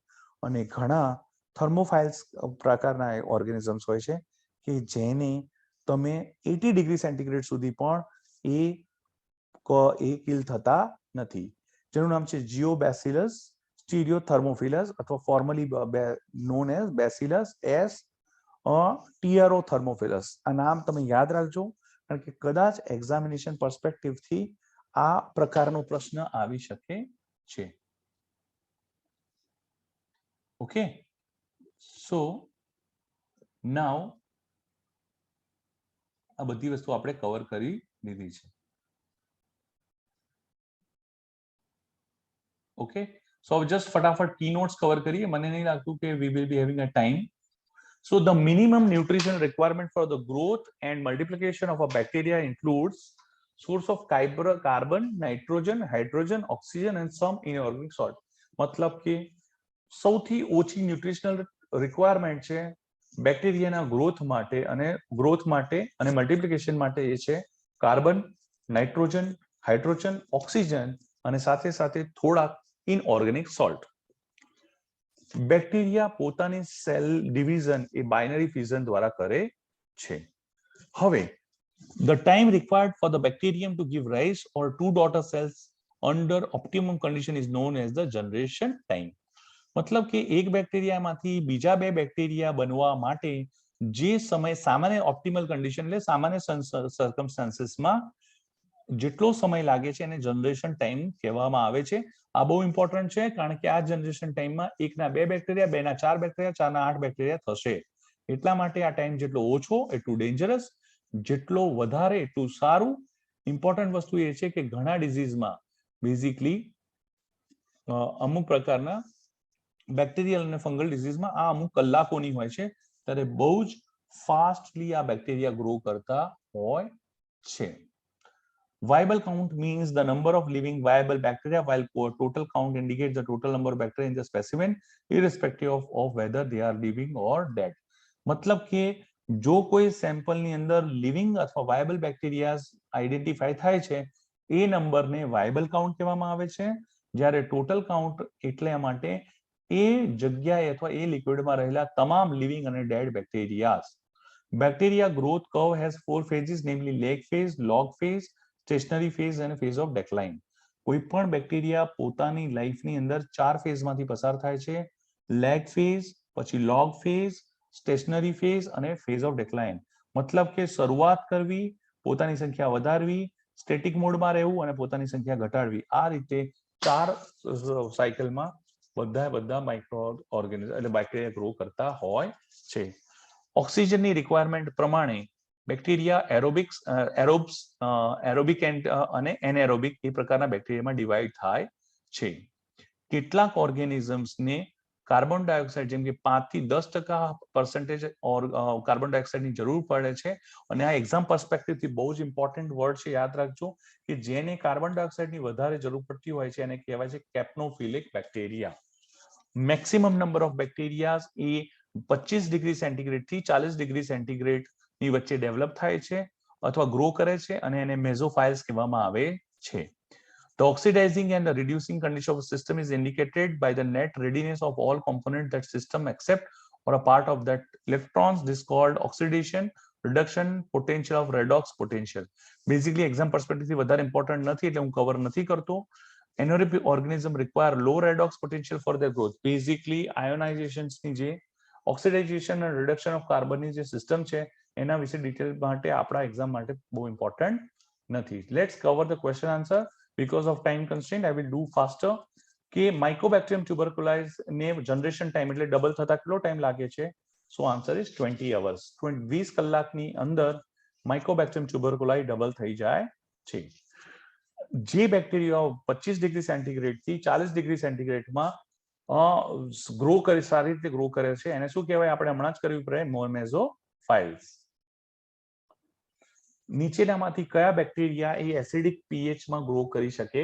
અને ઘણા થર્મોફાઇલ્સ પ્રકારના ઓર્ગેનિઝમ્સ હોય છે કે જેને તમે 80 ડિગ્રી સેન્ટીગ્રેડ સુધી પણ એ કિલ થતા નથી, જેનું નામ છે જીઓબેસિલસ સ્ટીરિયોથર્મોફિલસ અથવા formally known as bacillus stearothermophilus. આ નામ તમે યાદ રાખજો, કારણ કે કદાચ એક્ઝામિનેશન પર્સપેક્ટિવથી આ પ્રકારનો પ્રશ્ન આવી શકે છે. ઓકે, સો નાઉ આ બધી વસ્તુ આપણે કવર કરી લીધી છે. ઓકે, સો જસ્ટ ફટાફટ કી નોટ્સ કવર કરીએ. મને નહીં લાગતું કે we will be having a time. So the minimum nutrition requirement for the growth and multiplication of a bacteria includes source of carbon, nitrogen, hydrogen, oxygen and some inorganic salt. मतलब कि સૌથી ઓછી nutritional requirement છે બેક્ટેરિયાના growth માટે અને multiplication માટે એ છે carbon, nitrogen, hydrogen, oxygen અને સાથે સાથે થોડાક ઇનઓર્ગેનિક સોલ્ટ. બેક્ટેરિયા પોતાની સેલ ડિવિઝન એ બાઇનરી ફ્યુઝન દ્વારા કરે છે. હવે the time required for the bacterium to give rise or two daughter cells under optimum condition is known as the generation time. मतलब કે એક બેક્ટેરિયામાંથી બીજા બે બેક્ટેરિયા બનવા માટે જે સમય સામાન્ય ઓપ્ટિમલ કન્ડિશન એટલે સામાન્ય સર્કમસ્ટાન્સીસમાં જેટલો સમય લાગે છે એને જનરેશન ટાઈમ કહેવામાં આવે છે. આ બહુ ઇમ્પોર્ટન્ટ છે, કારણ કે આ જનરેશન ટાઈમમાં એકના બે બેક્ટેરિયા, બેના ચાર બેક્ટેરિયા, ચારના 8 બેક્ટેરિયા થશે. એટલા માટે આ ટાઈમ જેટલો ઓછો એટલું ડેન્જરસ, જેટલો વધારે એટલું સારું. ઇમ્પોર્ટન્ટ વસ્તુ એ છે કે ઘણા ડિઝીઝમાં બેઝિકલી અમુક પ્રકારના બેક્ટેરિયલ અને ફંગલ ડિઝીઝમાં આ અમુક કલાકોની હોય છે, ત્યારે બહુ જ ફાસ્ટલી આ બેક્ટેરિયા ગ્રો કરતા હોય છે. Viable count means the number of living viable bacteria, while total count indicates the total number of bacteria in the specimen, irrespective of whether they are living or dead. मतलब કે જો કોઈ સેમ્પલની અંદર living અથવા viable bacteria identify થાય છે એ નંબરને viable count કહેવામાં આવે છે, જ્યારે ટોટલ કાઉન્ટ એટલે માટે એ જગ્યાએ અથવા એ લિક્વિડમાં રહેલા તમામ લિવિંગ અને dead bacterias. Bacteria growth curve has 4 phases, namely leg phase, log phase, stationary phase અને ફેઝ ઓફ ડેક્લાઇન. કોઈ પણ બેક્ટેરિયા પોતાની લાઈફની અંદર 4 ફેઝમાંથી પસાર થાય છે: લેગ ફેઝ, પછી લોગ ફેઝ, સ્ટેશનરી ફેઝ અને ફેઝ ઓફ ડેક્લાઇન. મતલબ કે શરૂઆત કરવી, પોતાની સંખ્યા વધારવી, સ્ટેટિક મોડમાં રહેવું અને પોતાની સંખ્યા ઘટાડવી. આ રીતે 4 સાયકલમાં બધા માઇક્રો ઓર્ગેનિઝમ એટલે બેક્ટેરિયા ગ્રો કરતા હોય છે. ઓક્સિજનની રિક્વાયરમેન્ટ પ્રમાણે બેક્ટેરિયા એરોબિક અને એનએરોબિક એ પ્રકારના બેક્ટેરિયામાં ડિવાઈડ થાય છે. કેટલાક ઓર્ગેનિઝમ્સને કાર્બન ડાયોક્સાઇડ જેમ કે 5 થી 10% કાર્બન ડાયોક્સાઇડની જરૂર પડે છે. અને આ એક્ઝામ પર્સપેક્ટિવથી બહુ જ ઇમ્પોર્ટન્ટ વર્ડ છે, યાદ રાખજો કે જેને કાર્બન ડાયોક્સાઇડની વધારે જરૂર પડતી હોય છે એને કહેવાય છે capnophilic bacteria. Maximum number of bacterias એ 25 ડિગ્રી સેન્ટીગ્રેડ થી 40 ડિગ્રી સેન્ટીગ્રેડ ની વચ્ચે ડેવલપ થાય છે અથવા ગ્રો કરે છે અને એને મેઝોફાઇલ્સ કહેવામાં આવે છે. The oxidizing and the reducing condition of the system is indicated by the net readiness of all components that system accept or a part of that electrons. This called oxidation reduction potential of redox potential. Basically exam perspective થી વધારે important નથી એટલે હું cover નથી કરતો. Anaerobic organism require low redox potential for their growth. Basically ionizations ની જે oxidation and reduction of carbon ની જે system છે એના વિશે ડિટેલ માટે આપણા એક્ઝામ માટે બહુ ઇમ્પોર્ટન્ટ નથી. Let's cover the question answer. Because of time constraint I will do faster. કે Mycobacterium tuberculosis ને generation time એટલે ડબલ થતા કેટલો ટાઈમ લાગે છે? So answer is 20 hours. 20 કલાકની અંદર Mycobacterium tuberculosis ડબલ થઈ જાય છે. જે બેક્ટેરિયાઓ 25 ડિગ્રી સેન્ટીગ્રેડ થી 40 ડિગ્રી સેન્ટીગ્રેડમાં ગ્રો કરે, સારી રીતે ગ્રો કરે છે, એને શું કહેવાય? આપણે હમણાં જ કર્યું પડે, મોમેઝોફાઇલ્સ. નીચેનામાંથી કયા બેક્ટેરિયા એ એસિડિક પીએચ માં ગ્રો કરી શકે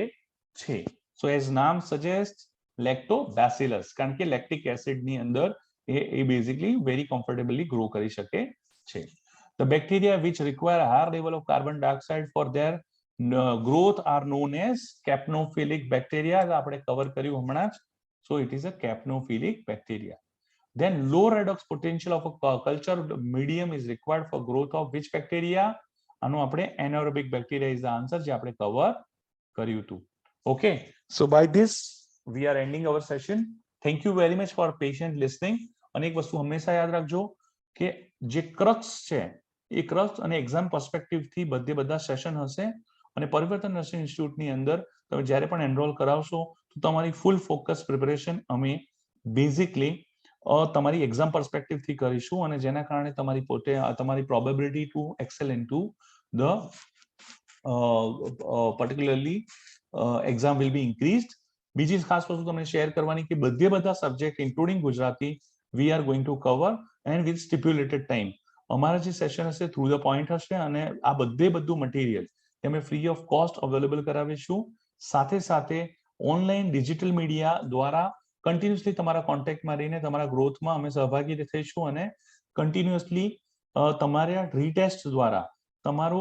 છે? સો એઝ નામ સજેસ્ટ લેક્ટોબેસિલસ, કારણ કે લેક્ટિક એસિડ ની અંદર એ બેઝિકલી વેરી કમ્ફર્ટેબલી ગ્રો કરી શકે છે. The bacteria which require a higher level of carbon dioxide for their growth are known as capnophilic bacteria. આપણે કવર કર્યું હમણાં જ. So it is a capnophilic bacteria. Then low redox potential of a culture medium is required for growth of which bacteria? આનું આપણે anaerobic bacteria is the answer જે આપણે cover કર્યું હતું. Okay, so by this we are ending our session. Thank you very much for patient listening. અને એક વસ્તુ હંમેશા યાદ રાખજો કે જે ક્રક્સ છે એ ક્રક્સ અને એક્ઝામ પર્સપેક્ટિવ થી બધા સેશન હશે. અને પરિવર્તન નર્સિંગ ઇન્સ્ટિટ્યૂટ ની અંદર તમે જ્યારે પણ એનરોલ કરાવશો તો તમારી ફૂલ ફોકસ પ્રિપેરેશન અમે બેઝિકલી તમારી એક્ઝામ પર્સપેક્ટિવ થી કરીશું અને જેના કારણે તમારી પોતે તમારી probability to excel into the particularly exam will be increased. બીજી ખાસ વસ્તુ તમને શેર કરવાની કે બધા subject including Gujarati we are going to cover and with stipulated time. અમારા જે સેશન હશે થ્રુ ધ પોઈન્ટ હશે અને આ બધું મટીરિયલ અમે ફ્રી ઓફ કોસ્ટ અવેલેબલ કરાવીશું. સાથે સાથે ઓનલાઈન ડિજિટલ મીડિયા દ્વારા કન્ટિન્યુઅસલી તમારા કોન્ટેક્ટમાં રહીને તમારા ગ્રોથમાં અમે સહભાગી થઈશું અને કન્ટિન્યુઅસલી તમારા રીટેસ્ટ દ્વારા તમારો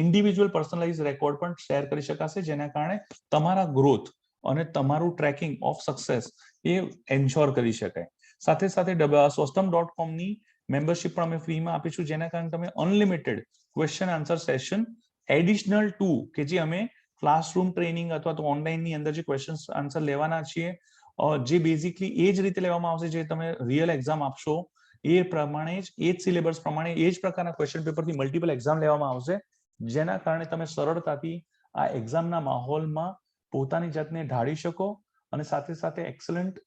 ઇન્ડિવિજ્યુઅલ પર્સનલાઇઝ રેકોર્ડ પણ શેર કરી શકાશે, જેના કારણે તમારા ગ્રોથ અને તમારું ટ્રેકિંગ ઓફ સક્સેસ એ એન્શ્યોર કરી શકાય. સાથે સાથે swastham.com ની મેમ્બરશિપ પણ અમે ફ્રીમાં આપીશું, જેના કારણે તમે unlimited question answer session additional to કે જે અમે ક્લાસરૂમ ટ્રેનિંગ અથવા તો ઓનલાઈન ની અંદર જે ક્વેશ્ચન આન્સર લેવાના છીએ જે બેઝિકલી એ જ રીતે લેવામાં આવશે જે તમે રિયલ એક્ઝામ આપશો એ પ્રમાણે જ એ જ સિલેબસ પ્રમાણે એ જ પ્રકારના ક્વેશ્ચન પેપરથી મલ્ટિપલ એક્ઝામ લેવામાં આવશે, જેના કારણે તમે સરળતાથી આ એક્ઝામના માહોલમાં પોતાની જાતને ઢાળી શકો અને સાથે સાથે એક્સલન્ટ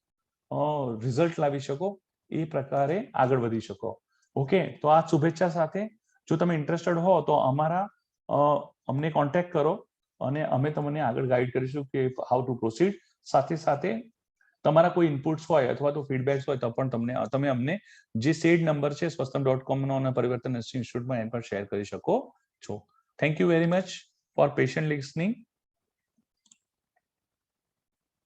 રિઝલ્ટ લાવી શકો, એ પ્રકારે આગળ વધી શકો. ઓકે, તો આ શુભેચ્છા સાથે જો તમે ઇન્ટરેસ્ટેડ હો તો અમને કોન્ટેક્ટ કરો અને અમે તમને આગળ ગાઈડ કરીશું કે હાઉ ટુ પ્રોસીડ. સાથે સાથે તમારા કોઈ ઇનપુટ્સ હોય અથવા તો ફીડબેક્સ હોય તો પણ તમે અમને જે સેડ નંબર છે swastham.com નો અને પરિવર્તન ઇન્સ્ટિટ્યૂટમાં એમ પણ શેર કરી શકો છો. Thank you very much for patient listening.